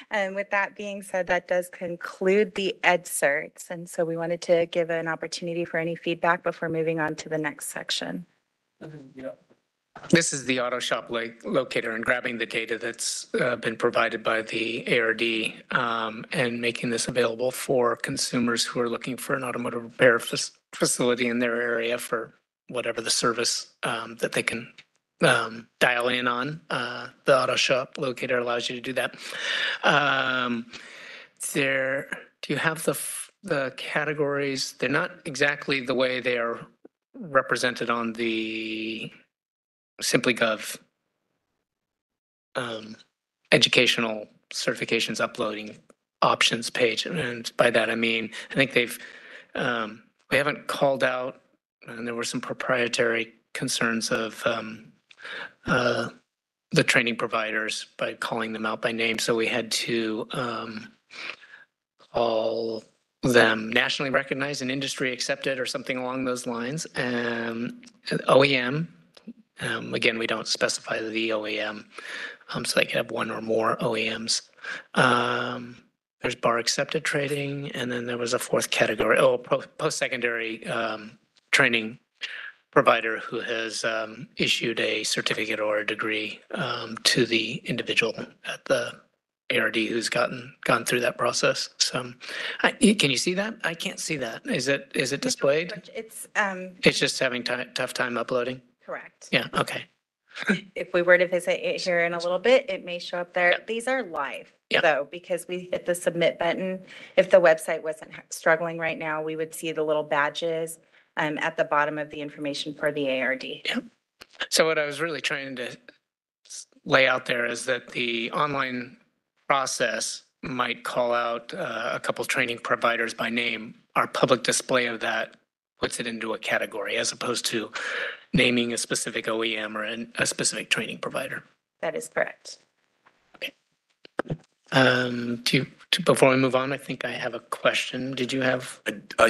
and with that being said, that does conclude the EdCerts. And so we wanted to give an opportunity for any feedback before moving on to the next section. This is the auto shop locator and grabbing the data that's been provided by the ARD and making this available for consumers who are looking for an automotive repair facility in their area for whatever the service that they can dial in on. The auto shop locator allows you to do that. Do you have the categories? They're not exactly the way they are represented on the SimplyGov educational certifications uploading options page. And by that, I mean, I think we haven't called out, and there were some proprietary concerns of the training providers by calling them out by name. So we had to call them nationally recognized and industry accepted or something along those lines. OEM, again, we don't specify the OEM, so they could have one or more OEMs. There's bar accepted trading, and then there was a fourth category, post-secondary training provider who has issued a certificate or a degree to the individual at the ARD who's gone through that process. So, can you see that? I can't see that. Is it displayed? It's just having tough time uploading. Correct. Yeah. Okay. If we were to visit it here in a little bit, it may show up there. Yep. These are live Yep. though, because we hit the submit button. If the website wasn't struggling right now, we would see the little badges at the bottom of the information for the ARD. Yep. So what I was really trying to lay out there is that the online process might call out a couple training providers by name. Our public display of that puts it into a category as opposed to naming a specific OEM or a specific training provider. That is correct. Okay. Before we move on, I think I have a question. Did you have?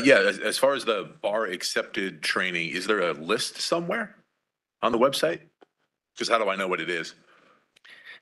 Yeah, as far as the bar accepted training, is there a list somewhere on the website? Because how do I know what it is?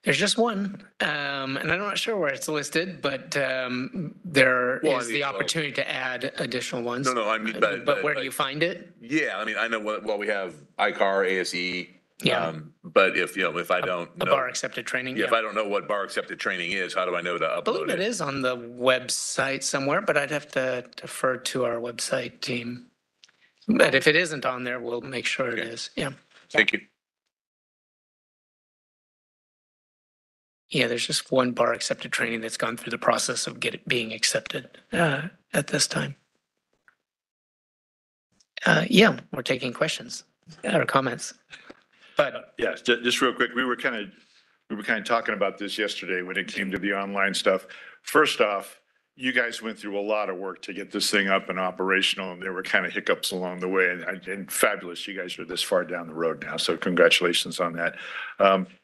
There's just one, and I'm not sure where it's listed, but there is the opportunity to add additional ones. No, I mean, but where do you find it? Yeah, I mean, I know well, we have ICAR, ASE. Yeah. But if I don't A know. bar accepted training. Yeah, if I don't know what bar accepted training is, how do I know to I believe upload it it? is on the website somewhere, but I'd have to defer to our website team. But if it isn't on there, we'll make sure it is. Yeah. Thank you. Yeah, there's just one bar accepted training that's gone through the process of being accepted at this time. Yeah, we're taking questions or comments. But yes, just real quick, we were kind of talking about this yesterday when it came to the online stuff. First off, you guys went through a lot of work to get this thing up and operational, and there were kind of hiccups along the way, and fabulous. You guys are this far down the road now, so congratulations on that.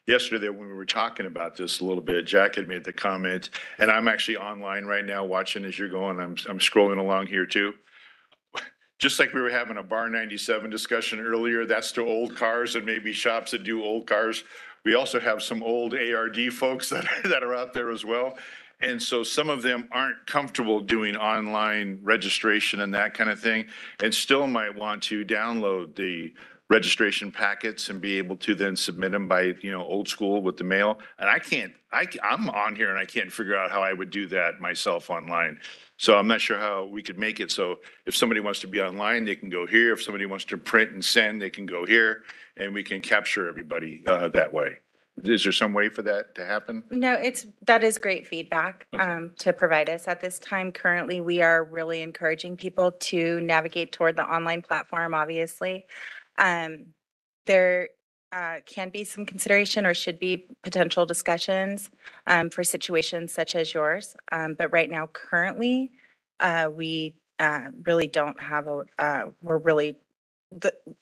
Yesterday, when we were talking about this a little bit, Jack had made the comment, and I'm actually online right now watching as you're going. I'm scrolling along here too. Just like we were having a Bar 97 discussion earlier, that's to old cars and maybe shops that do old cars. We also have some old ARD folks that are out there as well. And so some of them aren't comfortable doing online registration and that kind of thing, and still might want to download the registration packets and be able to then submit them by, old school with the mail. And I'm on here and I can't figure out how I would do that myself online. So I'm not sure how we could make it so if somebody wants to be online, they can go here. If somebody wants to print and send, they can go here, and we can capture everybody that way. Is there some way for that to happen? No, that is great feedback to provide us at this time. Currently, we are really encouraging people to navigate toward the online platform, obviously. There can be some consideration or should be potential discussions for situations such as yours. But right now, currently, we really don't have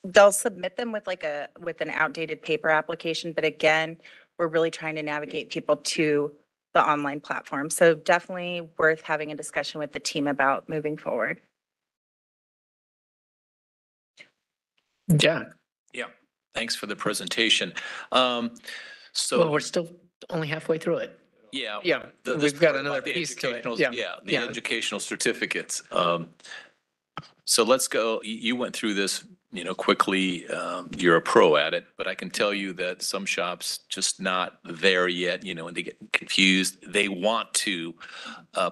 they'll submit them with an outdated paper application. But again, we're really trying to navigate people to the online platform. So definitely worth having a discussion with the team about moving forward. Yeah. Yeah, thanks for the presentation. Well, we're still only halfway through it. Yeah. Yeah, we've got another piece to it. Yeah. The educational certificates. So let's go, you went through this, quickly. You're a pro at it, but I can tell you that some shops just not there yet, and they get confused. They want to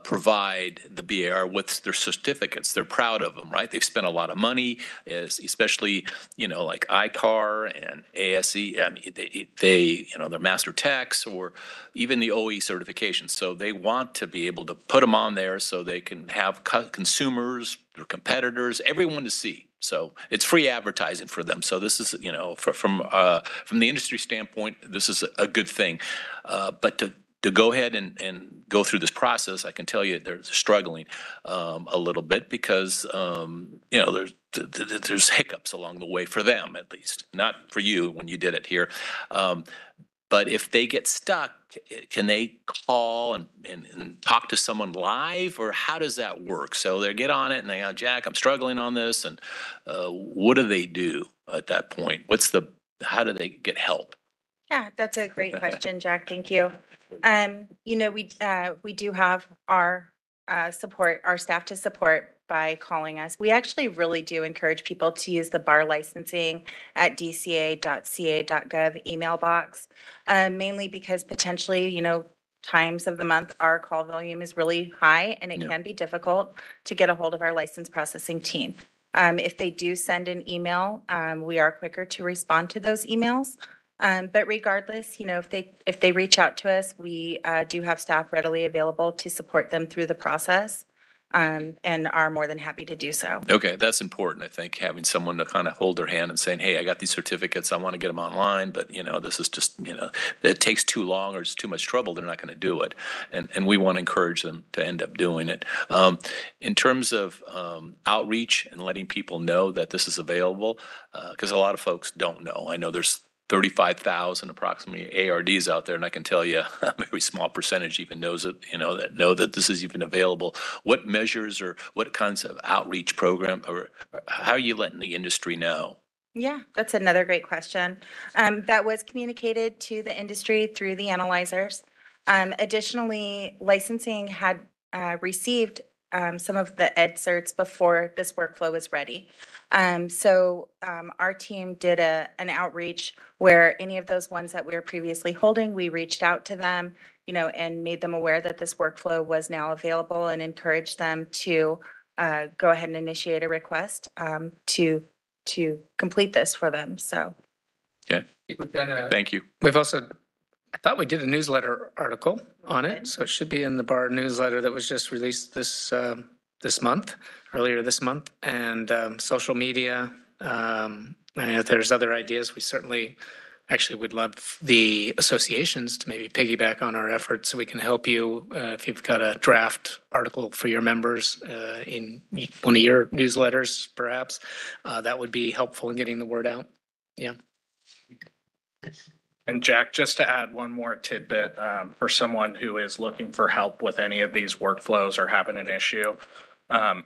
provide the BAR with their certificates. They're proud of them, right? They've spent a lot of money, especially, like ICAR and ASE. I mean, they they're master techs or even the OE certification. So they want to be able to put them on there so they can have consumers, their competitors, everyone to see. So it's free advertising for them. So this is, from the industry standpoint, this is a good thing. But to go ahead and go through this process, I can tell you they're struggling a little bit because, there's hiccups along the way for them, at least, not for you when you did it here. But if they get stuck, can they call and talk to someone live, or how does that work? So they get on it and they go, Jack, I'm struggling on this. And what do they do at that point? How do they get help? Yeah, that's a great question, Jack. Thank you. We do have our our staff to support by calling us. We actually really do encourage people to use the bar licensing at dca.ca.gov email box, mainly because potentially, times of the month, our call volume is really high and it can be difficult to get a hold of our license processing team. If they do send an email, we are quicker to respond to those emails. But regardless, if they reach out to us, we do have staff readily available to support them through the process, and are more than happy to do so. Okay, that's important, I think, having someone to kind of hold their hand and saying, hey, I got these certificates, I want to get them online, but, this is just, it takes too long or it's too much trouble, they're not going to do it. And we want to encourage them to end up doing it. In terms of outreach and letting people know that this is available, because a lot of folks don't know. I know there's 35,000 approximately ARDs out there, and I can tell you a very small percentage even knows it, that know that this is even available. What measures or what kinds of outreach program, or how are you letting the industry know? Yeah, that's another great question. That was communicated to the industry through the analyzers. Additionally, licensing had received some of the ed certs before this workflow was ready. Our team did an outreach where any of those ones that we were previously holding, we reached out to them, and made them aware that this workflow was now available and encouraged them to go ahead and initiate a request to complete this for them. So. Okay. Thank you. We've also, I thought we did a newsletter article on it, so it should be in the BAR newsletter that was just released this month, earlier this month, and social media. And if there's other ideas, we certainly actually would love the associations to maybe piggyback on our efforts so we can help you. If you've got a draft article for your members in one of your newsletters, perhaps, that would be helpful in getting the word out. Yeah. And Jack, just to add one more tidbit, for someone who is looking for help with any of these workflows or having an issue,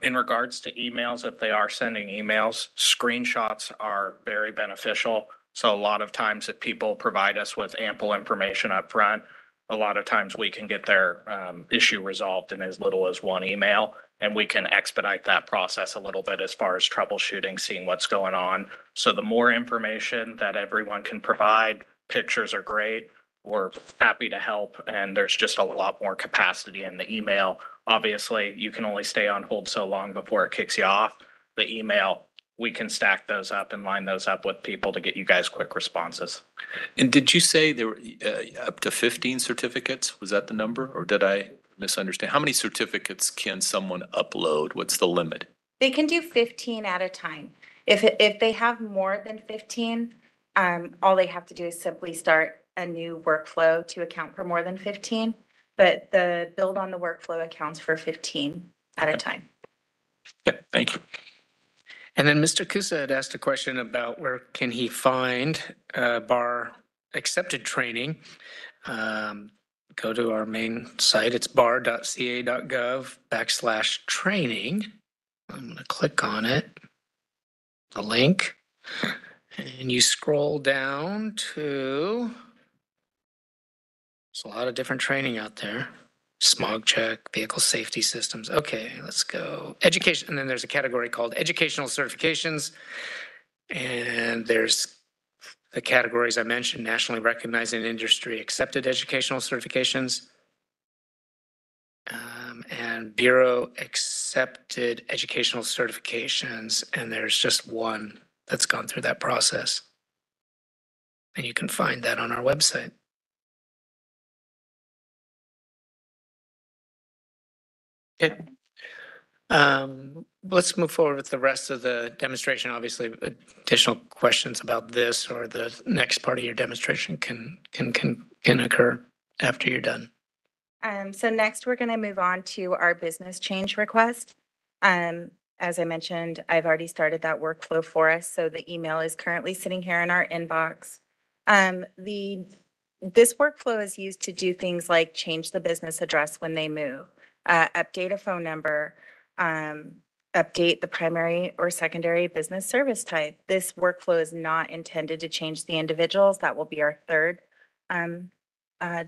in regards to emails, if they are sending emails, screenshots are very beneficial. So a lot of times if people provide us with ample information up front, a lot of times we can get their issue resolved in as little as one email, and we can expedite that process a little bit as far as troubleshooting, seeing what's going on. So the more information that everyone can provide, pictures are great. We're happy to help, and there's just a lot more capacity in the email. Obviously, you can only stay on hold so long before it kicks you off. The email, we can stack those up and line those up with people to get you guys quick responses. And did you say there were up to 15 certificates? Was that the number, or did I misunderstand? How many certificates can someone upload? What's the limit? They can do 15 at a time. If they have more than 15, all they have to do is simply start a new workflow to account for more than 15. But the build on the workflow accounts for 15 at a time. Okay, thank you. And then Mr. Kusa had asked a question about where can he find BAR accepted training. Go to our main site. It's bar.ca.gov/training. I'm going to click on it, the link, and you scroll down to, there's a lot of different training out there. Smog check, vehicle safety systems. Okay, let's go. Education, and then there's a category called educational certifications. And there's the categories I mentioned, nationally recognized and industry accepted educational certifications. And Bureau accepted educational certifications. And there's just one that's gone through that process. And you can find that on our website. Okay. Let's move forward with the rest of the demonstration. Obviously, additional questions about this or the next part of your demonstration can occur after you're done. So next, we're going to move on to our business change request. As I mentioned, I've already started that workflow for us, so the email is currently sitting here in our inbox. This workflow is used to do things like change the business address when they move, update a phone number, update the primary or secondary business service type. This workflow is not intended to change the individuals. That will be our third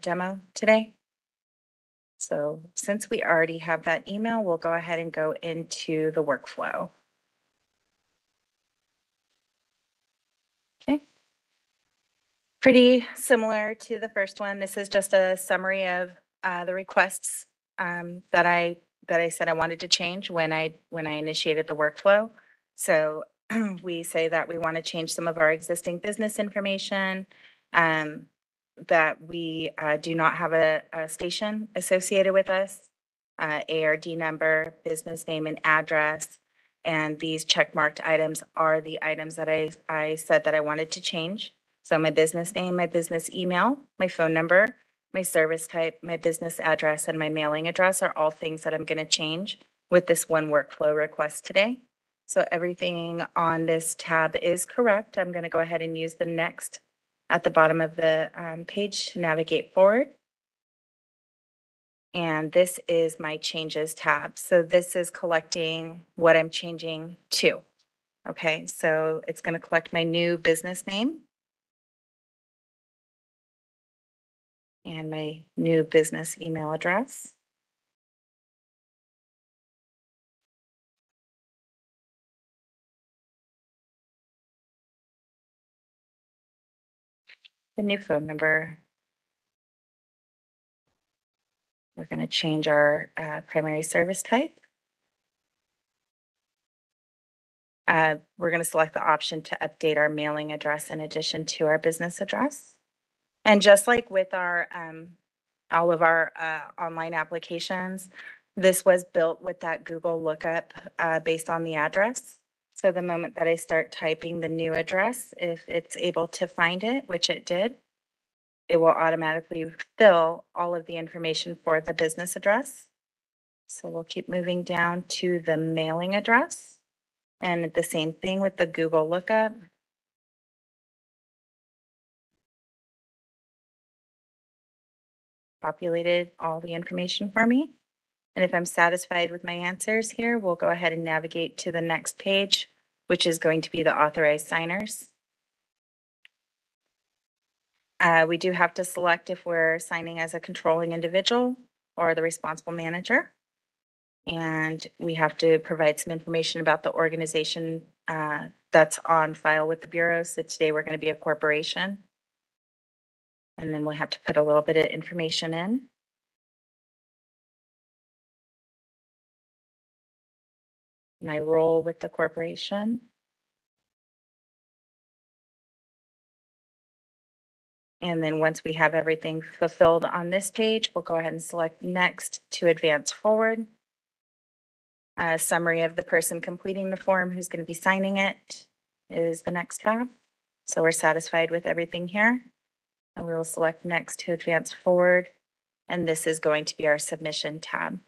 demo today. So since we already have that email, we'll go ahead and go into the workflow. Okay. Pretty similar to the first one. This is just a summary of the requests that I said I wanted to change when I initiated the workflow. So we say that we want to change some of our existing business information, that we do not have a station associated with us, ARD number, business name and address. And these checkmarked items are the items that I said that I wanted to change. So my business name, my business email, my phone number, my service type, my business address, and my mailing address are all things that I'm going to change with this one workflow request today. So everything on this tab is correct. I'm going to go ahead and use the next at the bottom of the page to navigate forward. And this is my changes tab. So this is collecting what I'm changing to. Okay, so it's going to collect my new business name and my new business email address. The new phone number. We're going to change our primary service type. We're going to select the option to update our mailing address in addition to our business address. And just like with our all of our online applications, this was built with that Google lookup based on the address. So the moment that I start typing the new address, if it's able to find it, which it did, it will automatically fill all of the information for the business address. So we'll keep moving down to the mailing address. And the same thing with the Google lookup. Populated all the information for me. And if I'm satisfied with my answers here, we'll go ahead and navigate to the next page, which is going to be the authorized signers. We do have to select if we're signing as a controlling individual or the responsible manager. And we have to provide some information about the organization that's on file with the Bureau. So today we're going to be a corporation. And then we'll have to put a little bit of information in. My role with the corporation. And then once we have everything fulfilled on this page, we'll go ahead and select next to advance forward. A summary of the person completing the form who's going to be signing it is the next tab. So we're satisfied with everything here. And we will select next to advance forward. And this is going to be our submission tab.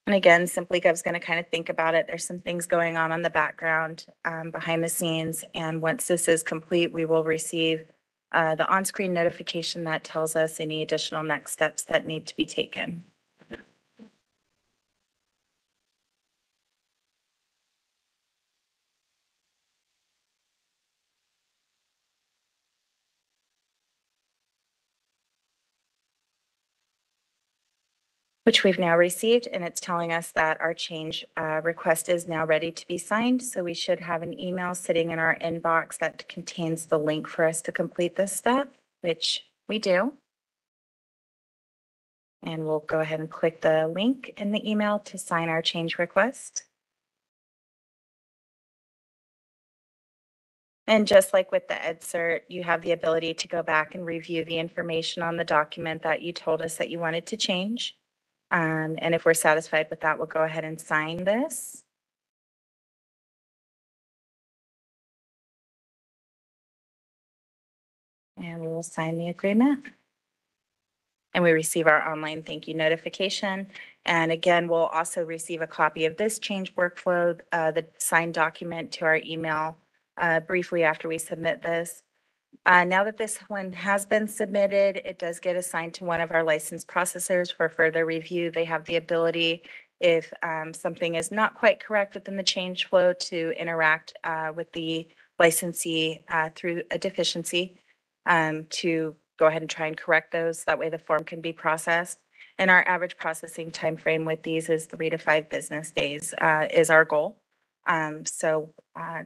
And again, SimplyGov's going to kind of think about it. There's some things going on the background behind the scenes. And once this is complete, we will receive the on-screen notification that tells us any additional next steps that need to be taken. Which we've now received, and it's telling us that our change request is now ready to be signed. So we should have an email sitting in our inbox that contains the link for us to complete this step, which we do. And we'll go ahead and click the link in the email to sign our change request. And just like with the EdCert, you have the ability to go back and review the information on the document that you told us that you wanted to change. And if we're satisfied with that, we'll go ahead and sign this. And we will sign the agreement. And we receive our online thank you notification. And again, we'll also receive a copy of this change workflow, the signed document to our email briefly after we submit this. Now that this one has been submitted, it does get assigned to one of our licensed processors for further review. They have the ability, if something is not quite correct within the change flow, to interact with the licensee through a deficiency to go ahead and try and correct those. That way the form can be processed. And our average processing time frame with these is 3 to 5 business days is our goal. So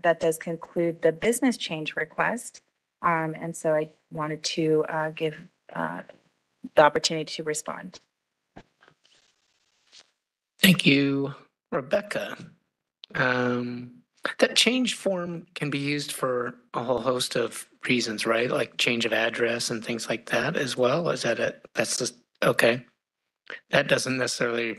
that does conclude the business change request. And so I wanted to give the opportunity to respond. Thank you, Rebecca. That change form can be used for a whole host of reasons, right? Like change of address and things like that as well. Is that it? That's just, okay. That doesn't necessarily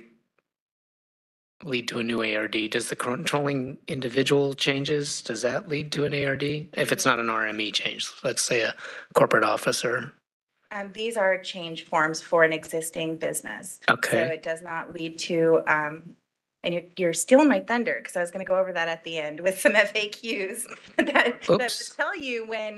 lead to a new ARD. Does the controlling individual changes, does that lead to an ARD? If it's not an RME change, let's say a corporate officer. These are change forms for an existing business. Okay. So it does not lead to And you're stealing my thunder because I was going to go over that at the end with some FAQs that would Oops. tell you when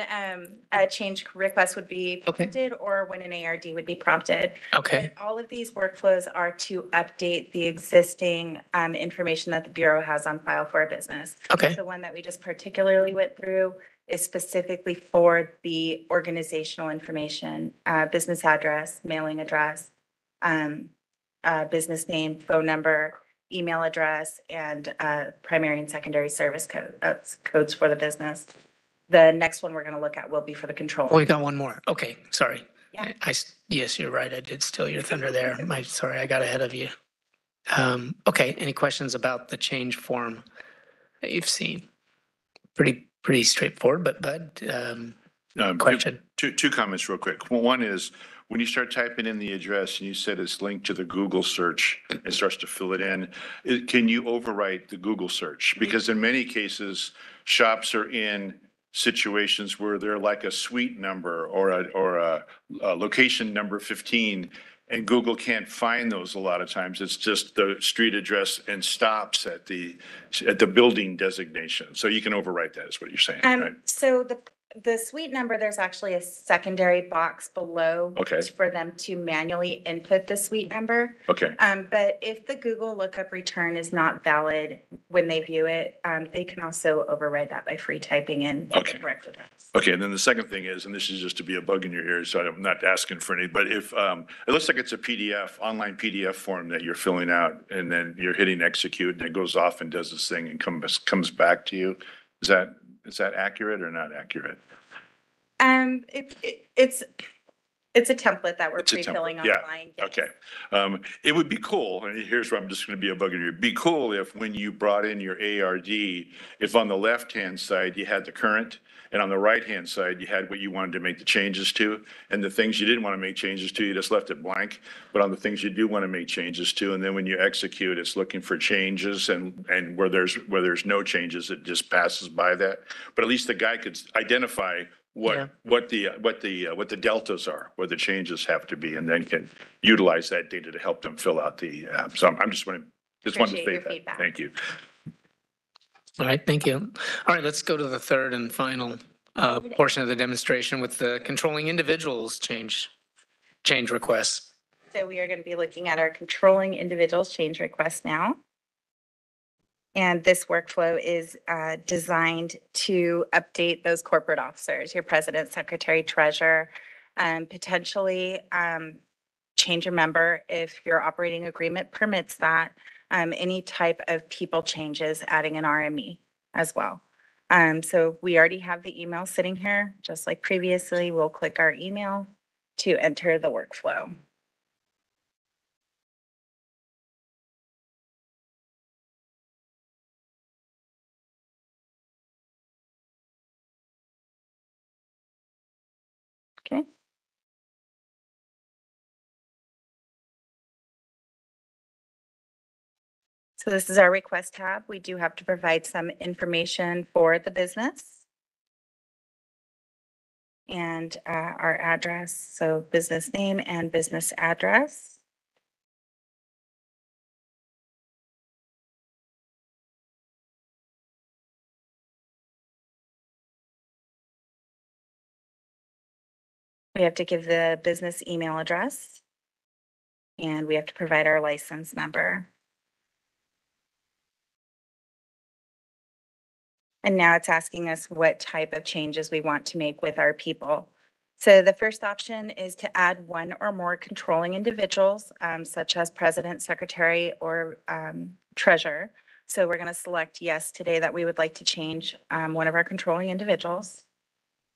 a change request would be prompted or when an ARD would be prompted. Okay. But all of these workflows are to update the existing information that the Bureau has on file for a business. Okay. The one that we just particularly went through is specifically for the organizational information, business address, mailing address, business name, phone number, email address, and primary and secondary service code, codes for the business. The next one we're going to look at will be for the control. Oh, we got one more. Okay, sorry. Yeah. Yes, you're right. I did steal your thunder there. Sorry, I got ahead of you. Okay, any questions about the change form that you've seen? Pretty straightforward, but question. Two comments real quick. One is, when you start typing in the address and you said it's linked to the Google search, it starts to fill it in. Can you overwrite the Google search? Because in many cases, shops are in situations where they're like a suite number or a location number 15, and Google can't find those a lot of times. It's just the street address and stops at the building designation. So you can overwrite that, is what you're saying, right? So the suite number, there's actually a secondary box below. Okay. For them to manually input the suite number. Okay. But if the Google lookup return is not valid when they view it, they can also override that by free typing in the correct address. Okay, and then the second thing is, and this is just to be a bug in your ears, so I'm not asking for any, but if, it looks like it's a PDF, online PDF form that you're filling out, and then you're hitting execute, and it goes off and does this thing and comes back to you. Is that accurate or not accurate? It's a template that we're It's a template, pre-filling yeah. online. Yes. Okay. It would be cool, and here's where I'm just gonna be a bug in your ear. Be cool if when you brought in your ARD, if on the left-hand side you had the current, and on the right-hand side you had what you wanted to make the changes to, and the things you didn't want to make changes to, you just left it blank. But on the things you do want to make changes to, and then when you execute, it's looking for changes, and where there's no changes, it just passes by that. But at least the guy could identify what the deltas are, where the changes have to be, and then can utilize that data to help them fill out the, so I'm just wanted to Appreciate your say that. feedback. Thank you. All right, thank you. All right, let's go to the third and final portion of the demonstration with the controlling individuals change requests. So we are going to be looking at our controlling individuals change request now. And this workflow is designed to update those corporate officers, your president, secretary, treasurer, potentially change a member if your operating agreement permits that, any type of people changes, adding an RME as well. So we already have the email sitting here, just like previously. We'll click our email to enter the workflow. Okay. So this is our request tab. We do have to provide some information for the business. And our address, so business name and business address. We have to give the business email address. And we have to provide our license number. And now it's asking us what type of changes we want to make with our people. So the first option is to add one or more controlling individuals, such as president, secretary, or treasurer. So we're going to select yes today that we would like to change one of our controlling individuals.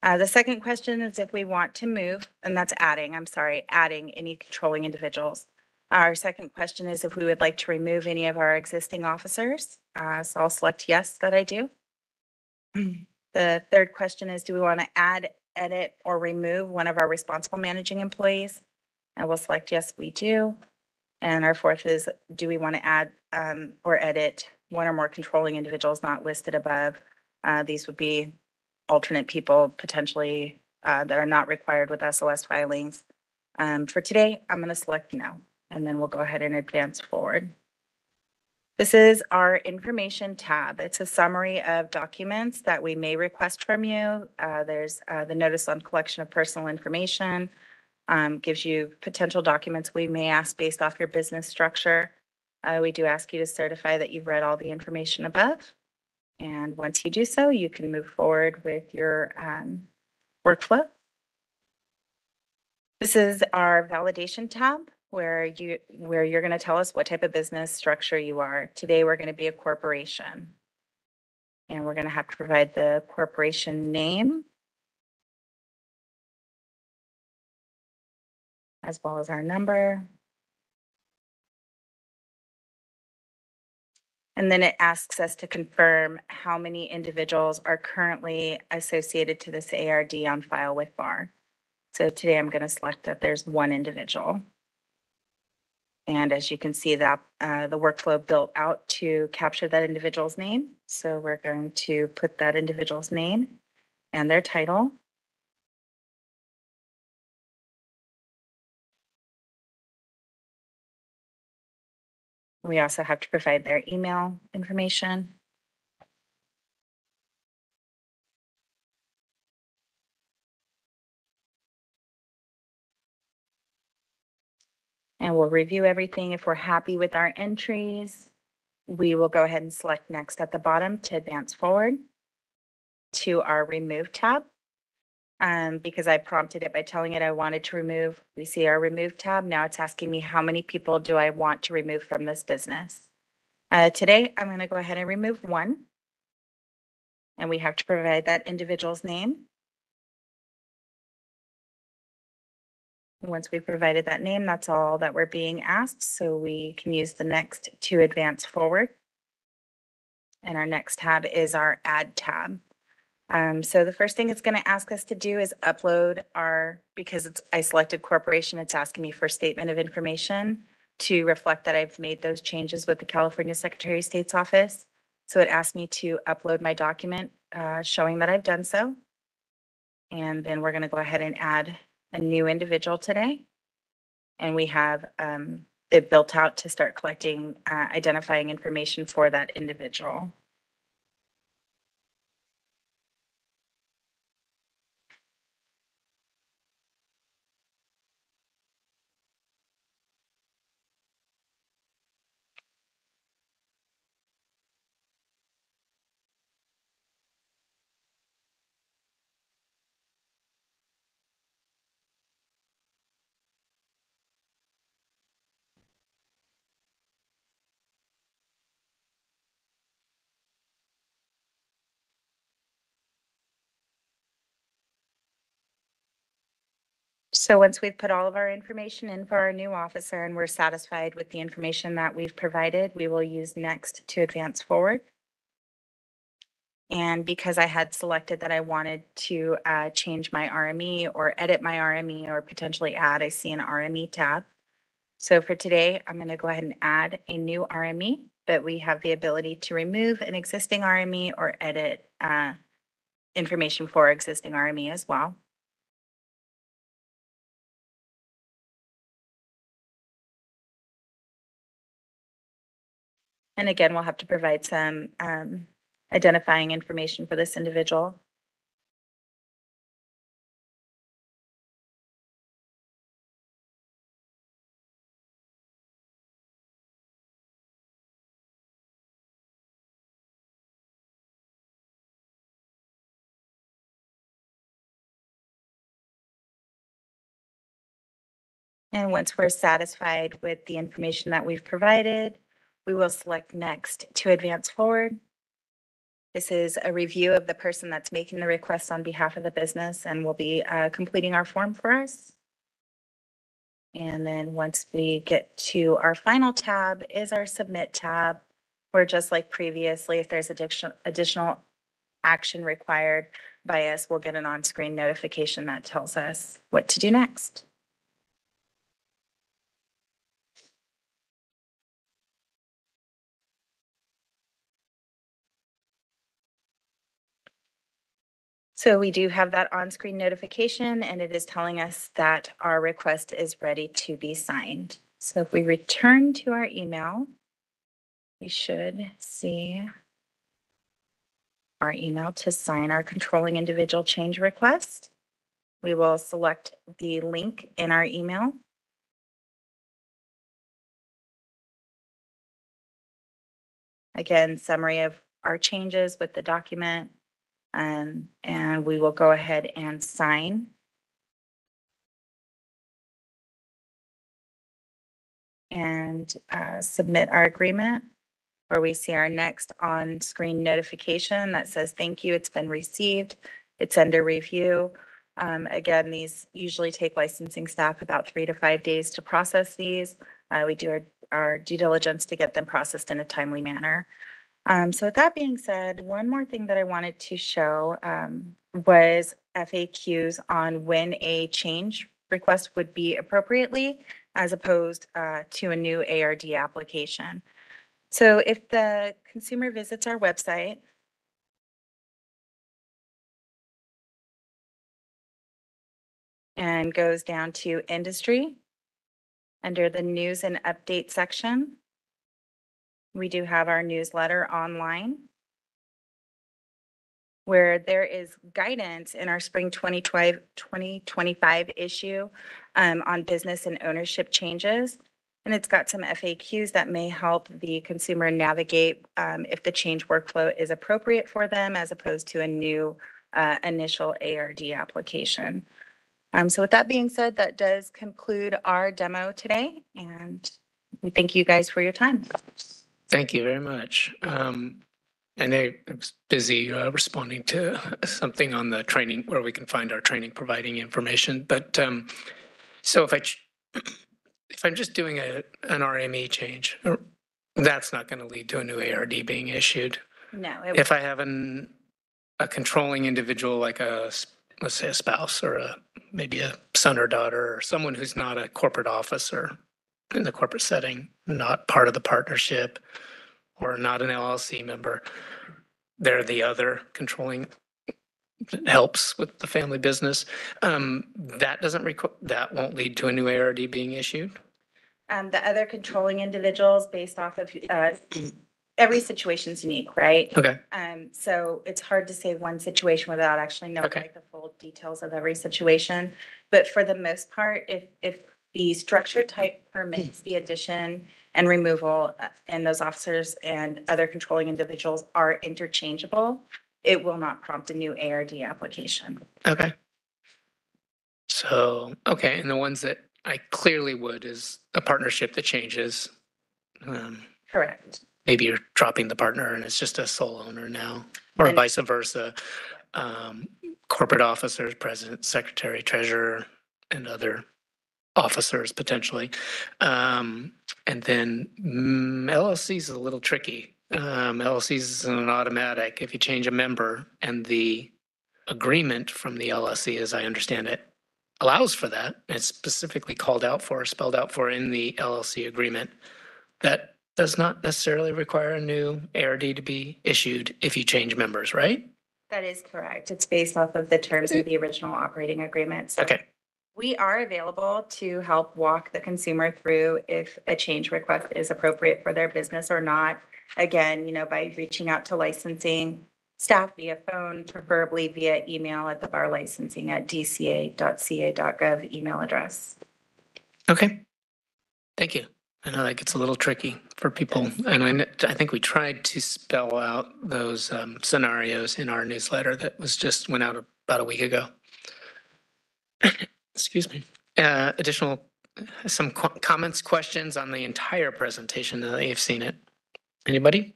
The second question is if we want to move, and that's adding any controlling individuals. Our second question is if we would like to remove any of our existing officers. So I'll select yes that I do. The third question is, do we want to add, edit, or remove one of our responsible managing employees? I will select yes, we do. And our fourth is, do we want to add or edit one or more controlling individuals not listed above? These would be alternate people potentially that are not required with SOS filings. For today, I'm going to select no, and then we'll go ahead and advance forward. This is our information tab. It's a summary of documents that we may request from you. There's the notice on collection of personal information, gives you potential documents we may ask based off your business structure. We do ask you to certify that you've read all the information above. And once you do so, you can move forward with your workflow. This is our validation tab where you're going to tell us what type of business structure you are. Today, we're going to be a corporation. And we're going to have to provide the corporation name as well as our number. And then it asks us to confirm how many individuals are currently associated to this ARD on file with BAR. So today I'm going to select that there's one individual. And as you can see that the workflow built out to capture that individual's name. So we're going to put that individual's name and their title. We also have to provide their email information. And we'll review everything. If we're happy with our entries, we will go ahead and select next at the bottom to advance forward to our remove tab. Because I prompted it by telling it I wanted to remove, we see our remove tab. Now it's asking me how many people do I want to remove from this business. Today, I'm going to go ahead and remove one. And we have to provide that individual's name. Once we've provided that name, that's all that we're being asked. So we can use the next to advance forward. And our next tab is our add tab. So the first thing it's going to ask us to do is upload because I selected corporation, it's asking me for statement of information to reflect that I've made those changes with the California Secretary of State's office. So it asked me to upload my document showing that I've done so. And then we're going to go ahead and add a new individual today. And we have it built out to start collecting identifying information for that individual. So once we've put all of our information in for our new officer and we're satisfied with the information that we've provided, we will use next to advance forward. And because I had selected that I wanted to change my RME or edit my RME or potentially add, I see an RME tab. So for today, I'm going to go ahead and add a new RME, but we have the ability to remove an existing RME or edit information for existing RME as well. And again, we'll have to provide some identifying information for this individual. And once we're satisfied with the information that we've provided, we will select next to advance forward. This is a review of the person that's making the request on behalf of the business and will be completing our form for us. And then once we get to our final tab is our submit tab, where just like previously, if there's additional action required by us, we'll get an on-screen notification that tells us what to do next. So we do have that on-screen notification and it is telling us that our request is ready to be signed. So if we return to our email, We should see our email to sign our controlling individual change request. We will select the link in our email. Again, summary of our changes with the document, and we will go ahead and sign. And submit our agreement, where we see our next on-screen notification that says, thank you, it's been received. It's under review. Again, these usually take licensing staff about 3 to 5 days to process these. We do our due diligence to get them processed in a timely manner. So with that being said, one more thing that I wanted to show was FAQs on when a change request would be appropriately as opposed to a new ARD application. So if the consumer visits our website, and goes down to industry, under the news and update section, we do have our newsletter online, where there is guidance in our spring 2025 issue on business and ownership changes. And it's got some FAQs that may help the consumer navigate if the change workflow is appropriate for them as opposed to a new initial ARD application. So with that being said, that does conclude our demo today. And we thank you guys for your time. Thank you very much. I know I was busy responding to something on the training where we can find our training providing information. But so if I'm just doing an RME change, that's not going to lead to a new ARD being issued. No. If I have a controlling individual like let's say a spouse or maybe a son or daughter or someone who's not a corporate officer in the corporate setting, not part of the partnership or not an LLC member, they're the other controlling helps with the family business. That won't lead to a new ARD being issued. The other controlling individuals based off of every situation's unique, right? Okay. So it's hard to say one situation without actually knowing like the full details of every situation. But for the most part, if the structure type permits the addition and removal and those officers and other controlling individuals are interchangeable, it will not prompt a new ARD application. Okay. So, okay. And the ones that I clearly would is a partnership that changes. Correct. Maybe you're dropping the partner and it's just a sole owner now, or vice versa. Corporate officers, president, secretary, treasurer, and other officers potentially. And then LLCs is a little tricky. LLCs is an automatic. If you change a member and the agreement from the LLC, as I understand it, allows for that, it's specifically called out for, spelled out for in the LLC agreement, that does not necessarily require a new ARD to be issued if you change members, right? That is correct. It's based off of the terms of the original operating agreement. So okay. We are available to help walk the consumer through if a change request is appropriate for their business or not. Again, by reaching out to licensing staff via phone, preferably via email at the bar licensing at dca.ca.gov email address. Okay. Thank you. I know that gets a little tricky for people. And I think we tried to spell out those scenarios in our newsletter that went out about a week ago. Excuse me. Additional, some comments, questions on the entire presentation now that you've seen it. Anybody?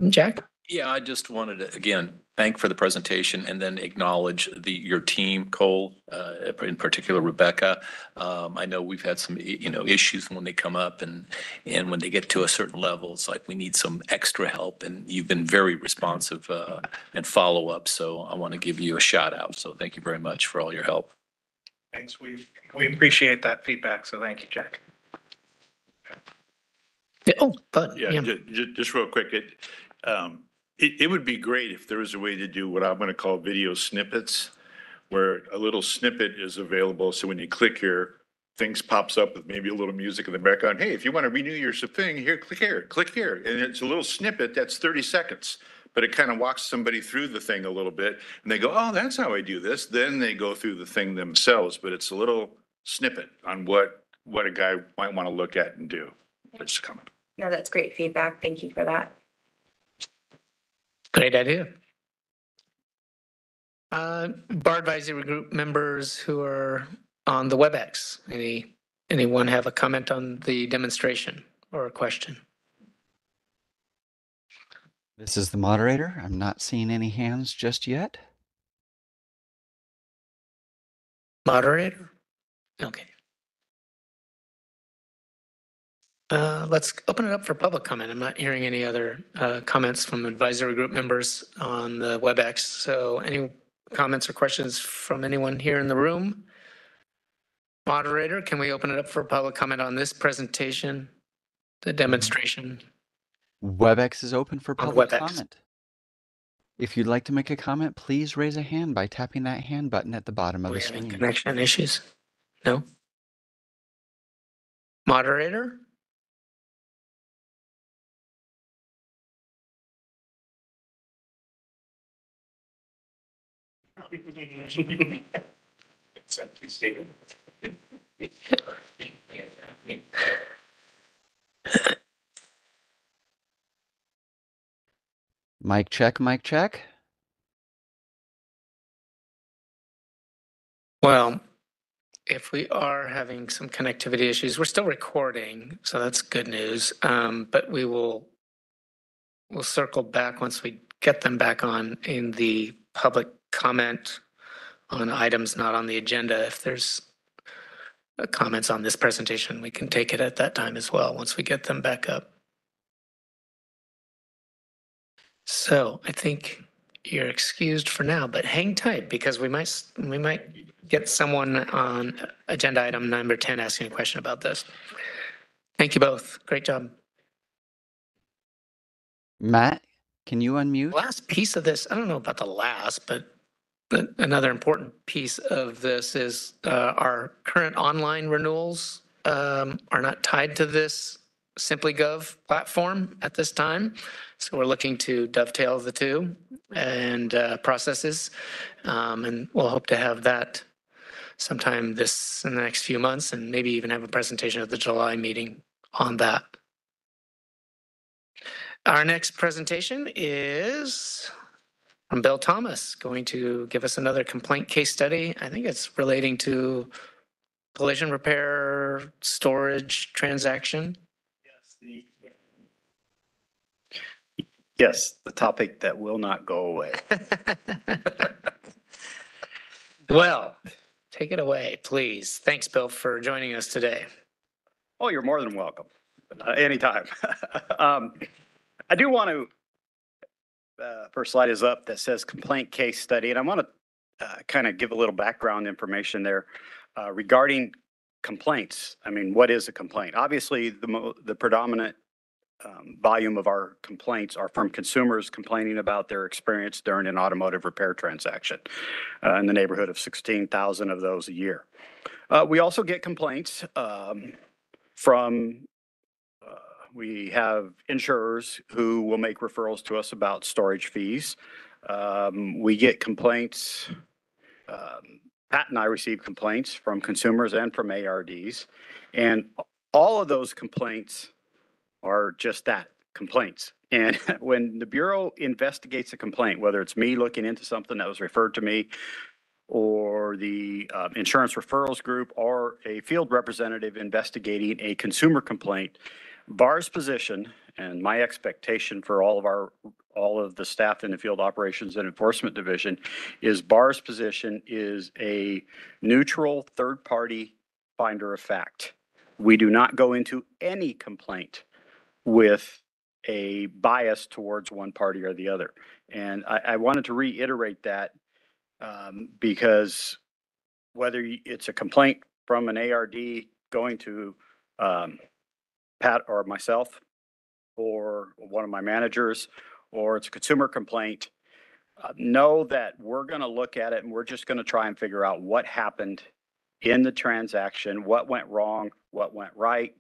Jack? Yeah, I just wanted to, again, thank for the presentation and then acknowledge your team, Cole, in particular, Rebecca. I know we've had some, issues when they come up and when they get to a certain level, it's like we need some extra help and you've been very responsive and follow up. So I want to give you a shout out. So thank you very much for all your help. Thanks. We appreciate that feedback. So thank you, Jack. Oh, but yeah. Just real quick. It would be great if there was a way to do what I'm going to call video snippets, where a little snippet is available. So when you click here, things pops up with maybe a little music in the background. Hey, if you want to renew your thing, here, click here. And it's a little snippet that's 30 seconds, but it kind of walks somebody through the thing a little bit and they go, oh, that's how I do this. Then they go through the thing themselves, but it's a little snippet on what a guy might want to look at and do. Just comment. No, that's great feedback. Thank you for that. Great idea. Bar advisory group members who are on the WebEx, anyone have a comment on the demonstration or a question? This is the moderator. I'm not seeing any hands just yet. Moderator? Okay. Let's open it up for public comment. I'm not hearing any other comments from advisory group members on the WebEx. So any comments or questions from anyone here in the room? Moderator, can we open it up for public comment on this presentation, the demonstration? WebEx is open for On public WebEx. comment. If you'd like to make a comment, please raise a hand by tapping that hand button at the bottom of the screen. Connection issues? No? Moderator? Mic check, mic check. Well, if we are having some connectivity issues, we're still recording, so that's good news. But we'll circle back once we get them back on in the public comment on items not on the agenda. If there's comments on this presentation, we can take it at that time as well, once we get them back up. So I think you're excused for now, but hang tight because we might get someone on agenda item number 10 asking a question about this. Thank you both. Great job. Matt, can you unmute? Last piece of this, I don't know about the last, but another important piece of this is our current online renewals are not tied to this SimplyGov platform at this time. So we're looking to dovetail the two and processes. And we'll hope to have that sometime in the next few months and maybe even have a presentation at the July meeting on that. Our next presentation is from Bill Thomas, going to give us another complaint case study. I think it's relating to collision repair storage transaction. Yes, the topic that will not go away. Well, take it away, please. Thanks, Bill, for joining us today. Oh, you're more than welcome. Anytime. I do want to, first slide is up that says complaint case study, and I want to kind of give a little background information there regarding complaints. I mean, what is a complaint? Obviously, the predominant volume of our complaints are from consumers complaining about their experience during an automotive repair transaction, in the neighborhood of 16,000 of those a year. We also get complaints from we have insurers who will make referrals to us about storage fees. We get complaints. Pat and I receive complaints from consumers and from ARDs, and all of those complaints are just that, complaints. And when the Bureau investigates a complaint, whether it's me looking into something that was referred to me, or the insurance referrals group, or a field representative investigating a consumer complaint, BAR's position and my expectation for all of the staff in the field operations and enforcement division is BAR's position is a neutral third-party finder of fact. We do not go into any complaint with a bias towards one party or the other. And I wanted to reiterate that because whether it's a complaint from an ARD going to Pat or myself or one of my managers, or it's a consumer complaint, know that we're going to look at it and we're just going to try and figure out what happened in the transaction, what went wrong, what went right,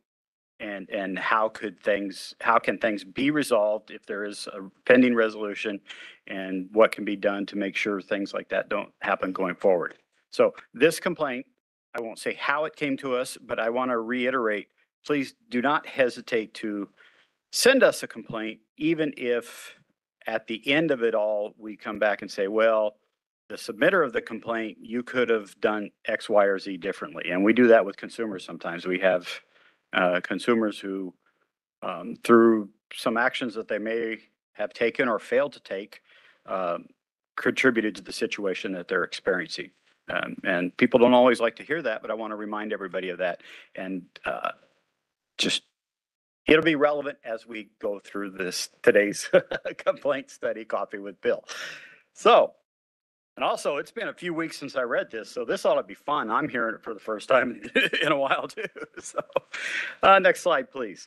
and how can things be resolved if there is a pending resolution, and what can be done to make sure things like that don't happen going forward. So this complaint, I won't say how it came to us, but I want to reiterate, please do not hesitate to send us a complaint, even if at the end of it all, we come back and say, well, the submitter of the complaint, you could have done X, Y, or Z differently. And we do that with consumers sometimes. We have consumers who, through some actions that they may have taken or failed to take, contributed to the situation that they're experiencing. And people don't always like to hear that, but I want to remind everybody of that. And just it'll be relevant as we go through today's complaint study, Coffee with Bill. So, and also it's been a few weeks since I read this, so this ought to be fun. I'm hearing it for the first time in a while too. So, next slide, please.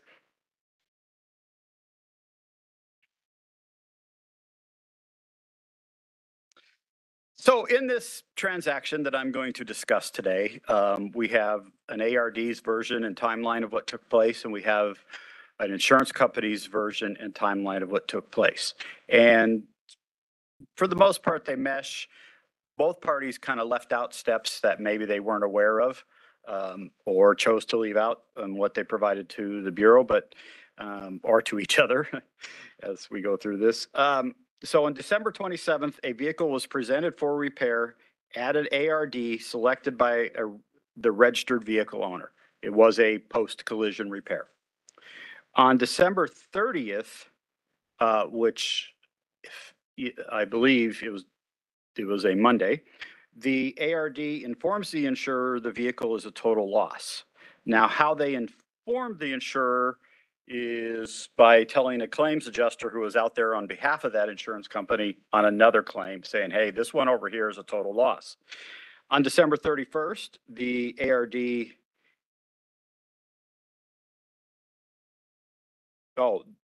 So in this transaction that I'm going to discuss today, we have an ARD's version and timeline of what took place, and we have an insurance company's version and timeline of what took place. And for the most part, they mesh. Both parties kind of left out steps that maybe they weren't aware of, or chose to leave out what they provided to the Bureau, but or to each other as we go through this. So on December 27th, a vehicle was presented for repair at an ARD selected by the registered vehicle owner. It was a post-collision repair. On December 30th, which I believe it was a Monday, the ARD informs the insurer the vehicle is a total loss. Now, how they informed the insurer is by telling a claims adjuster who was out there on behalf of that insurance company on another claim saying, hey, this one over here is a total loss. On December 31st, the ARD,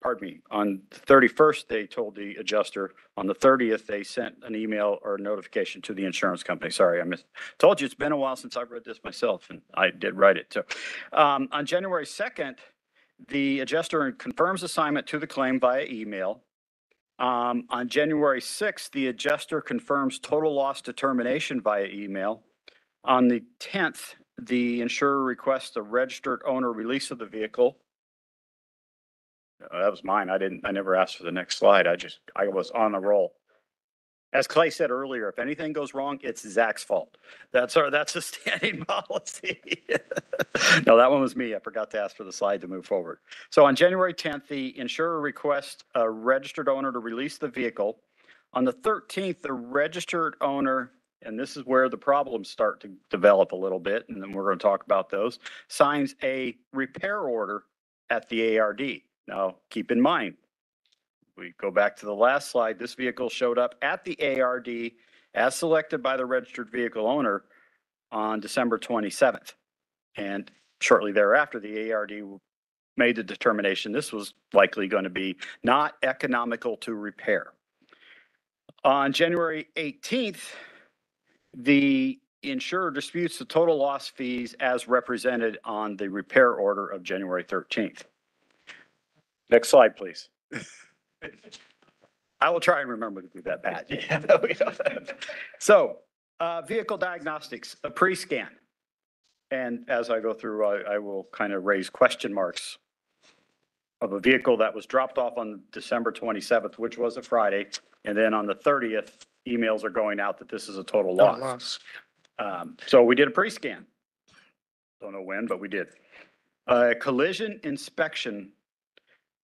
pardon me, on the 31st, they told the adjuster. On the 30th, they sent an email or notification to the insurance company. Sorry, told you it's been a while since I've read this myself, and I did write it too. On January 2nd, the adjuster confirms assignment to the claim via email. On January 6th, the adjuster confirms total loss determination via email. On the 10th, the insurer requests a registered owner release of the vehicle. That was mine. I never asked for the next slide. I was on a roll. As Clay said earlier, if anything goes wrong, it's Zach's fault. That's a standing policy. No, that one was me. I forgot to ask for the slide to move forward. So on January 10th, the insurer requests a registered owner to release the vehicle. On the 13th, the registered owner, and this is where the problems start to develop a little bit, and then we're going to talk about those, signs a repair order at the ARD. Now, keep in mind, we go back to the last slide, this vehicle showed up at the ARD as selected by the registered vehicle owner on December 27th. And shortly thereafter, the ARD made the determination this was likely going to be not economical to repair. On January 18th, the insurer disputes the total loss fees as represented on the repair order of January 13th. Next slide, please. I will try and remember to do that, Pat. Yeah. So, vehicle diagnostics, a pre-scan. And as I go through, I will kind of raise question marks of a vehicle that was dropped off on December 27th, which was a Friday. And then on the 30th, emails are going out that this is a total loss. So we did a pre-scan. Don't know when, but we did. Collision inspection.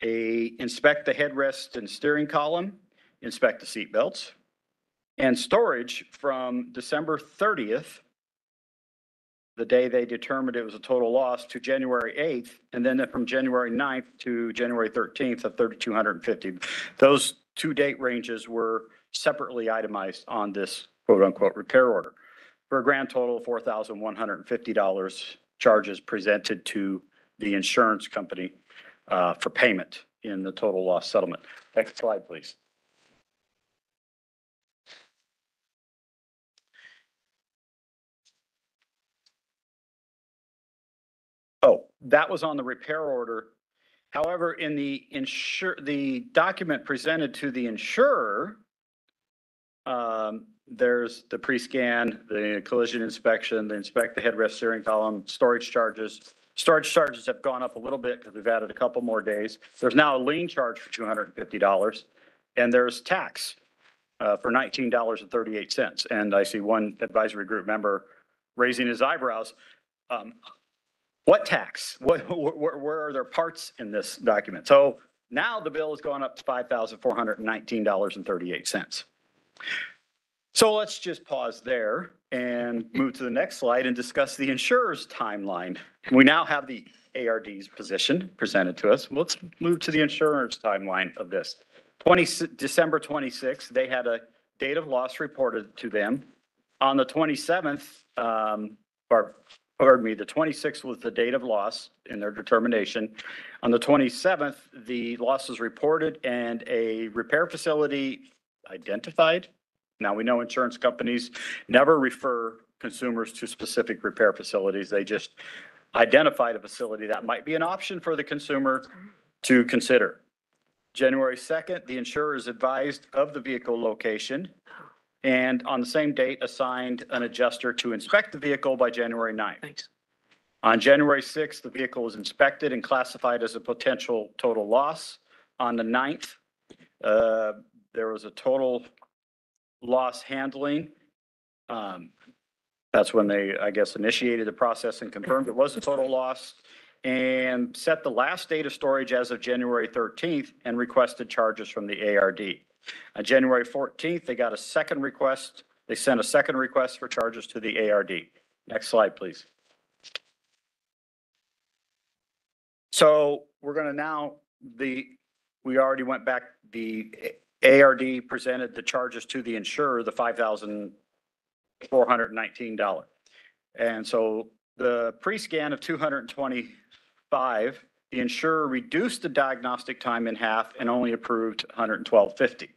Inspect the headrest and steering column, inspect the seat belts, and storage from December 30th, the day they determined it was a total loss, to January 8th, and then from January 9th to January 13th of $3,250. Those two date ranges were separately itemized on this quote unquote repair order for a grand total of $4,150 charges presented to the insurance company for payment in the total loss settlement. Next slide, please. Oh, that was on the repair order. However, in the document presented to the insurer, there's the pre-scan, the collision inspection, the headrest steering column, storage charges. Storage charges have gone up a little bit because we've added a couple more days. There's now a lien charge for $250, and there's tax for $19.38. And I see one advisory group member raising his eyebrows. What tax? Where are there parts in this document? So now the bill has gone up to $5,419.38. So let's just pause there and move to the next slide and discuss the insurer's timeline. We now have the ARD's position presented to us. Let's move to the insurer's timeline of this. December 26th, they had a date of loss reported to them. On the 27th, the 26th was the date of loss in their determination. On the 27th, the loss was reported and a repair facility identified. Now, we know insurance companies never refer consumers to specific repair facilities. They just identified a facility that might be an option for the consumer to consider. January 2nd, the insurer is advised of the vehicle location, and on the same date assigned an adjuster to inspect the vehicle by January 9th. Thanks. On January 6th, the vehicle was inspected and classified as a potential total loss. On the 9th, there was a total loss handling. That's when they, I guess, initiated the process and confirmed it was a total loss and set the last date of storage as of January 13th and requested charges from the ARD. On January 14th, they got a second request. They sent a second request for charges to the ARD. Next slide, please. So we're going to now, we already went back, the ARD presented the charges to the insurer, the $5,419. And so the pre-scan of 225, the insurer reduced the diagnostic time in half and only approved $112.50.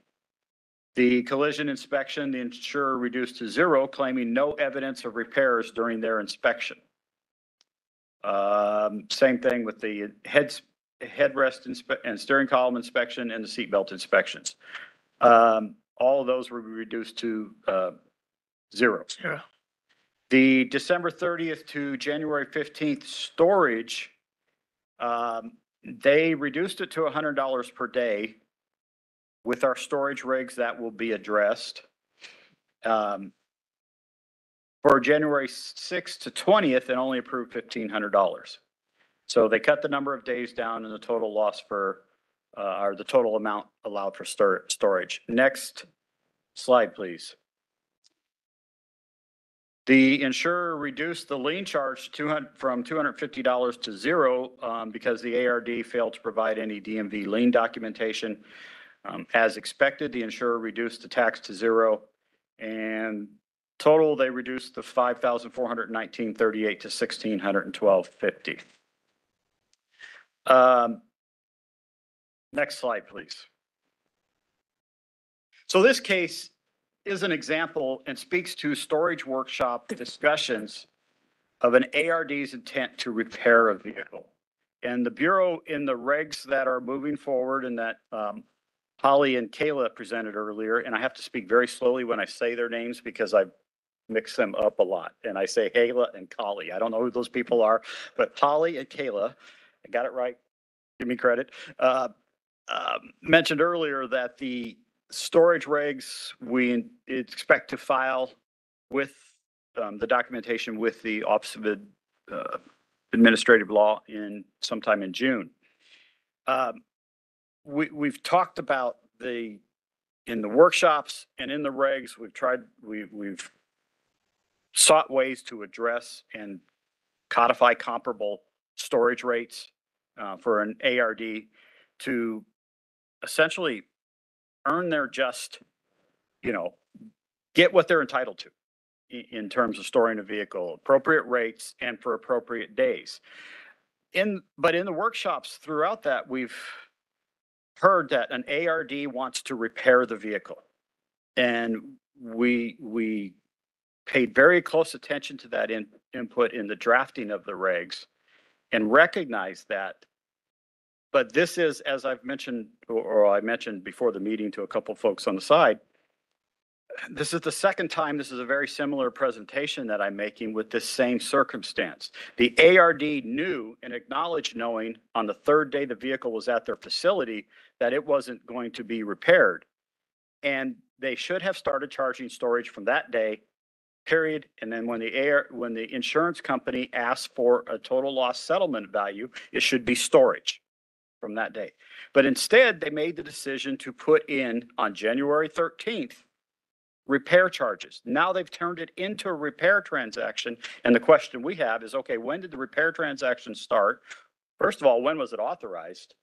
The collision inspection, the insurer reduced to 0, claiming no evidence of repairs during their inspection. Same thing with the headrest and steering column inspection and the seatbelt inspections. All of those were reduced to 0. Yeah. The December 30th to January 15th storage, they reduced it to $100 per day. With our storage rigs, that will be addressed. For January 6th to 20th, it only approved $1,500. So they cut the number of days down and the total loss for, or the total amount allowed for storage. Next slide, please. The insurer reduced the lien charge from $250 to 0 because the ARD failed to provide any DMV lien documentation. As expected, the insurer reduced the tax to 0, and total they reduced the $5,419.38 to $1,612.50. Next slide, please. So this case is an example and speaks to storage workshop discussions of an ARD's intent to repair a vehicle. And the Bureau, in the regs that are moving forward and that Holly and Kayla presented earlier, and I have to speak very slowly when I say their names because I mix them up a lot. And I say Kayla and Kali. I don't know who those people are, but Holly and Kayla, I got it right. Give me credit. Mentioned earlier that the storage regs, we expect to file with the documentation with the Office of Administrative Law sometime in June. We've talked about in the workshops and in the regs, we've sought ways to address and codify comparable storage rates for an ARD to essentially earn their just, get what they're entitled to in terms of storing a vehicle, appropriate rates and for appropriate days. But in the workshops throughout that, we've heard that an ARD wants to repair the vehicle. And we paid very close attention to that input in the drafting of the regs. and recognize that. But this is, as I've mentioned, or I mentioned before the meeting to a couple folks on the side, this is the second time this is a very similar presentation that I'm making with this same circumstance. The ARD knew and acknowledged knowing on the third day the vehicle was at their facility that it wasn't going to be repaired. And they should have started charging storage from that day, period. And then when the insurance company asked for a total loss settlement value, it should be storage from that day. But instead, they made the decision to put in on January 13th repair charges. Now they've turned it into a repair transaction. And the question we have is, okay, when did the repair transaction start? First of all, when was it authorized?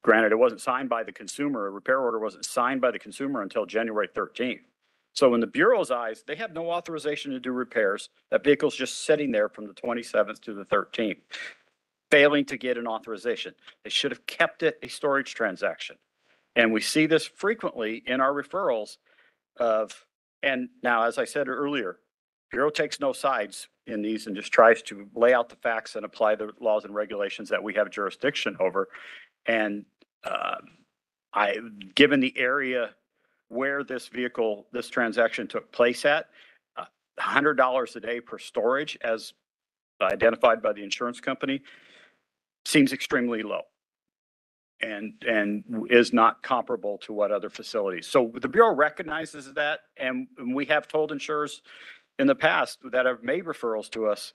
Granted, it wasn't signed by the consumer. A repair order wasn't signed by the consumer until January 13th. So in the Bureau's eyes, they have no authorization to do repairs. That vehicle's just sitting there from the 27th to the 13th, failing to get an authorization. They should have kept it a storage transaction. And we see this frequently in our referrals and now, as I said earlier, Bureau takes no sides in these and just tries to lay out the facts and apply the laws and regulations that we have jurisdiction over. And given the area where this transaction took place at, $100 a day per storage, as identified by the insurance company, seems extremely low and is not comparable to what other facilities. So the Bureau recognizes that, and we have told insurers in the past that have made referrals to us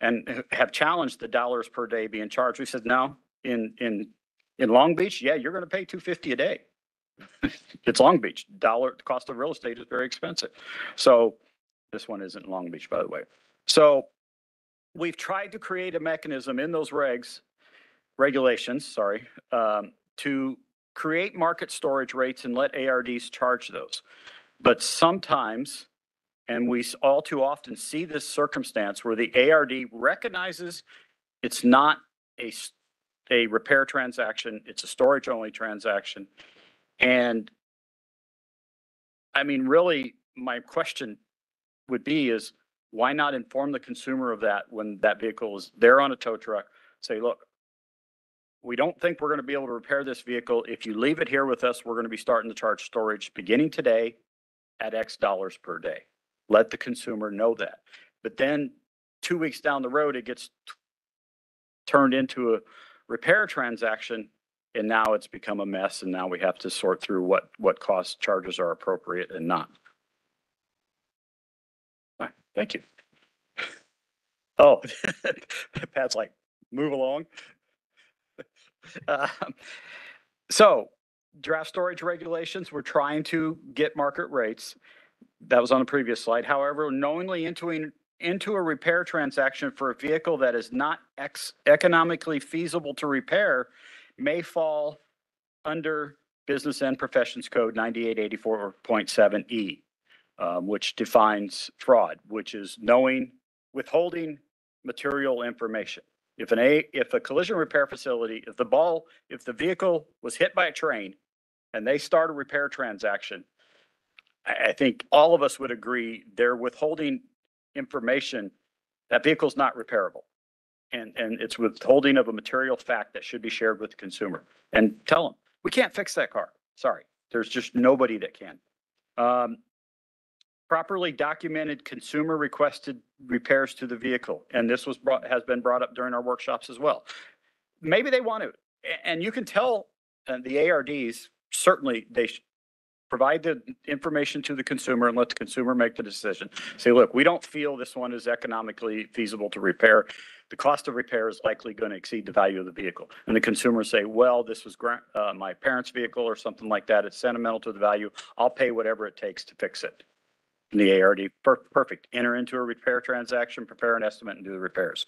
and have challenged the dollars per day being charged. We said, no, in Long Beach, yeah, you're going to pay $250 a day. It's Long Beach. The cost of real estate is very expensive. So this one isn't Long Beach, by the way. So we've tried to create a mechanism in those regulations, to create market storage rates and let ARDs charge those. But sometimes, and we all too often see this circumstance where the ARD recognizes it's not a repair transaction, it's a storage only transaction. And I mean, really, my question would be is, why not inform the consumer of that when that vehicle is there on a tow truck? Say, look, we don't think we're going to be able to repair this vehicle. If you leave it here with us, we're going to be starting to charge storage beginning today at X dollars per day. Let the consumer know that. But then 2 weeks down the road, it gets turned into a repair transaction, and now it's become a mess, and now we have to sort through what cost charges are appropriate and not. All right, thank you. Oh, Pat's like, move along. So draft storage regulations, we're trying to get market rates. That was on the previous slide. However, knowingly entering into a repair transaction for a vehicle that is not economically feasible to repair may fall under Business and Professions Code 9884.7E, which defines fraud, which is withholding material information. If a collision repair facility, if the vehicle was hit by a train and they start a repair transaction, I think all of us would agree they're withholding information. That vehicle's not repairable. And it's withholding of a material fact that should be shared with the consumer. And tell them, we can't fix that car. Sorry. There's just nobody that can. Properly documented consumer requested repairs to the vehicle. And this has been brought up during our workshops as well. Maybe they want to, and you can tell the ARDs, certainly they provide the information to the consumer and let the consumer make the decision. Say, look, we don't feel this one is economically feasible to repair. The cost of repair is likely going to exceed the value of the vehicle. And the consumer say, well, this was my parents' vehicle or something like that. It's sentimental to the value. I'll pay whatever it takes to fix it. And the ARD, perfect. Enter into a repair transaction, prepare an estimate, and do the repairs.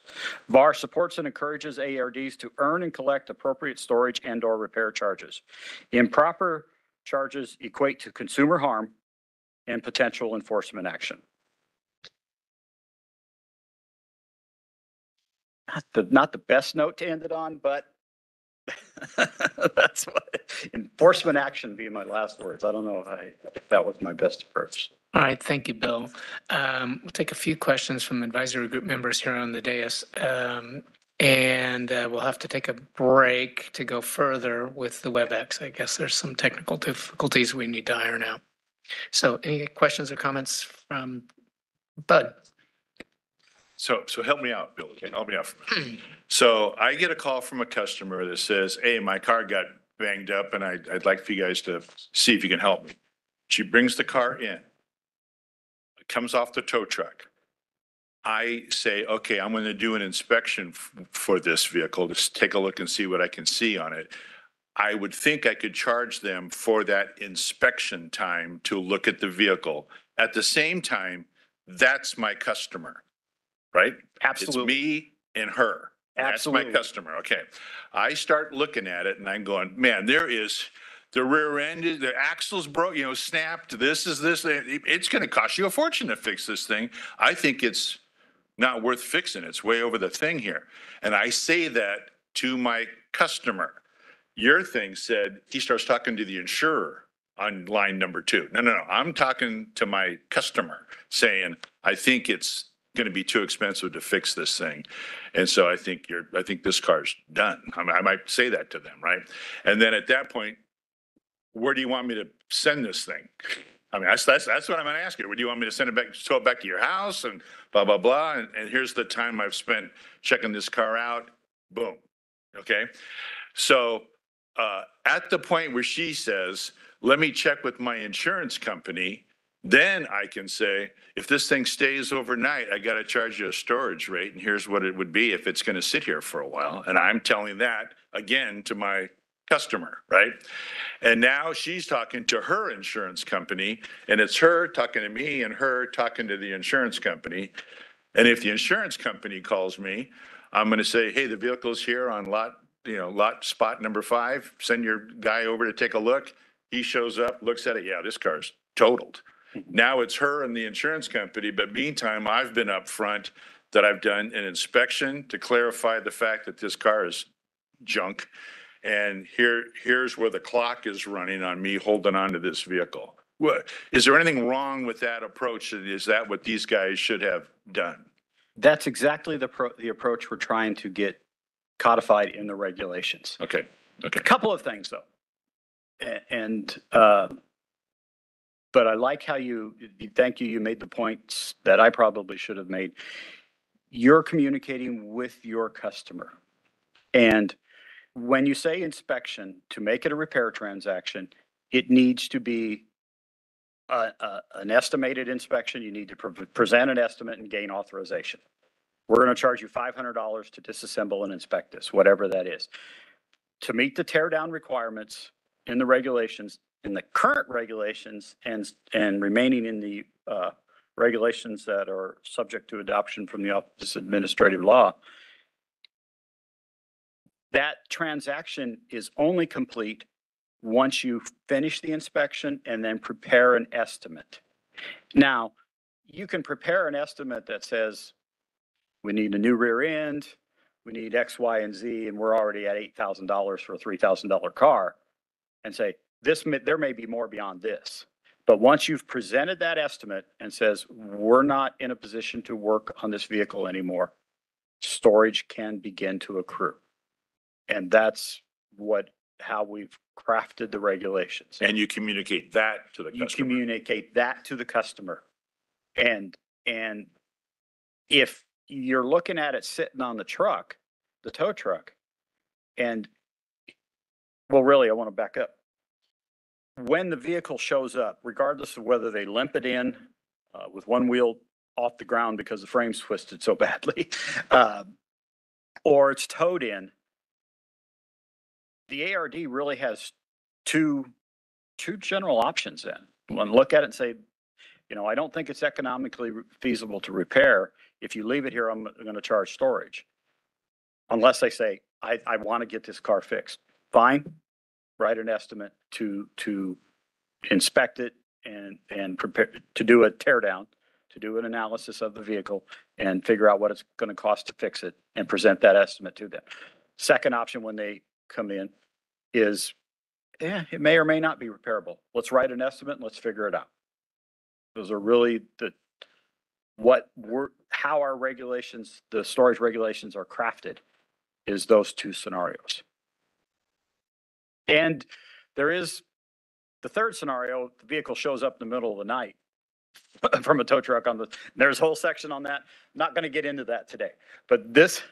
VAR supports and encourages ARDs to earn and collect appropriate storage and/or repair charges. Improper charges equate to consumer harm and potential enforcement action. Not the best note to end it on, but that's what enforcement action being my last words. I don't know if that was my best approach. All right, thank you, Bill. We'll take a few questions from advisory group members here on the dais. And we'll have to take a break to go further with the WebEx. I guess there's some technical difficulties we need to iron out. So any questions or comments from Bud? So help me out, Bill. Okay, help me out. So I get a call from a customer that says, hey, my car got banged up and I'd like for you guys to see if you can help me. She brings the car in. It comes off the tow truck. I say, okay, I'm going to do an inspection for this vehicle. Just take a look and see what I can see on it. I would think I could charge them for that inspection time to look at the vehicle. At the same time, that's my customer, right? Absolutely. It's me and her. Absolutely. That's my customer. Okay. I start looking at it and I'm going, man, there is the rear end, the axle's broke, snapped. This. It's going to cost you a fortune to fix this thing. I think it's not worth fixing. It's way over the thing here. And I say that to my customer. Your thing said he starts talking to the insurer on line number 2. No. I'm talking to my customer saying, I think it's going to be too expensive to fix this thing. And so I think this car's done. I might say that to them, right? And then at that point, where do you want me to send this thing? I mean, that's what I'm going to ask you. Would you want me to send it back, tow it back to your house and blah, blah, blah. And here's the time I've spent checking this car out. Boom. Okay. So at the point where she says, let me check with my insurance company, then I can say, if this thing stays overnight, I got to charge you a storage rate. And here's what it would be if it's going to sit here for a while. And I'm telling that again to my customer, right? And now she's talking to her insurance company, and it's her talking to me and her talking to the insurance company. And if the insurance company calls me, I'm going to say, hey, the vehicle's here on lot spot number 5. Send your guy over to take a look. He shows up, looks at it. Yeah, this car's totaled. Now it's her and the insurance company. But meantime, I've been upfront that I've done an inspection to clarify the fact that this car is junk. And here's where the clock is running on me holding on to this vehicle. What, is there anything wrong with that approach? Is that what these guys should have done? That's exactly the approach we're trying to get codified in the regulations. Okay. A couple of things though. But I like how you made the points that I probably should have made. You're communicating with your customer. And when you say inspection, to make it a repair transaction, it needs to be an estimated inspection. You need to present an estimate and gain authorization. We're going to charge you $500 to disassemble and inspect this, whatever that is. To meet the tear down requirements in the regulations, in the current regulations, and remaining in the regulations that are subject to adoption from the Office of Administrative Law, that transaction is only complete once you finish the inspection and then prepare an estimate. Now, you can prepare an estimate that says, we need a new rear end, we need X, Y, and Z, and we're already at $8,000 for a $3,000 car, and say, there may be more beyond this. But once you've presented that estimate and says, we're not in a position to work on this vehicle anymore, storage can begin to accrue. And that's how we've crafted the regulations. And you communicate that to the customer. You communicate that to the customer. And if you're looking at it sitting on the truck, the tow truck, and well, really, I want to back up. When the vehicle shows up, regardless of whether they limp it in with one wheel off the ground because the frame's twisted so badly, or it's towed in, the ARD really has two general options then. One, look at it and say, I don't think it's economically feasible to repair. If you leave it here, I'm going to charge storage. Unless they say, I want to get this car fixed. Fine, write an estimate to inspect it and prepare to do a tear down, to do an analysis of the vehicle and figure out what it's going to cost to fix it and present that estimate to them. Second option when they come in is, it may or may not be repairable. Let's write an estimate and let's figure it out. Those are really how our regulations, the storage regulations are crafted. is those two scenarios. And there is the third scenario, the vehicle shows up in the middle of the night from a tow truck there's a whole section on that. Not going to get into that today, but this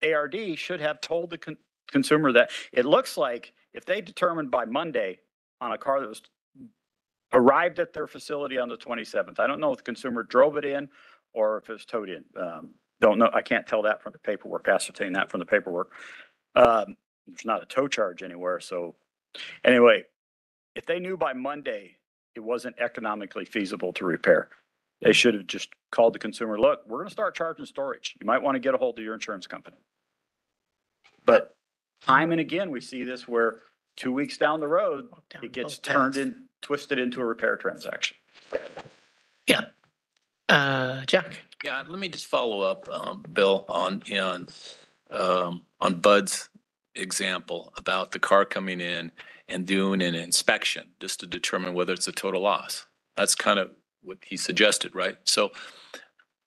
ARD should have told the consumer that it looks like if they determined by Monday on a car that was arrived at their facility on the 27th, I don't know if the consumer drove it in or if it was towed in. Don't know. I can't tell that from the paperwork, ascertain that from the paperwork. There's not a tow charge anywhere. So anyway, if they knew by Monday it wasn't economically feasible to repair, they should have just called the consumer, look, we're going to start charging storage. You might want to get a hold of your insurance company. But time and again, we see this where 2 weeks down the road, it gets twisted into a repair transaction. Yeah. Jack. Yeah, let me just follow up, Bill, on Bud's example about the car coming in and doing an inspection just to determine whether it's a total loss. That's kind of what he suggested, right? So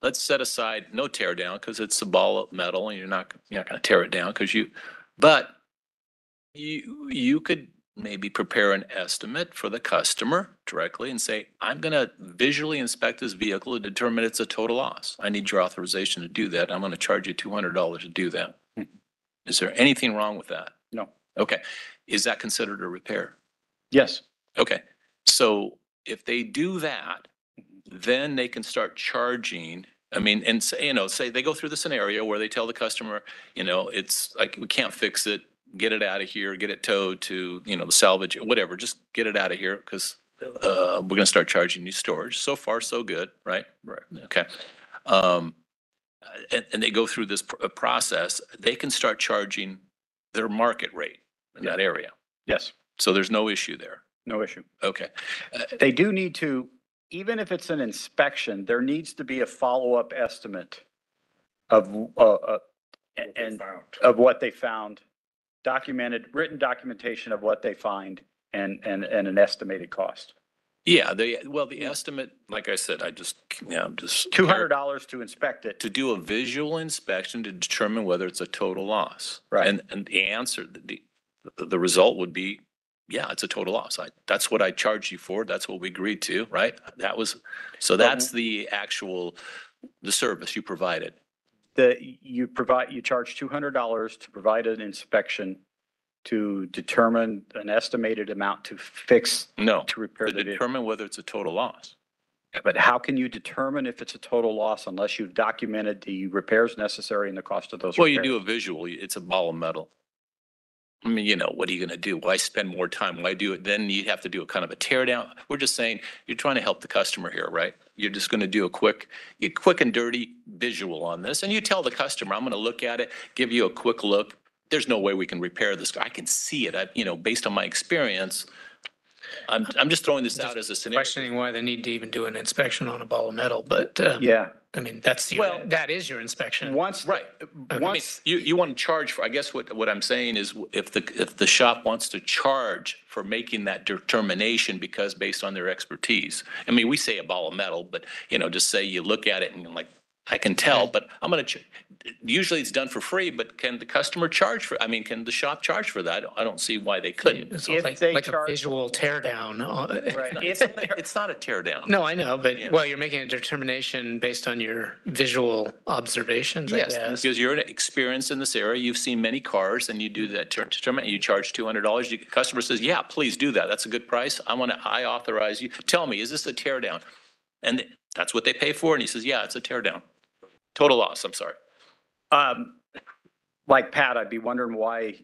let's set aside no tear down because it's a ball of metal and you're not going to tear it down but you could maybe prepare an estimate for the customer directly and say, I'm going to visually inspect this vehicle to determine it's a total loss. I need your authorization to do that. I'm going to charge you $200 to do that. Is there anything wrong with that? No. Okay. Is that considered a repair? Yes. Okay. So if they do that, then they can start charging. I mean, and say, say they go through the scenario where they tell the customer, it's like, we can't fix it. Get it out of here, get it towed to, the salvage, whatever, just get it out of here because we're going to start charging you storage. So far, so good, right? Right. Okay. And they go through this process, they can start charging their market rate in that area. Yes. So there's no issue there. No issue. Okay. They do need to, even if it's an inspection, there needs to be a follow-up estimate of what they found. Written documentation of what they find and an estimated cost. Yeah, the estimate, like I said, just $200 to inspect it. To do a visual inspection to determine whether it's a total loss. Right. And the answer, the result would be, yeah, it's a total loss. That's what I charged you for. That's what we agreed to, right? That's the service you provided. You charge $200 to provide an inspection to determine an estimated amount to fix. No, to repair to determine whether it's a total loss. But how can you determine if it's a total loss unless you've documented the repairs necessary and the cost of those repairs? You do a visual. It's a ball of metal. I mean, what are you going to do? Why spend more time? Why do it? Then you have to do a kind of a tear down. We're just saying you're trying to help the customer here, right? You're just going to do a quick and dirty visual on this. And you tell the customer, I'm going to look at it, give you a quick look. There's no way we can repair this. I can see it. Based on my experience, I'm just throwing this out as a scenario. Questioning why they need to even do an inspection on a ball of metal, but yeah. I mean, that is your inspection. Once you want to charge for, I guess what I'm saying is if the shop wants to charge for making that determination because based on their expertise. I mean, we say a ball of metal, but just say you look at it and you're like, I can tell, but I'm going to, usually it's done for free, but can the customer charge can the shop charge for that? I don't see why they couldn't. It's like a visual tear down. Right. It's not a tear down. No, I know, but you're making a determination based on your visual observations. Yes, I guess. because you're experienced in this area. You've seen many cars and you do that determination. You charge $200. The customer says, yeah, please do that. That's a good price. I authorize you. Tell me, is this a tear down? And that's what they pay for. And he says, yeah, it's a tear down. Total loss, I'm sorry. Like Pat, I'd be wondering why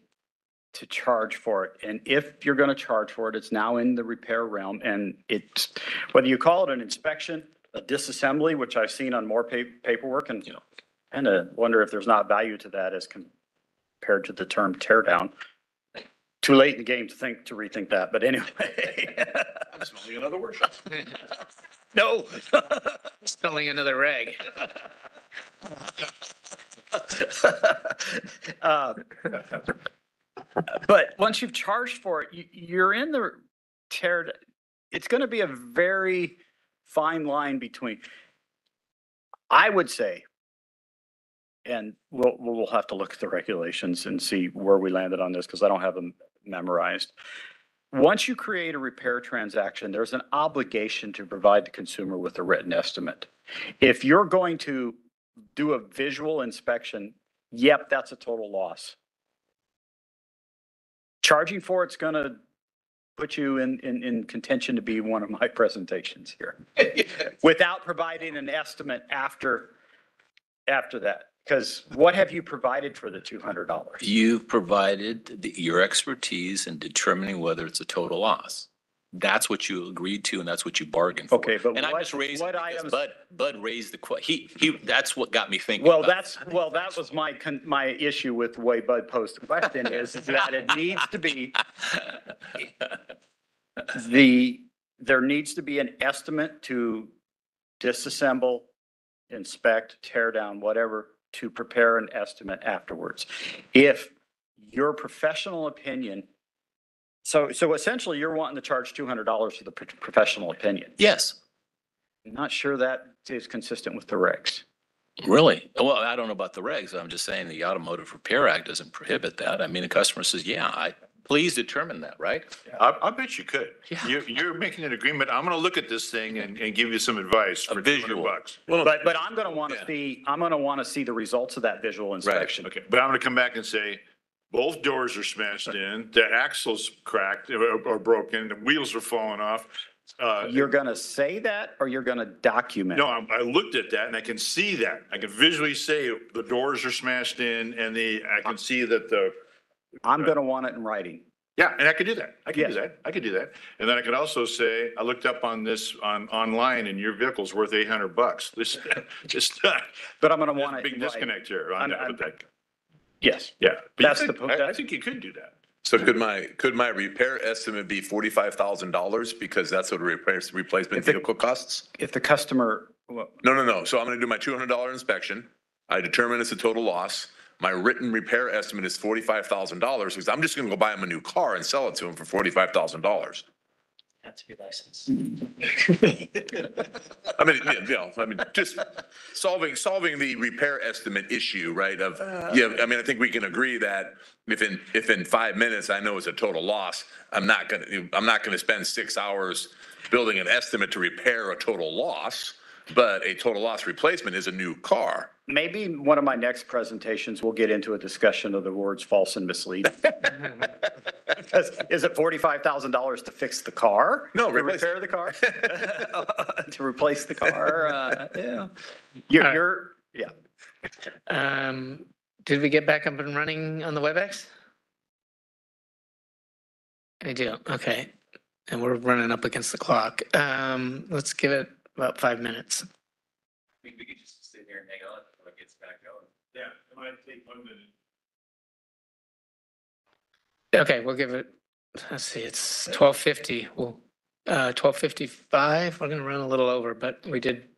to charge for it. And if you're going to charge for it, it's now in the repair realm. And it's, whether you call it an inspection, a disassembly, which I've seen on more paperwork, and kind of wonder if there's not value to that as compared to the term tear down. Too late in the game to rethink that. But anyway. I'm smelling another word. No. Spelling another reg. But once you've charged for it, you're in the tear. It's going to be a very fine line between, I would say, and we'll have to look at the regulations and see where we landed on this because I don't have them memorized. Once you create a repair transaction, there's an obligation to provide the consumer with a written estimate. If you're going to do a visual inspection, yep, that's a total loss. Charging for it's going to put you in contention to be one of my presentations here without providing an estimate after that. Because what have you provided for the $200? You've provided your expertise in determining whether it's a total loss. That's what you agreed to, and that's what you bargained for. Okay, but and I what, just raised what it because items? Bud raised the question. That's what got me thinking. Well, about that was my issue with the way Bud posed the question is that it needs to be there needs to be an estimate to disassemble, inspect, tear down, whatever, to prepare an estimate afterwards. If your professional opinion, so essentially you're wanting to charge $200 for the professional opinion. Yes. I'm not sure that is consistent with the regs. Really? Well, I don't know about the regs. I'm just saying the Automotive Repair Act doesn't prohibit that. I mean, the customer says, yeah, please determine that, right? I bet you could. Yeah. You're making an agreement. I'm going to look at this thing and give you some advice for visual. $200. But I'm going to want to see, see the results of that visual inspection. Okay, but I'm going to come back and say, both doors are smashed in, the axle's cracked or broken, the wheels are falling off. You're going to say that or you're going to document? No, I looked at that and I can see that. I can visually say the doors are smashed in and I can see that I'm going to want it in writing. Yeah, and I could do that. I could do that. And then I could also say, I looked up on this online and your vehicle's worth $800. This just, but I'm going to want a big disconnect here on that. Yes. Yeah. That's I think you could do that. So could my repair estimate be $45,000 because that's what a replacement vehicle costs? If the customer. No. So I'm going to do my $200 inspection. I determine it's a total loss. My written repair estimate is $45,000 because I'm just going to go buy him a new car and sell it to him for $45,000. Have to be licensed. I mean, just solving the repair estimate issue, right? I mean, I think we can agree that if in 5 minutes I know it's a total loss, I'm not gonna spend 6 hours building an estimate to repair a total loss. But a total loss replacement is a new car. Maybe one of my next presentations, we'll get into a discussion of the words false and misleading. Is it $45,000 to fix the car? No, to repair the car? To replace the car? Yeah. Did we get back up and running on the WebEx? I do. Okay. And we're running up against the clock. Let's give it about 5 minutes. We could just sit here and hang on until it gets back going. Yeah, it might take 1 minute. Okay, we'll give it, let's see, it's 12:50. Well, 12:55. We're gonna run a little over, but we did.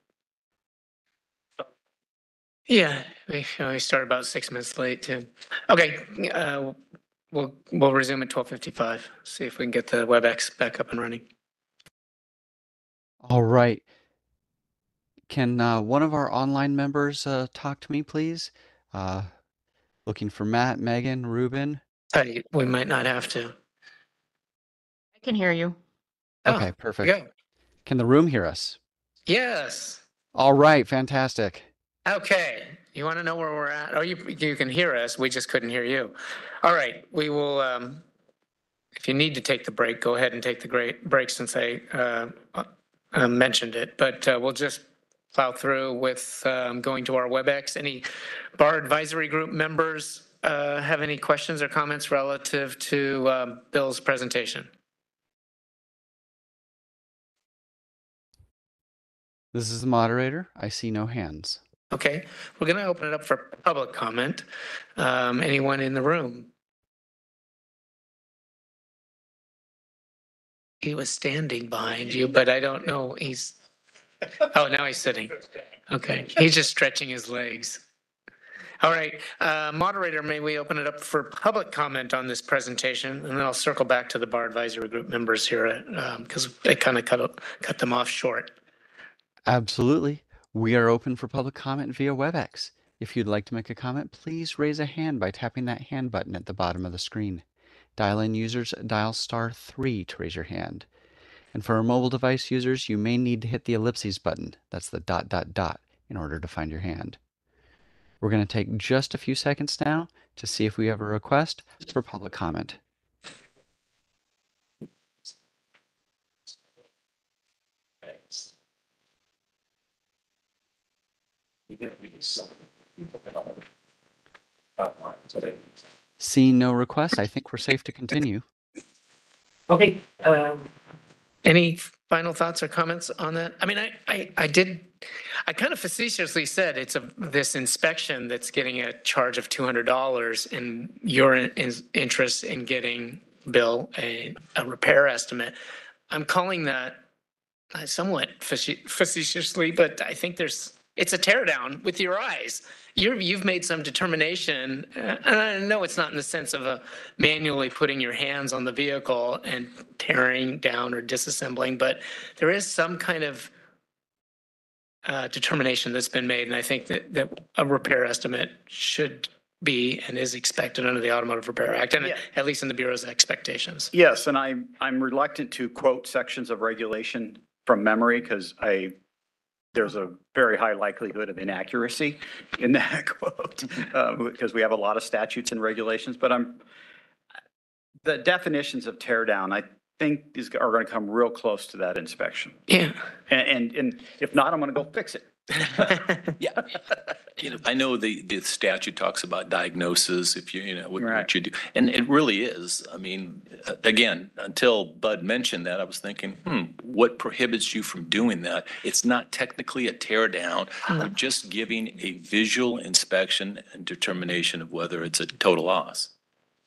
Yeah, we started about 6 minutes late too. Okay, we'll resume at 12:55. See if we can get the WebEx back up and running. All right. Can one of our online members talk to me, please? Looking for Matt, Megan, Ruben. Hey, we might not have to. I can hear you. Okay, perfect. Go. Can the room hear us? Yes. All right, fantastic. Okay. You want to know where we're at? Oh, you can hear us. We just couldn't hear you. All right. We will, if you need to take the break, go ahead and take the break since I mentioned it. But we'll just plow through with going to our WebEx. Any bar advisory group members have any questions or comments relative to Bill's presentation? This is the moderator. I see no hands. Okay, we're going to open it up for public comment. Anyone in the room? He was standing behind you, but I don't know. Oh, now he's sitting. Okay, he's just stretching his legs. All right, moderator, may we open it up for public comment on this presentation? And then I'll circle back to the bar advisory group members here because I kind of cut them off short. Absolutely. We are open for public comment via WebEx. If you'd like to make a comment, please raise a hand by tapping that hand button at the bottom of the screen. Dial-in users dial *3 to raise your hand. And for our mobile device users, you may need to hit the ellipses button, that's the ... in order to find your hand. We're going to take just a few seconds now to see if we have a request for public comment. Seeing no requests, I think we're safe to continue. Okay. Any final thoughts or comments on that? I mean, I kind of facetiously said it's this inspection that's getting a charge of $200 and your interest in getting, Bill, a repair estimate. I'm calling that somewhat facetiously, but I think it's a teardown with your eyes. You've made some determination, and I know it's not in the sense of manually putting your hands on the vehicle and tearing down or disassembling, but there is some kind of determination that's been made, and I think that a repair estimate should be and is expected under the Automotive Repair Act, and at least in the Bureau's expectations. Yes, and I'm reluctant to quote sections of regulation from memory because there's a very high likelihood of inaccuracy in that quote because we have a lot of statutes and regulations. But the definitions of tear down, I think, are going to come real close to that inspection. Yeah. And if not, I'm going to go fix it. Yeah. I know the statute talks about diagnosis, if what you do. And it really is. I mean, again, until Bud mentioned that, I was thinking, what prohibits you from doing that? It's not technically a tear down. We're just giving a visual inspection and determination of whether it's a total loss.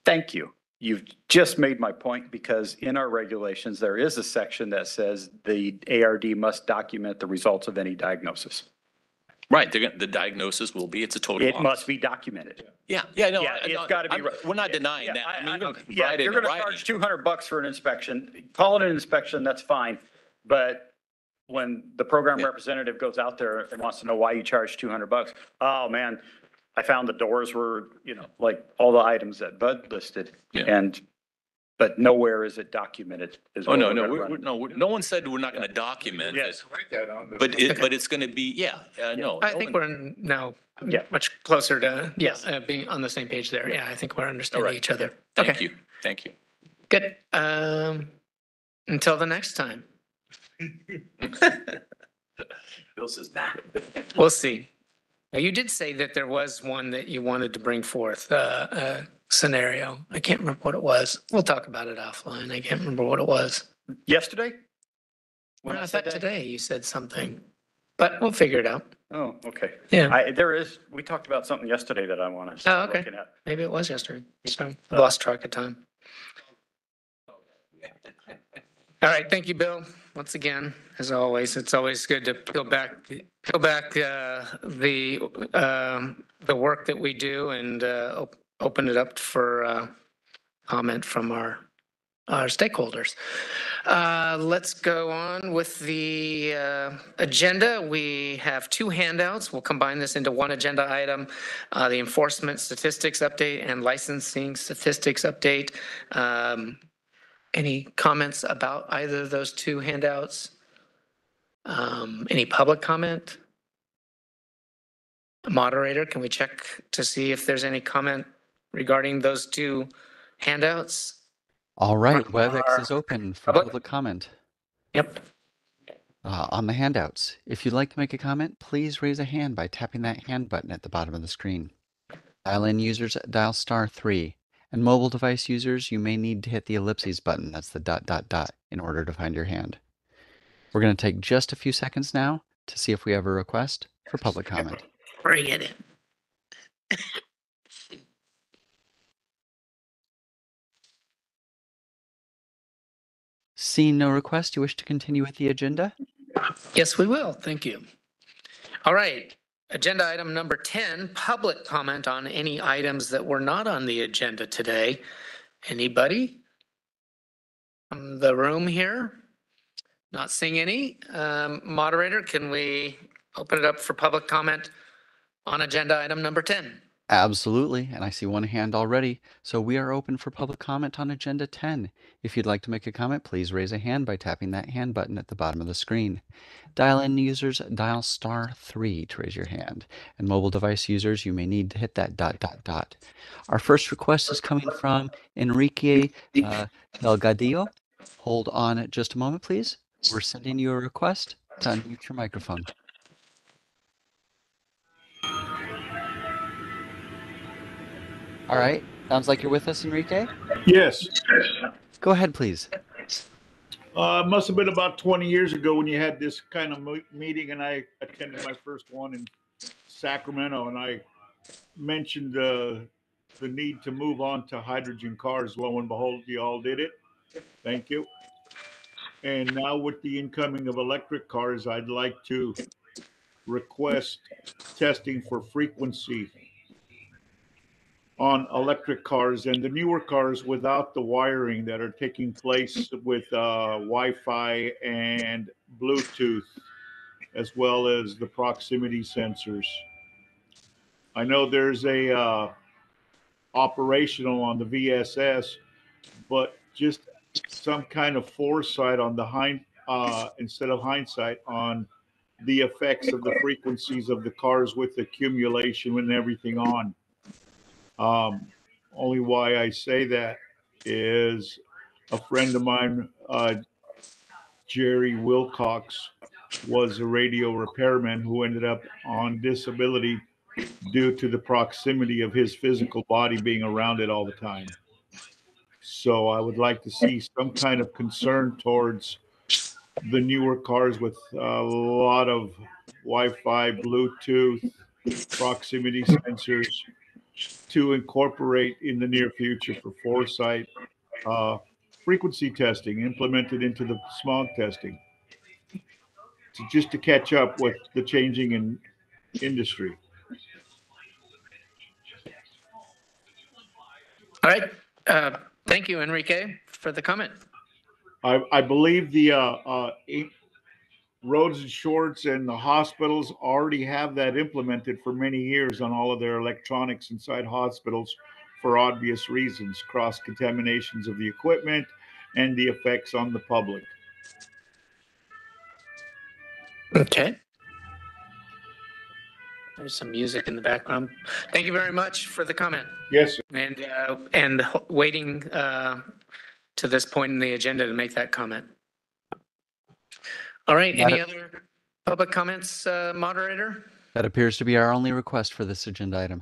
Thank you. You've just made my point because in our regulations, there is a section that says the ARD must document the results of any diagnosis. Right. The diagnosis will be it's a total loss. It must be documented. Yeah. No, it's got to be. We're not denying that. I mean, if you're going to charge $200 for an inspection, call it an inspection, that's fine. But when the program representative goes out there and wants to know why you charge $200, oh man, I found the doors were, like all the items that Bud listed, but nowhere is it documented. No one said we're not going to document it. But it's going to be, no. I think we're now much closer to being on the same page there. Yeah, I think we're understanding each other. Thank you. Thank you. Good. Until the next time. Bill says that. We'll see. Now, you did say that there was one that you wanted to bring forth, a scenario. I can't remember what it was. We'll talk about it offline. I can't remember what it was. Yesterday? When I thought today you said something, but we'll figure it out. Oh, okay. Yeah. We talked about something yesterday that I want to Oh, start okay. looking at. Maybe it was yesterday. So I lost track of time. All right. Thank you, Bill. Once again, as always, it's always good to peel back the work that we do and open it up for comment from our stakeholders. Let's go on with the agenda. We have two handouts. We'll combine this into one agenda item, the enforcement statistics update and licensing statistics update. Any comments about either of those two handouts? Any public comment? Moderator, can we check to see if there's any comment regarding those two handouts? All right, WebEx is open for public comment. Yep. On the handouts, if you'd like to make a comment, please raise a hand by tapping that hand button at the bottom of the screen. Dial-in users dial *3. And mobile device users, you may need to hit the ellipses button, that's the ... in order to find your hand. We're going to take just a few seconds now to see if we have a request for public comment. Bring it in. Seeing no request, you wish to continue with the agenda? Yes, we will. Thank you. All right. Agenda item number 10, public comment on any items that were not on the agenda today. Anybody from the room here? Not seeing any. Moderator, can we open it up for public comment on agenda item number 10? Absolutely, and I see one hand already. So we are open for public comment on Agenda 10. If you'd like to make a comment, please raise a hand by tapping that hand button at the bottom of the screen. Dial-in users, dial *3 to raise your hand, and mobile device users, you may need to hit that ... Our first request is coming from Enrique Delgadillo. Hold on just a moment, please. We're sending you a request to unmute your microphone. All right. Sounds like you're with us, Enrique. Yes. Go ahead, please. It must have been about 20 years ago when you had this kind of meeting, and I attended my first one in Sacramento, and I mentioned the need to move on to hydrogen cars. Lo and behold, you all did it. Thank you. And now with the incoming of electric cars, I'd like to request testing for frequency on electric cars and the newer cars without the wiring that are taking place with Wi-Fi and Bluetooth, as well as the proximity sensors. I know there's a operational on the VSS, but just some kind of foresight on the instead of hindsight on the effects of the frequencies of the cars with accumulation and everything on. Only why I say that is a friend of mine, Jerry Wilcox, was a radio repairman who ended up on disability due to the proximity of his physical body being around it all the time. So I would like to see some kind of concern towards the newer cars with a lot of Wi-Fi, Bluetooth, proximity sensors to incorporate in the near future for foresight, frequency testing implemented into the smog testing, just to catch up with the changing in industry. All right. Thank you, Enrique, for the comment. I believe the roads and shorts and the hospitals already have that implemented for many years on all of their electronics inside hospitals for obvious reasons, cross contaminations of the equipment and the effects on the public. Okay. There's some music in the background. Thank you very much for the comment. Yes, sir. And waiting to this point in the agenda to make that comment. All right. Any other public comments, moderator? That appears to be our only request for this agenda item.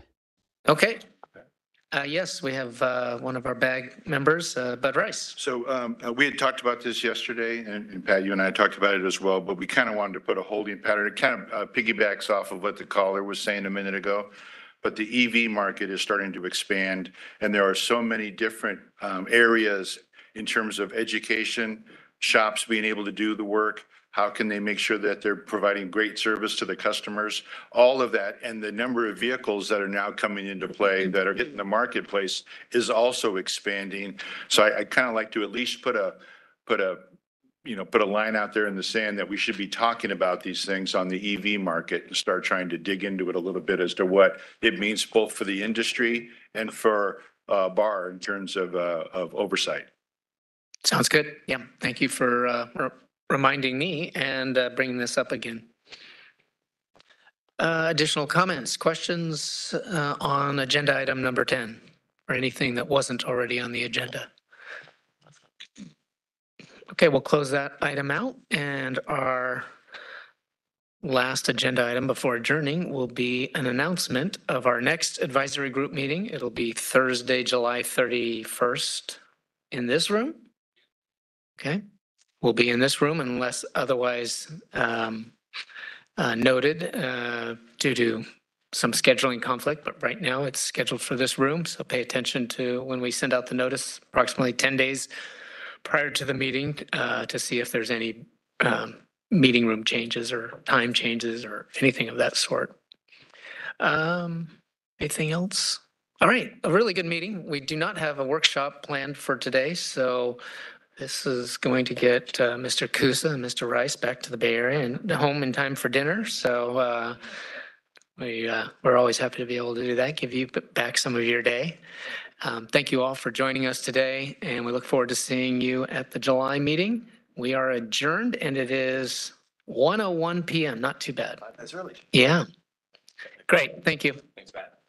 Okay. Yes, we have one of our BAG members, Bud Rice. So we had talked about this yesterday, and Pat, you and I talked about it as well, but we kind of wanted to put a holding pattern. It kind of piggybacks off of what the caller was saying a minute ago. But the EV market is starting to expand, and there are so many different areas in terms of education, shops being able to do the work. How can they make sure that they're providing great service to the customers? All of that, and the number of vehicles that are now coming into play that are hitting the marketplace is also expanding. So I kind of like to at least put a line out there in the sand that we should be talking about these things on the EV market and start trying to dig into it a little bit as to what it means both for the industry and for BAR in terms of oversight. Sounds good. Yeah. Thank you for reminding me and bringing this up again. Additional comments, questions on agenda item number 10 or anything that wasn't already on the agenda? Okay, we'll close that item out, and our last agenda item before adjourning will be an announcement of our next advisory group meeting. It'll be Thursday, July 31st in this room. Okay, we'll be in this room unless otherwise noted due to some scheduling conflict, but right now it's scheduled for this room. So pay attention to when we send out the notice approximately 10 days prior to the meeting to see if there's any meeting room changes or time changes or anything of that sort. Anything else? All right, a really good meeting. We do not have a workshop planned for today, so this is going to get Mr. Kusa and Mr. Rice back to the Bay Area and home in time for dinner. So We're always happy to be able to do that, give you back some of your day. Thank you all for joining us today, and we look forward to seeing you at the July meeting. We are adjourned, and it is 1:01 p.m. Not too bad. That's early. Yeah. Great. Thank you. Thanks, Pat.